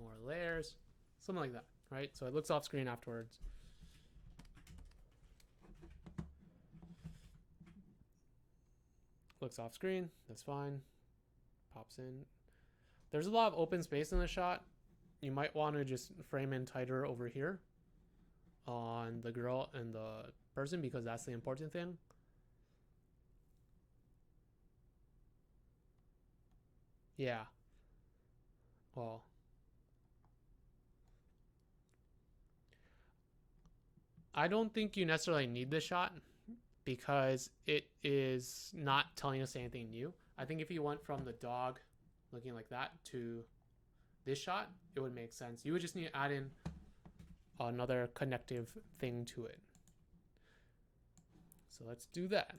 more layers, something like that, right? So it looks off screen afterwards. Looks off screen, that's fine. Pops in. There's a lot of open space in the shot. You might want to just frame in tighter over here on the girl and the person, because that's the important thing. Yeah. Well, I don't think you necessarily need this shot because it is not telling us anything new. I think if you went from the dog looking like that to this shot, it would make sense. You would just need to add in another connective thing to it. So let's do that.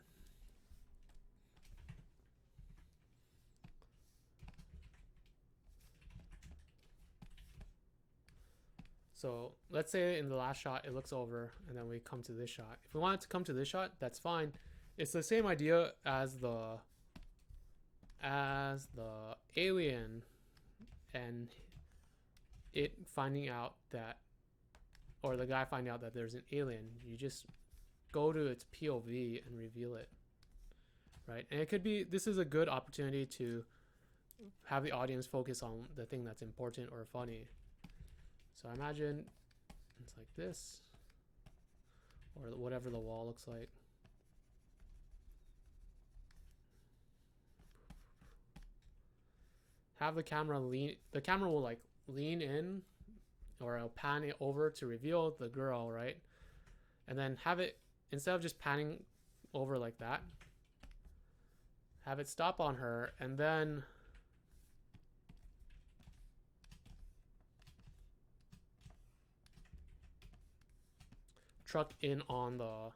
So let's say in the last shot it looks over and then we come to this shot. If we want it to come to this shot, that's fine. It's the same idea as the alien and it finding out that, or the guy finding out that there's an alien. You just go to its POV and reveal it, right? And it could be, this is a good opportunity to have the audience focus on the thing that's important or funny. So I imagine it's like this, or whatever the wall looks like. Have the camera lean, the camera will like lean in, or I'll pan it over to reveal the girl, right? And then have it, instead of just panning over like that, have it stop on her and then truck in on the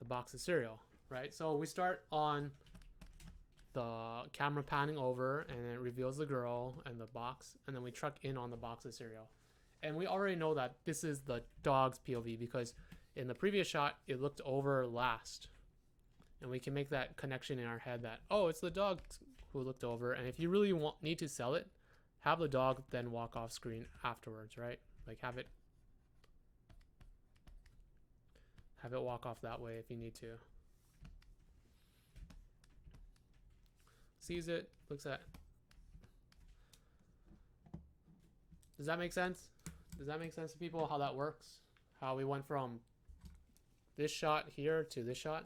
box of cereal, right? So we start on the camera panning over and it reveals the girl and the box, and then we truck in on the box of cereal. And we already know that this is the dog's POV because in the previous shot it looked over last, and we can make that connection in our head that, oh, it's the dog who looked over. And if you really need to sell it, have the dog then walk off screen afterwards, right? Like have it walk off that way if you need to. Sees it, looks at. Does that make sense? Does that make sense to people how that works? How we went from this shot here to this shot?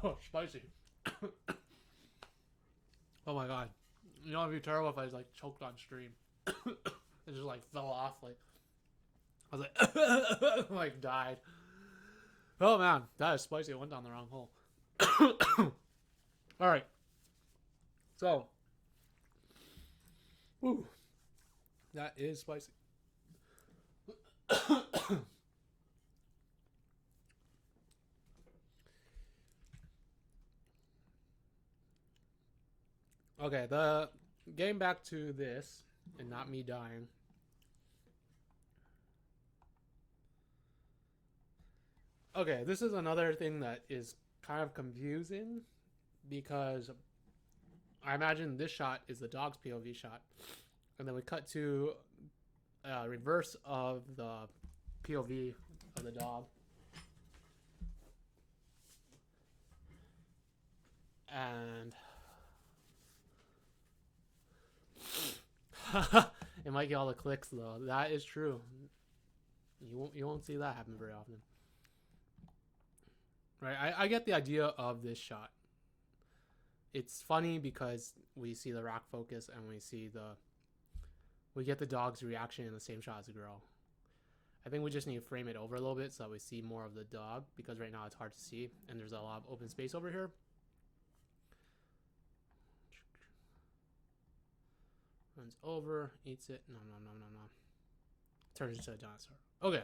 Oh, spicy. Oh my god. You know, it'd be terrible if I like choked on stream. It just like fell off. Like I was like, like died. Oh man, that is spicy. It went down the wrong hole. All right. So, whew, that is spicy. Okay, getting back to this and not me dying. Okay, this is another thing that is kind of confusing because I imagine this shot is the dog's POV shot, and then we cut to reverse of the POV of the dog, and it might get all the clicks though. That is true. You won't see that happen very often, right? I get the idea of this shot. It's funny because we see the rack focus and we get the dog's reaction in the same shot as the girl. I think we just need to frame it over a little bit so that we see more of the dog, because right now it's hard to see and there's a lot of open space over here. Runs over, eats it. No. Turns into a dinosaur. Okay.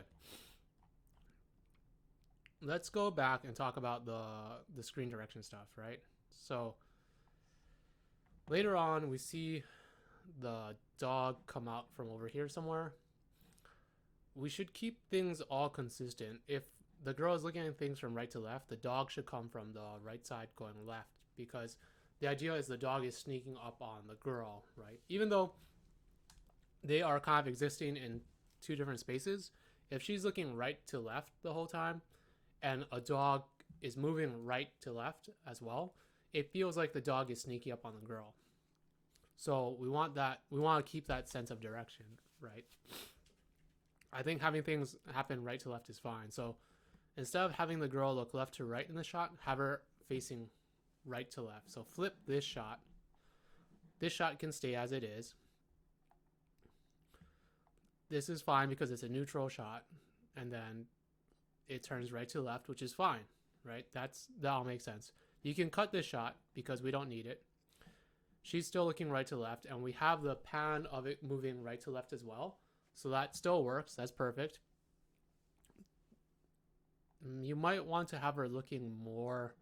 Let's go back and talk about the screen direction stuff, right? So later on, we see the dog come out from over here somewhere. We should keep things all consistent. If the girl is looking at things from right to left, the dog should come from the right side going left, because the idea is the dog is sneaking up on the girl, right? Even though they are kind of existing in two different spaces, if she's looking right to left the whole time and a dog is moving right to left as well, it feels like the dog is sneaky up on the girl. So we want to keep that sense of direction, right? I think having things happen right to left is fine. So instead of having the girl look left to right in the shot, have her facing right to left. So flip this shot. This shot can stay as it is. This is fine because it's a neutral shot, and then it turns right to left, which is fine, right? That all makes sense. You can cut this shot because we don't need it. She's still looking right to left, and we have the pan of it moving right to left as well. So that still works. That's perfect. You might want to have her looking more...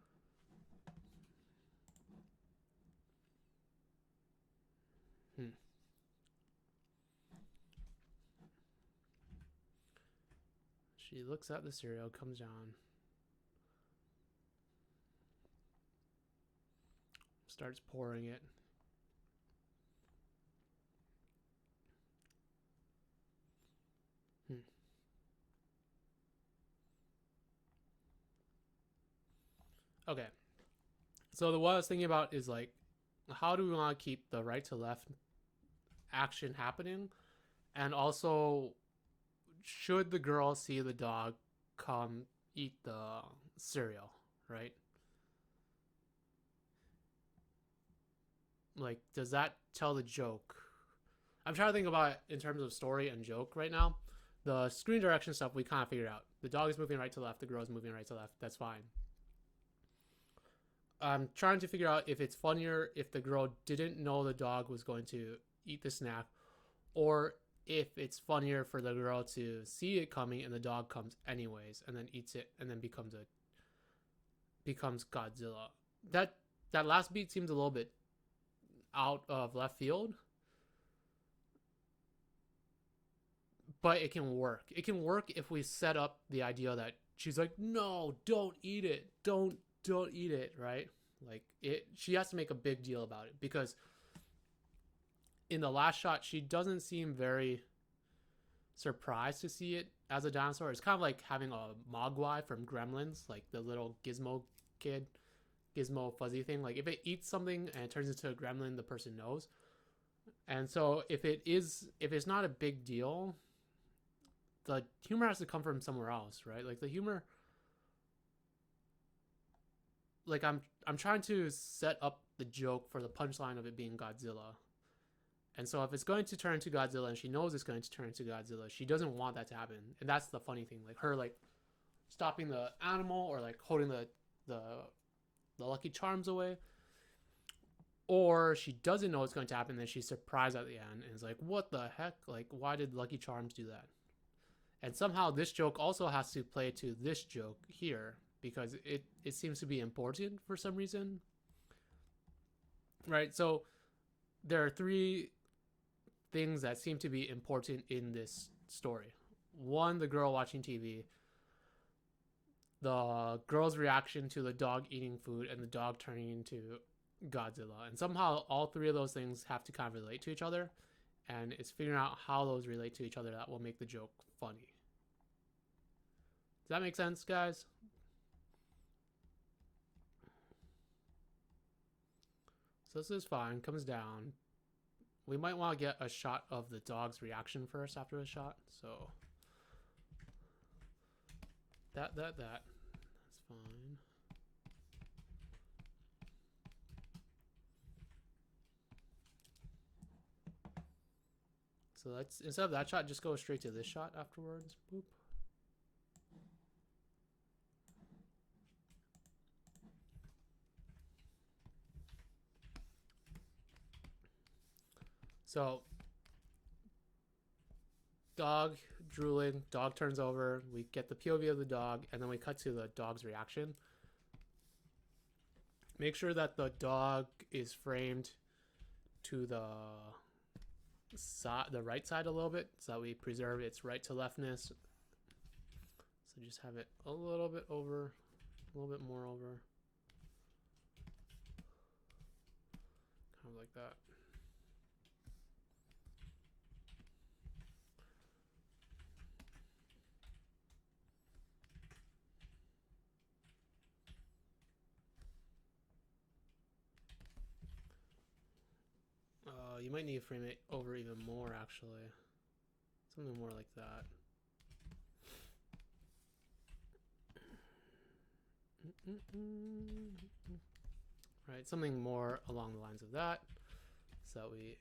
She looks at the cereal, comes down, starts pouring it. Okay. So what I was thinking about is, like, how do we want to keep the right to left action happening? And also, should the girl see the dog come eat the cereal, right? Like, does that tell the joke? I'm trying to think about it in terms of story and joke right now. The screen direction stuff we kind of figured out. The dog is moving right to left, the girl is moving right to left. That's fine. I'm trying to figure out if it's funnier if the girl didn't know the dog was going to eat the snack, or if it's funnier for the girl to see it coming and the dog comes anyways and then eats it and then becomes Godzilla. That last beat seems a little bit out of left field, but it can work. It can work if we set up the idea that she's like, no, don't eat it, don't eat it, right? Like, she has to make a big deal about it, because in the last shot she doesn't seem very surprised to see it as a dinosaur. It's kind of like having a Mogwai from Gremlins, like the little Gizmo kid, Gizmo fuzzy thing. Like, if it eats something and it turns into a gremlin, the person knows. And so if it's not a big deal, the humor has to come from somewhere else, right? Like, the humor, like, I'm trying to set up the joke for the punchline of it being Godzilla. And so if it's going to turn into Godzilla and she knows it's going to turn into Godzilla, she doesn't want that to happen. And that's the funny thing. Like, her, like, stopping the animal, or like holding the Lucky Charms away. Or she doesn't know it's going to happen, then she's surprised at the end and is like, what the heck? Like, why did Lucky Charms do that? And somehow this joke also has to play to this joke here, because it seems to be important for some reason. Right? So there are three things that seem to be important in this story. One, the girl watching TV. the girl's reaction to the dog eating food, and the dog turning into Godzilla. And somehow all three of those things have to kind of relate to each other. And it's figuring out how those relate to each other that will make the joke funny. Does that make sense, guys? So this is fine. Comes down. We might want to get a shot of the dog's reaction first after the shot. So that's fine. So let's, instead of that shot, just go straight to this shot afterwards. Boop. So dog drooling, dog turns over, we get the POV of the dog, and then we cut to the dog's reaction. Make sure that the dog is framed to the right side a little bit, so that we preserve its right to leftness. So just have it a little bit over, a little bit more over, kind of like that. You might need to frame it over even more, actually. Something more like that. Right, something more along the lines of that. So we...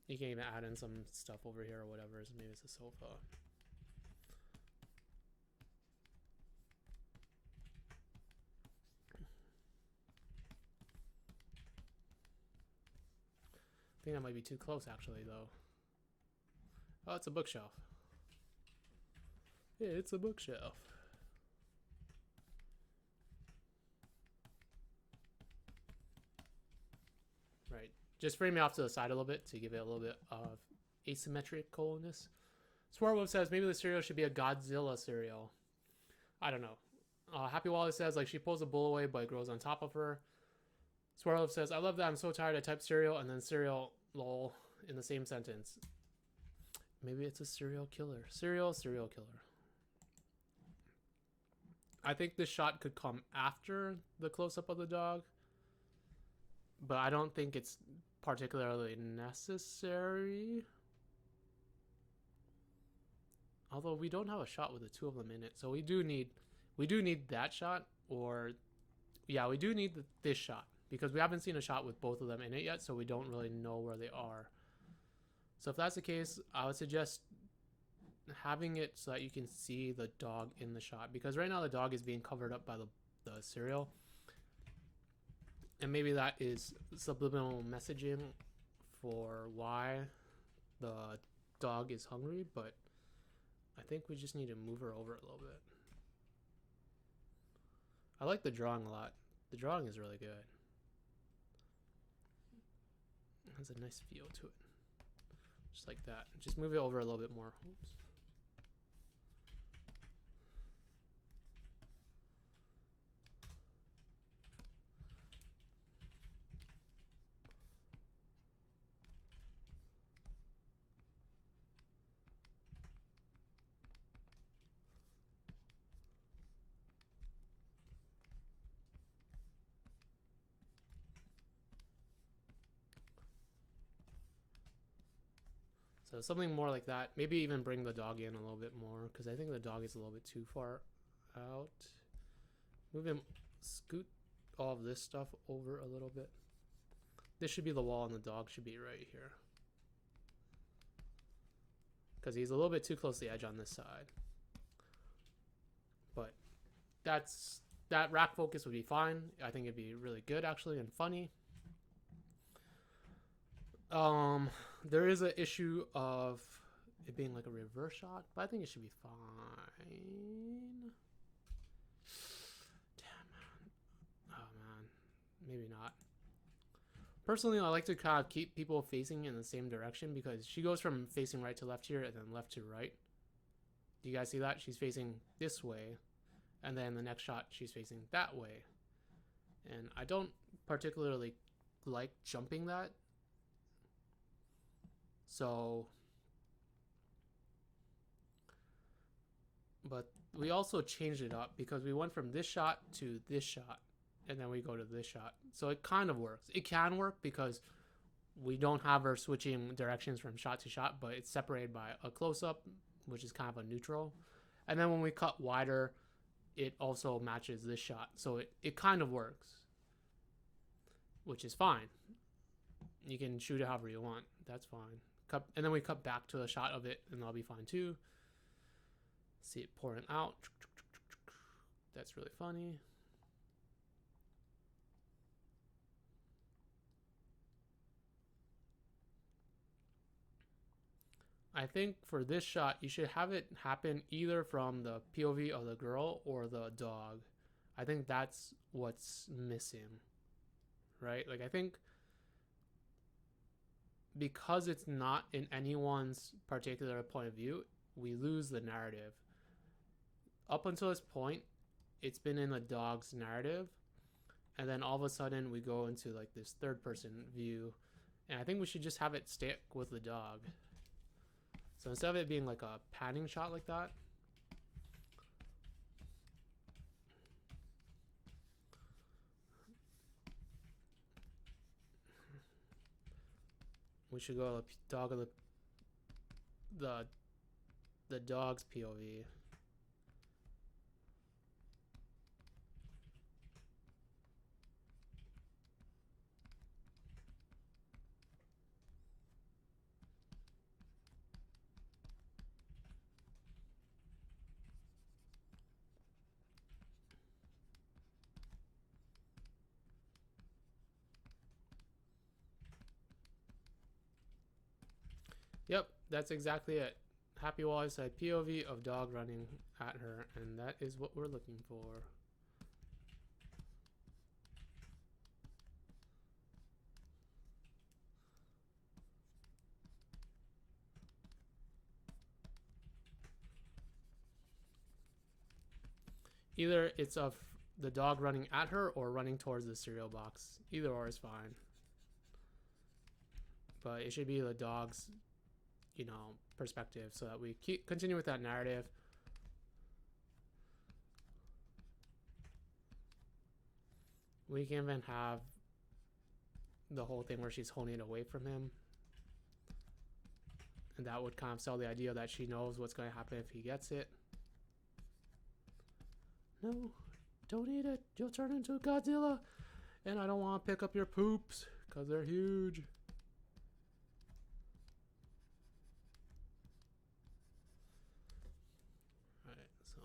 You can even add in some stuff over here or whatever. So maybe it's a sofa. I think that might be too close, actually, though. Oh, it's a bookshelf. Yeah, it's a bookshelf. Right. Just frame it off to the side a little bit to give it a little bit of asymmetricalness. Swarwolf says maybe the cereal should be a Godzilla cereal. I don't know. Happy Wallace says like she pulls a bull away but it grows on top of her. Swarwolf says I love that I'm so tired I type cereal and then cereal lol in the same sentence. Maybe it's a serial killer. Serial killer. I think this shot could come after the close-up of the dog, but I don't think it's particularly necessary. Although we don't have a shot with the two of them in it, so we do need that shot, or yeah, we do need this shot because we haven't seen a shot with both of them in it yet, so we don't really know where they are. So if that's the case, I would suggest having it so that you can see the dog in the shot, because right now the dog is being covered up by the cereal, and maybe that is subliminal messaging for why the dog is hungry, but I think we just need to move her over a little bit. I like the drawing a lot. The drawing is really good. It has a nice feel to it. Just like that. Just move it over a little bit more. Oops. So something more like that. Maybe even bring the dog in a little bit more, because I think the dog is a little bit too far out. Move him, scoot all of this stuff over a little bit. This should be the wall and the dog should be right here, because he's a little bit too close to the edge on this side. But that rack focus would be fine. I think it'd be really good actually and funny. There is an issue of it being like a reverse shot, but I think it should be fine. Damn, man. Oh, man. Maybe not. Personally, I like to kind of keep people facing in the same direction because she goes from facing right to left here and then left to right. Do you guys see that? She's facing this way, and then the next shot she's facing that way. And I don't particularly like jumping that. So, but we also changed it up because we went from this shot to this shot, and then we go to this shot. So it kind of works. It can work because we don't have her switching directions from shot to shot, but it's separated by a close-up, which is kind of a neutral. And then when we cut wider, it also matches this shot. So it kind of works, which is fine. You can shoot it however you want. That's fine. And then we cut back to a shot of it, and that'll be fine too. See it pouring out. That's really funny. I think for this shot, you should have it happen either from the POV of the girl or the dog. I think that's what's missing, right? Like, I think because it's not in anyone's particular point of view, we lose the narrative. Up until this point, it's been in the dog's narrative, and then all of a sudden we go into like this third person view, and I think we should just have it stick with the dog. So instead of it being like a panning shot like that, we should go dog of the dog's POV. Yep, that's exactly it. Happy Wally said POV of dog running at her, and that is what we're looking for. Either it's of the dog running at her or running towards the cereal box. Either or is fine. But it should be the dog's, perspective so that we continue with that narrative. We can even have the whole thing where she's holding it away from him. And that would kind of sell the idea that she knows what's going to happen if he gets it. No, don't eat it. You'll turn into a Godzilla. And I don't want to pick up your poops because they're huge. Alright, so.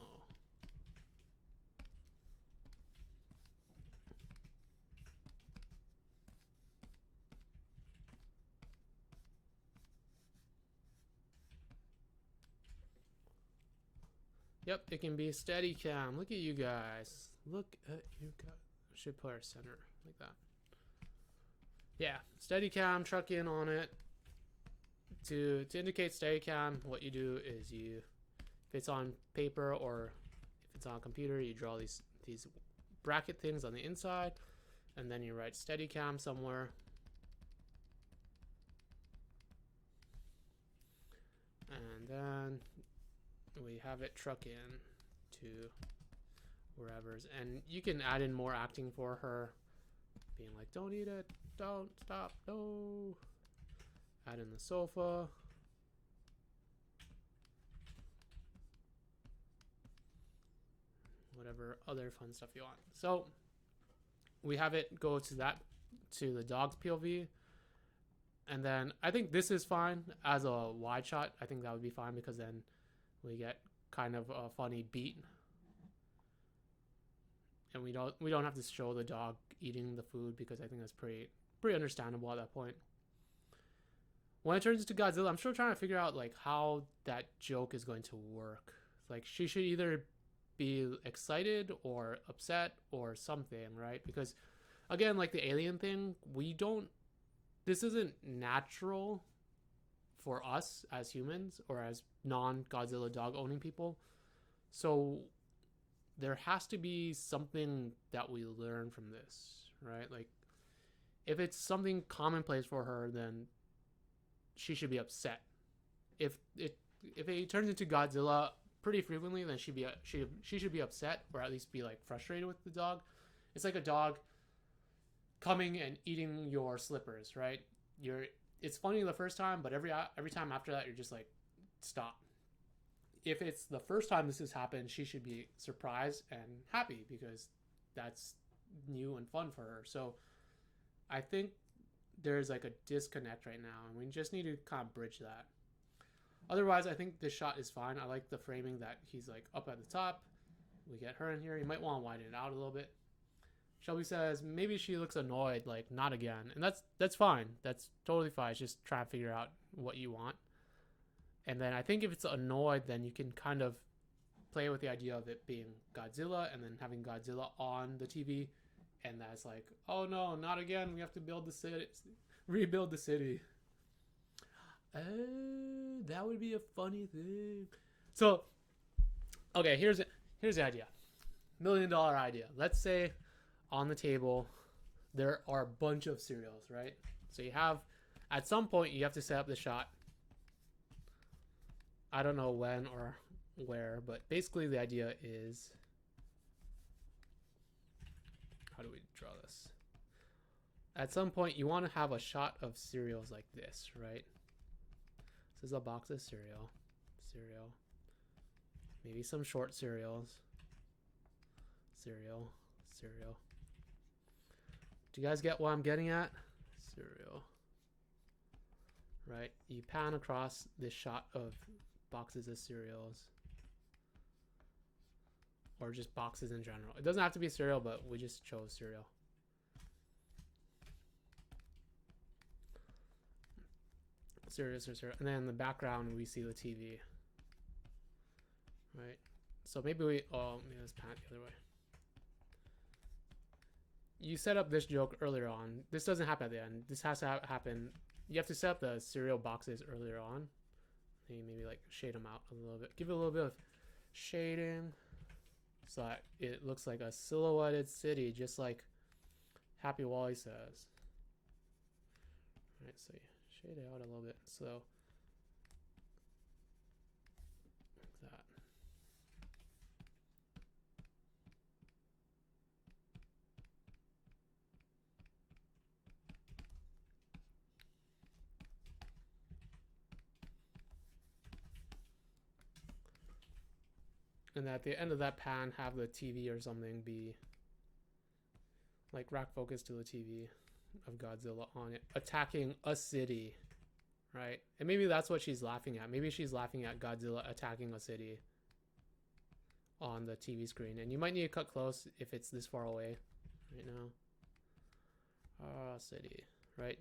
Yep, it can be steady cam. Look at you guys. Look at you guys. Should put our center like that. Yeah, steady cam, truck in on it. To indicate steady cam, what you do is if it's on paper or if it's on a computer, you draw these bracket things on the inside, and then you write steady cam somewhere. And then we have it truck in to wherever's, and you can add in more acting for her, being like, don't eat it, don't stop, no. Add in the sofa. Whatever other fun stuff you want. So we have it go to the dog's POV. And then I think this is fine as a wide shot. I think that would be fine because then we get kind of a funny beat. And we don't have to show the dog eating the food because I think that's pretty understandable at that point. When it turns into Godzilla, I'm still trying to figure out like how that joke is going to work. Like she should either be excited or upset or something, right? Because again, like the alien thing, we don't this isn't natural for us as humans or as non-Godzilla dog owning people. So there has to be something that we learn from this, right? Like if it's something commonplace for her, then she should be upset. If it turns into Godzilla pretty frequently, then she should be upset or at least be like frustrated with the dog. It's like a dog coming and eating your slippers, right? It's funny the first time, but every time after that, you're just like, stop. If it's the first time this has happened, she should be surprised and happy because that's new and fun for her. So I think there's like a disconnect right now, and we just need to kind of bridge that. Otherwise, I think this shot is fine. I like the framing that he's like up at the top. We get her in here. You might want to widen it out a little bit. Shelby says maybe she looks annoyed, like not again, and that's fine. That's totally fine. It's just try to figure out what you want. And then I think if it's annoyed, then you can kind of play with the idea of it being Godzilla and then having Godzilla on the TV, and that's like, oh no, not again. We have to build the city, rebuild the city. That would be a funny thing. So, okay, here's the idea. $1 million idea. Let's say on the table there are a bunch of cereals, right? So you have, at some point you have to set up the shot. I don't know when or where, but basically the idea is, how do we draw this? At some point you want to have a shot of cereals like this, right? This is a box of cereal, maybe some short cereals, cereal. Do you guys get what I'm getting at? Cereal. Right? You pan across this shot of boxes of cereals. Or just boxes in general. It doesn't have to be cereal, but we just chose cereal. Cereal. And then in the background, we see the TV. Right? So maybe maybe let's pan it the other way. You set up this joke earlier on. This doesn't happen at the end. This has to happen. You have to set up the cereal boxes earlier on. Maybe like shade them out a little bit. Give it a little bit of shading so that it looks like a silhouetted city, just like Happy Wally says. All right, so shade it out a little bit. So like that. And at the end of that pan, have the TV or something be like rack focus to the TV of Godzilla on it, attacking a city, right? And maybe that's what she's laughing at. Maybe she's laughing at Godzilla attacking a city on the TV screen. And you might need to cut close if it's this far away right now. City, right?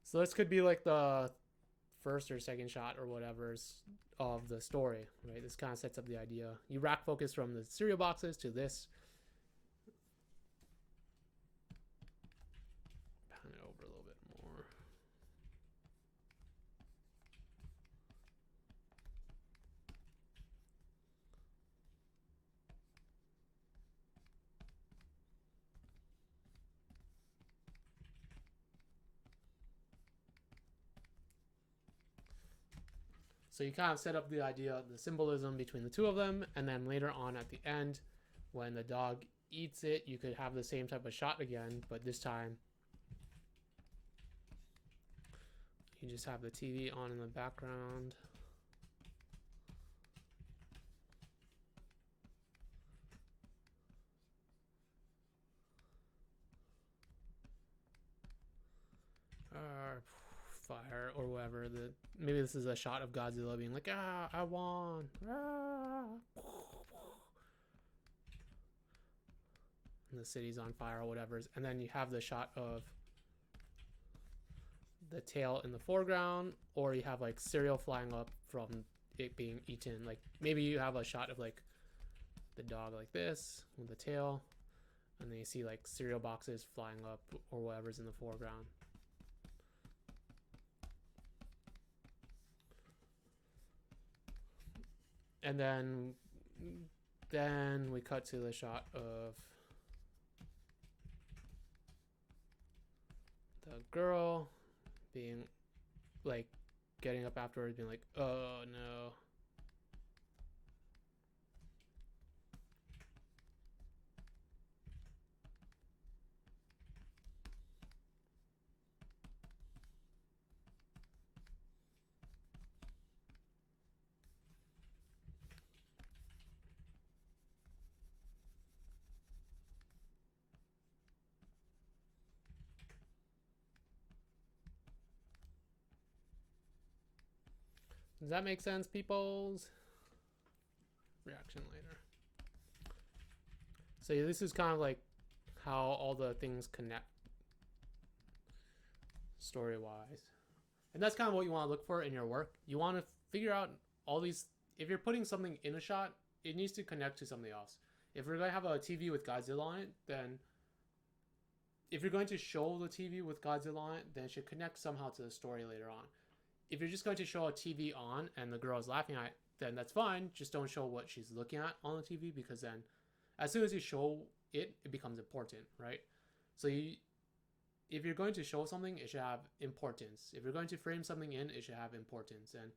So this could be like the first or second shot or whatever's of the story, right? This kind of sets up the idea. You rack focus from the cereal boxes to this. Pan it over a little bit more. So you kind of set up the idea, the symbolism between the two of them, and then later on at the end, when the dog eats it, you could have the same type of shot again, but this time you just have the TV on in the background. Fire or whatever. Maybe this is a shot of Godzilla being like, I won. And the city's on fire or whatever. And then you have the shot of the tail in the foreground, or you have like cereal flying up from it being eaten. Like maybe you have a shot of like the dog like this with the tail, and then you see like cereal boxes flying up or whatever's in the foreground. And then we cut to the shot of the girl being like getting up afterwards, being like, oh no. Does that make sense, peoples? Reaction later. So yeah, this is kind of like how all the things connect story-wise. And that's kind of what you want to look for in your work. You want to figure out all these. If you're putting something in a shot, it needs to connect to something else. If we're going to have a TV with Godzilla on it, then if you're going to show the TV with Godzilla on it, then it should connect somehow to the story later on. If you're just going to show a TV on and the girl is laughing at it, then that's fine. Just don't show what she's looking at on the TV, because then as soon as you show it, it becomes important, right? So if you're going to show something, it should have importance. If you're going to frame something in, it should have importance. And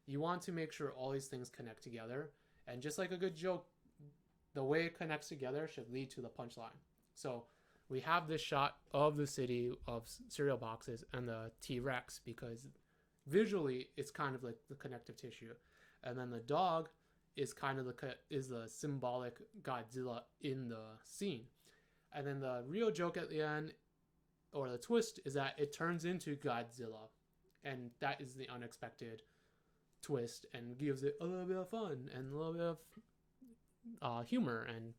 you want to make sure all these things connect together. And just like a good joke, the way it connects together should lead to the punchline. So we have this shot of the city of cereal boxes and the T-Rex, because visually it's kind of like the connective tissue. And then the dog is kind of the symbolic Godzilla in the scene. And then the real joke at the end, or the twist, is that it turns into Godzilla, and that is the unexpected twist and gives it a little bit of fun and a little bit of humor, and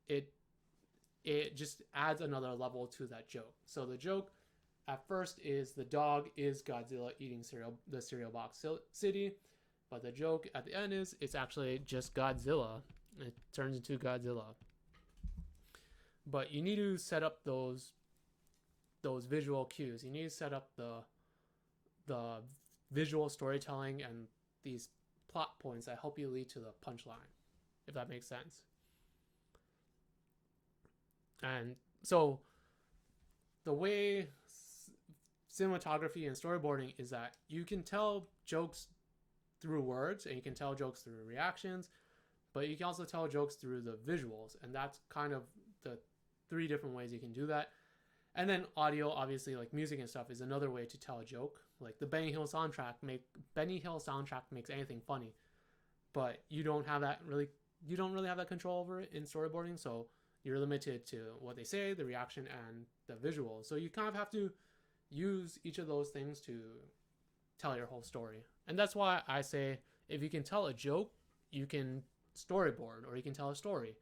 it just adds another level to that joke. So the joke at first is the dog is Godzilla eating the cereal box city, but the joke at the end is it's actually just Godzilla. It turns into Godzilla. But you need to set up those visual cues. You need to set up the visual storytelling and these plot points that help you lead to the punchline, if that makes sense. And so the way cinematography and storyboarding is that you can tell jokes through words and you can tell jokes through reactions, but you can also tell jokes through the visuals, and that's kind of the 3 different ways you can do that. And then audio, obviously, like music and stuff, is another way to tell a joke. Like the Benny Hill soundtrack makes anything funny, but you don't really have that control over it in storyboarding, so you're limited to what they say, the reaction, and the visual. So you kind of have to use each of those things to tell your whole story. And that's why I say if you can tell a joke, you can storyboard, or you can tell a story,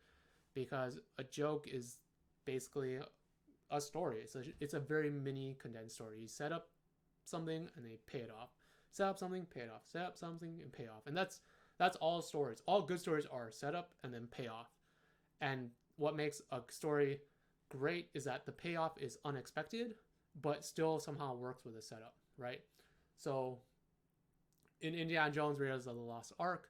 because a joke is basically a story. It's a very mini condensed story. You set up something and they pay it off. Set up something, pay it off. Set up something and pay off. And that's all stories. All good stories are set up and then pay off. And what makes a story great is that the payoff is unexpected, but still somehow works with the setup, right? So in Indiana Jones Raiders of the Lost Ark,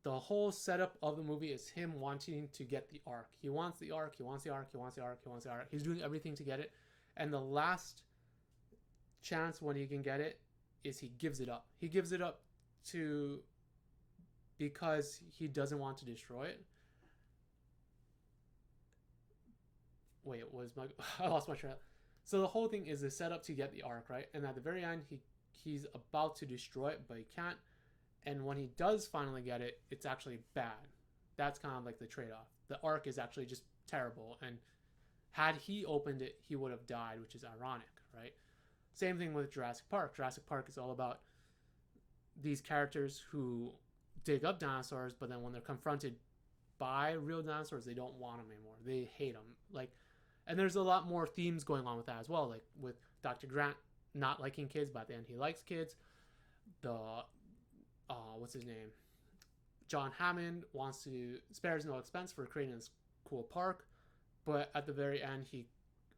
the whole setup of the movie is him wanting to get the Ark. He wants the Ark, he wants the Ark, he wants the Ark, he wants the Ark. He's doing everything to get it. And the last chance when he can get it is he gives it up. He gives it up because he doesn't want to destroy it. Wait, I lost my trail. So the whole thing is the setup to get the Ark, right? And at the very end, he's about to destroy it, but he can't. And when he does finally get it, it's actually bad. That's kind of like the trade-off. The Ark is actually just terrible. And had he opened it, he would have died, which is ironic, right? Same thing with Jurassic Park. Jurassic Park is all about these characters who dig up dinosaurs, but then when they're confronted by real dinosaurs, they don't want them anymore. They hate them. And there's a lot more themes going on with that as well. Like with Dr. Grant not liking kids, but at the end he likes kids. What's his name? John Hammond spares no expense for creating this cool park. but at the very end,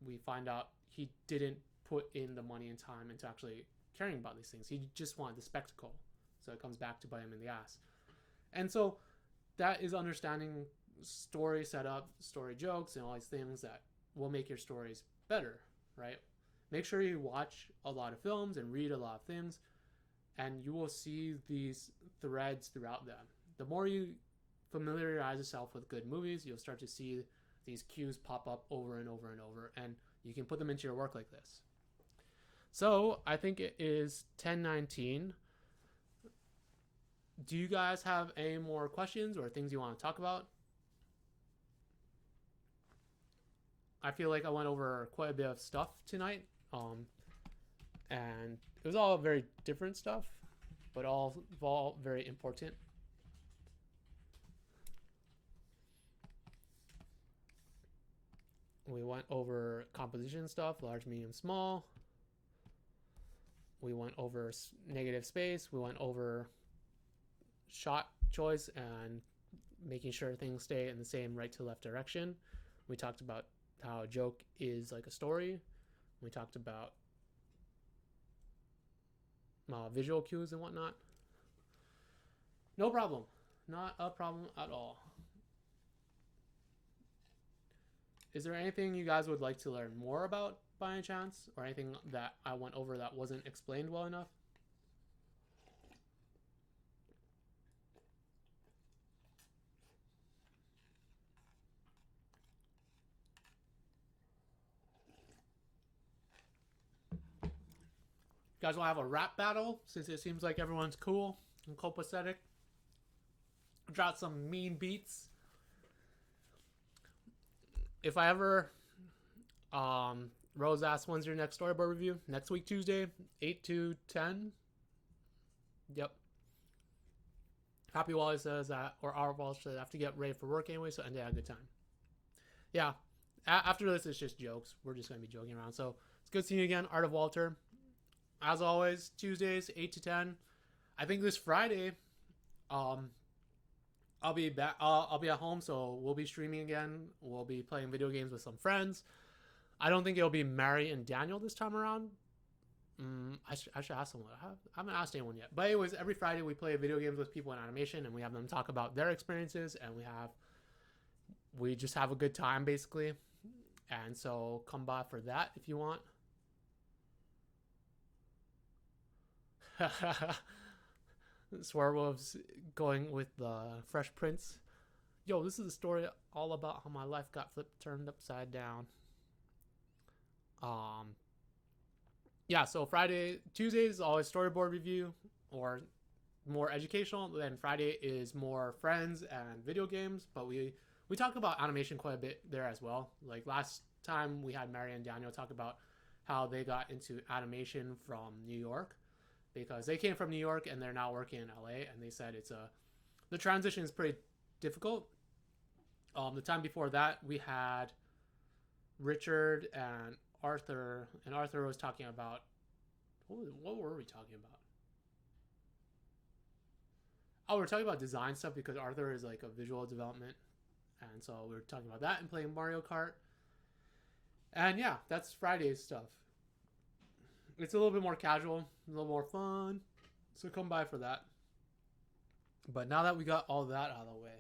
we find out he didn't put in the money and time into actually caring about these things. He just wanted the spectacle. So it comes back to bite him in the ass. And so that is understanding story setup, story jokes, and all these things that will make your stories better, right? Make sure you watch a lot of films and read a lot of things, and you will see these threads throughout them. The more you familiarize yourself with good movies, you'll start to see these cues pop up over and over and over, and you can put them into your work like this. So I think it is 10:19. Do you guys have any more questions or things you want to talk about? I feel like I went over quite a bit of stuff tonight, and it was all very different stuff, but all very important. We went over composition stuff, large, medium, small. We went over negative space. We went over shot choice and making sure things stay in the same right to left direction. We talked about how a joke is like a story. We talked about visual cues and whatnot. No problem. Not a problem at all. Is there anything you guys would like to learn more about by any chance? Or anything that I went over that wasn't explained well enough? You guys want to have a rap battle since it seems like everyone's cool and copacetic? Drop some mean beats. If I ever, Rose asked, when's your next storyboard review? Next week, Tuesday, 8 to 10. Yep. Happy Wally says that, or our Wall says I have to get ready for work anyway, so end it at a good time. Yeah. After this, it's just jokes. We're just going to be joking around. So it's good seeing you again, Art of Walter. As always, Tuesdays, 8 to 10. I think this Friday, I'll be back. I'll be at home, so we'll be streaming again. We'll be playing video games with some friends. I don't think it'll be Mary and Daniel this time around. I should ask someone. I haven't asked anyone yet. But anyways, every Friday we play video games with people in animation, and we have them talk about their experiences, and we just have a good time basically. And so come by for that if you want. Swearwolves going with the Fresh Prince. Yo, this is a story all about how my life got turned upside down. Yeah, so Tuesdays is always storyboard review or more educational. Then Friday is more friends and video games, but we talk about animation quite a bit there as well. Like last time we had Mary and Daniel talk about how they got into animation from New York, because they came from New York and they're now working in LA, and they said the transition is pretty difficult. The time before that we had Richard and Arthur was talking about what were we talking about? Oh, we're talking about design stuff because Arthur is like a visual development, and so we were talking about that and playing Mario Kart. And yeah, that's Friday's stuff. It's a little bit more casual, a little more fun, so come by for that. But now that we got all that out of the way,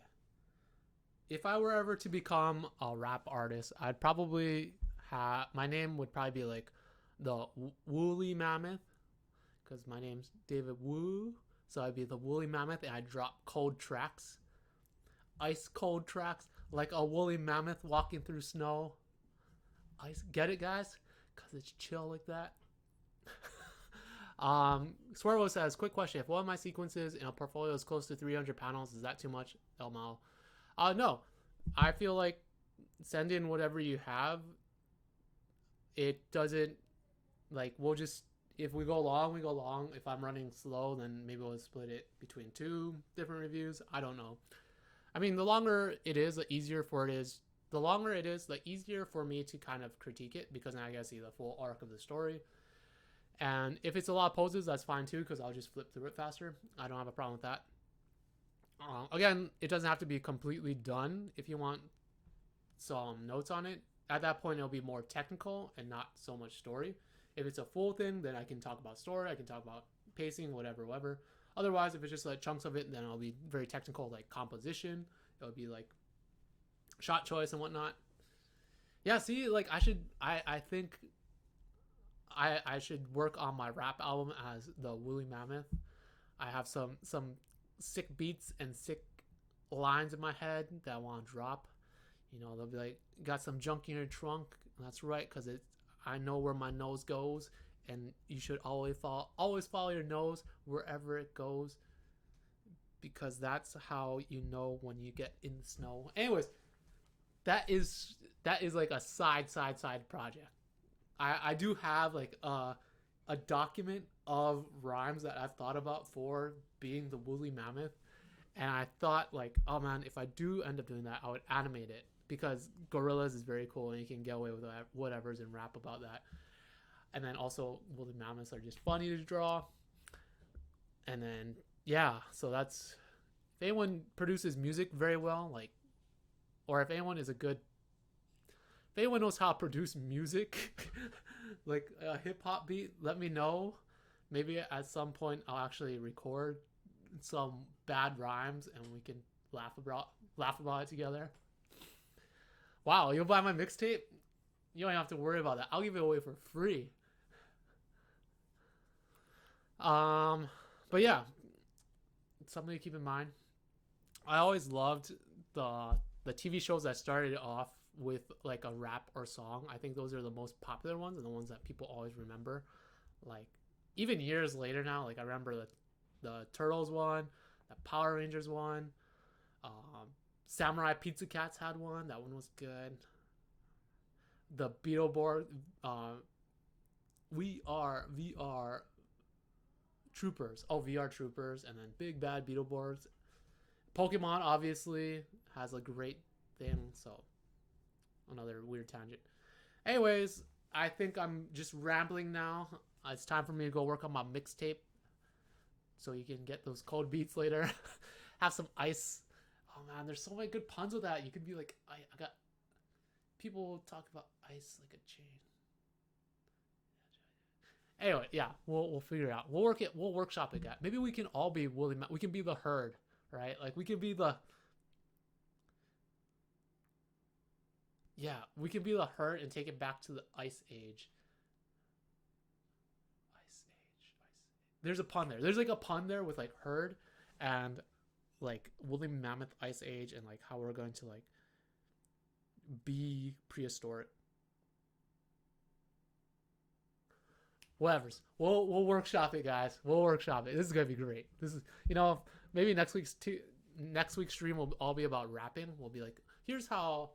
if I were ever to become a rap artist, I'd probably my name would probably be like the Woolly Mammoth, because my name's David Woo, so I'd be the Woolly Mammoth, and I'd drop cold tracks, ice cold tracks, like a woolly mammoth walking through snow. Ice, get it, guys? Because it's chill like that. Swervo says, quick question. If one of my sequences in a portfolio is close to 300 panels, is that too much? LML. No. I feel like send in whatever you have. It doesn't, like, we'll just, if we go long, we go long. If I'm running slow, then maybe we'll split it between 2 different reviews. I don't know. I mean, the longer it is, the easier the easier for me to kind of critique it, because now I gotta see the full arc of the story. And if it's a lot of poses, that's fine too, because I'll just flip through it faster. I don't have a problem with that. Again, it doesn't have to be completely done. If you want some notes on it. At that point, it'll be more technical and not so much story. If it's a full thing, then I can talk about story. I can talk about pacing, whatever. Otherwise, if it's just like chunks of it, then it'll be very technical, like composition. It'll be like shot choice and whatnot. Yeah, see, like I think I should work on my rap album as the Woolly Mammoth. I have some sick beats and sick lines in my head that I want to drop. You know, they'll be like, got some junk in your trunk. And that's right, because I know where my nose goes, and you should always follow your nose wherever it goes, because that's how you know when you get in the snow. Anyways, that is like a side project. I do have like a document of rhymes that I've thought about for being the Woolly Mammoth, and I thought like, oh man, if I do end up doing that, I would animate it, because gorillas is very cool and you can get away with whatever's and rap about that. And then also woolly mammoths are just funny to draw. And then yeah, so that's, if anyone produces music very well, like, or if anyone knows how to produce music, like a hip hop beat, let me know. Maybe at some point I'll actually record some bad rhymes and we can laugh about it together. Wow, you'll buy my mixtape? You don't have to worry about that. I'll give it away for free. But yeah, it's something to keep in mind. I always loved the TV shows that started off with like a rap or song. I think those are the most popular ones and the ones that people always remember. Like even years later now, like I remember the Turtles one, the Power Rangers one, Samurai Pizza Cats had one. That one was good. The Beetleborg, we are VR Troopers. Oh, VR Troopers, and then Big Bad Beetleborgs. Pokemon obviously has a great thing. So another weird tangent. Anyways, I think I'm just rambling now. It's time for me to go work on my mixtape, so you can get those cold beats later. Have some ice. Oh man, there's so many good puns with that. You could be like, I got. People talk about ice like a chain. Anyway, yeah, we'll figure it out. We'll workshop it, guys. Maybe we can all be woolly. We can be the herd, right? Like we can be the. Yeah, we can be the herd and take it back to the ice age. Ice age. There's a pun there. There's like a pun there with like herd and like woolly mammoth ice age, and like how we're going to like be prehistoric. Whatever's. We'll workshop it, guys. We'll workshop it. This is gonna be great. This is, maybe next week's stream will all be about rapping. We'll be like, here's how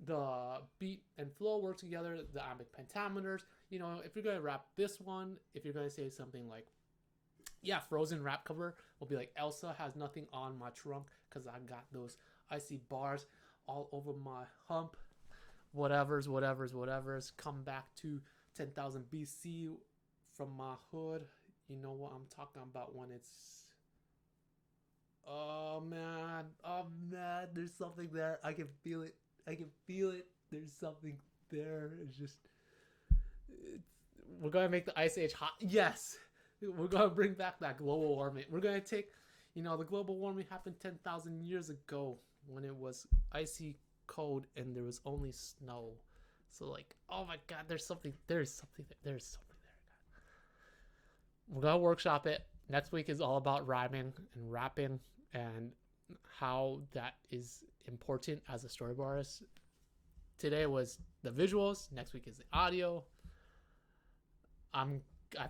the beat and flow work together, the iambic pentameters. If you're gonna rap this one, if you're gonna say something like, yeah, Frozen rap cover, will be like, Elsa has nothing on my trunk because I got those icy bars all over my hump. Whatever's. Come back to 10,000 BC from my hood. You know what I'm talking about when it's. Oh man, there's something there. I can feel it. There's something there. We're gonna make the ice age hot. Yes, we're gonna bring back that global warming. We're gonna take, the global warming happened 10,000 years ago when it was icy cold and there was only snow. So like, oh my god, there's something there. We're gonna workshop it. Next week is all about rhyming and rapping and how that is important as a storyboardist. Today was the visuals. Next week is the audio. I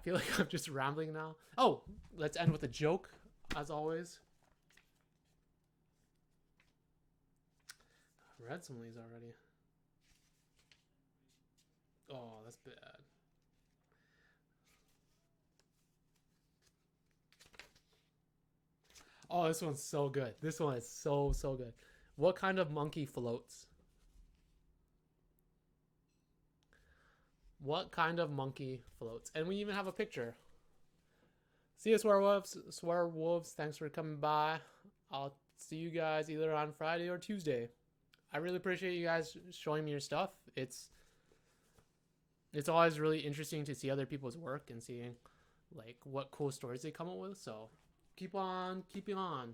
feel like I'm just rambling now. Oh, let's end with a joke, as always. I've read some of these already. Oh, that's bad. Oh, this one's so good. This one is so good. What kind of monkey floats? What kind of monkey floats? And we even have a picture. See you, Swearwolves. Thanks for coming by. I'll see you guys either on Friday or Tuesday. I really appreciate you guys showing me your stuff. It's always really interesting to see other people's work and seeing like what cool stories they come up with. So keep on keeping on.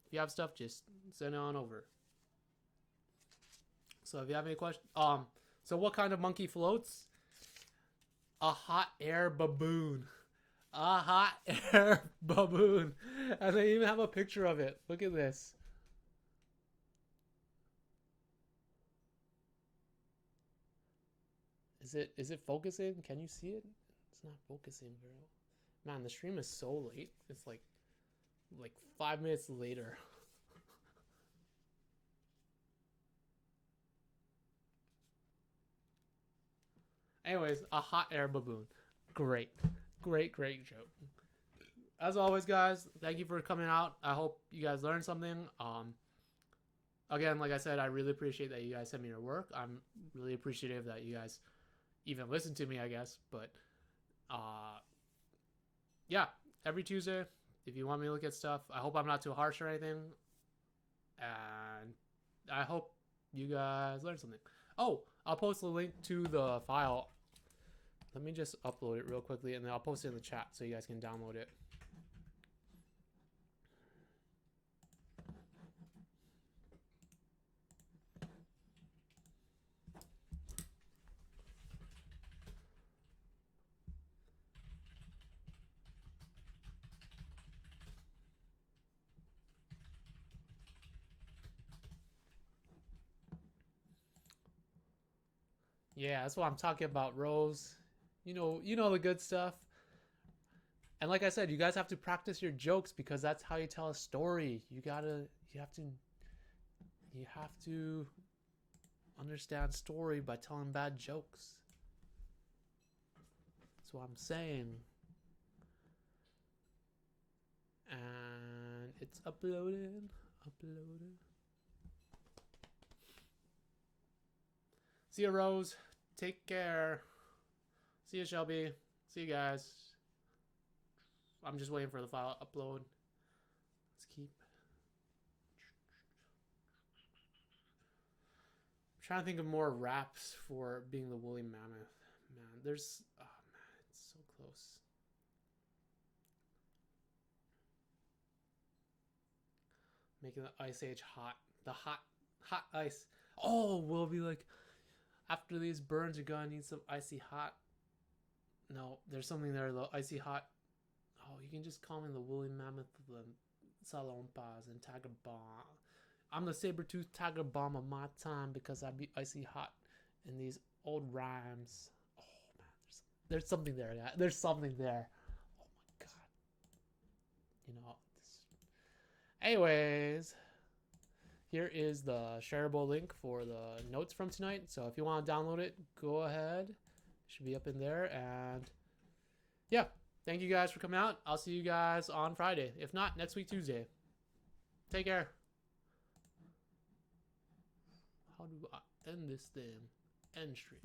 If you have stuff, just send it on over. So if you have any questions, so what kind of monkey floats? A hot air baboon. A hot air baboon. And they even have a picture of it. Look at this. Is it focusing? Can you see it? It's not focusing very well. Man, the stream is so late. It's like 5 minutes later. Anyways, a hot air baboon. Great. Great joke. As always, guys, thank you for coming out. I hope you guys learned something. Again, like I said, I really appreciate that you guys send me your work. I'm really appreciative that you guys even listen to me, I guess. But yeah, every Tuesday, if you want me to look at stuff, I hope I'm not too harsh or anything. And I hope you guys learned something. Oh, I'll post a link to the file. Let me just upload it real quickly, and then I'll post it in the chat so you guys can download it. Yeah, that's what I'm talking about, Rose. You know the good stuff. And like I said, you guys have to practice your jokes because that's how you tell a story. You have to understand story by telling bad jokes. That's what I'm saying. And it's uploading. See you, Rose. Take care. See you, Shelby. See you guys. I'm just waiting for the file to upload. Let's keep. I'm trying to think of more raps for being the woolly mammoth. Man, there's. Oh, man, it's so close. Making the ice age hot. The hot ice. Oh, we'll be like, after these burns, you're gonna need some icy hot. No, there's something there, the icy hot. Oh, you can just call me the woolly mammoth of the salompas and tiger bomb. I'm the saber-toothed tiger bomb of my time because I be icy hot in these old rhymes. Oh man, there's something there. There's something there. Oh my god. You know. Anyways, here is the shareable link for the notes from tonight. So if you want to download it, go ahead. It should be up in there. And yeah, thank you guys for coming out. I'll see you guys on Friday. If not, next week, Tuesday. Take care. How do I end this thing? End stream.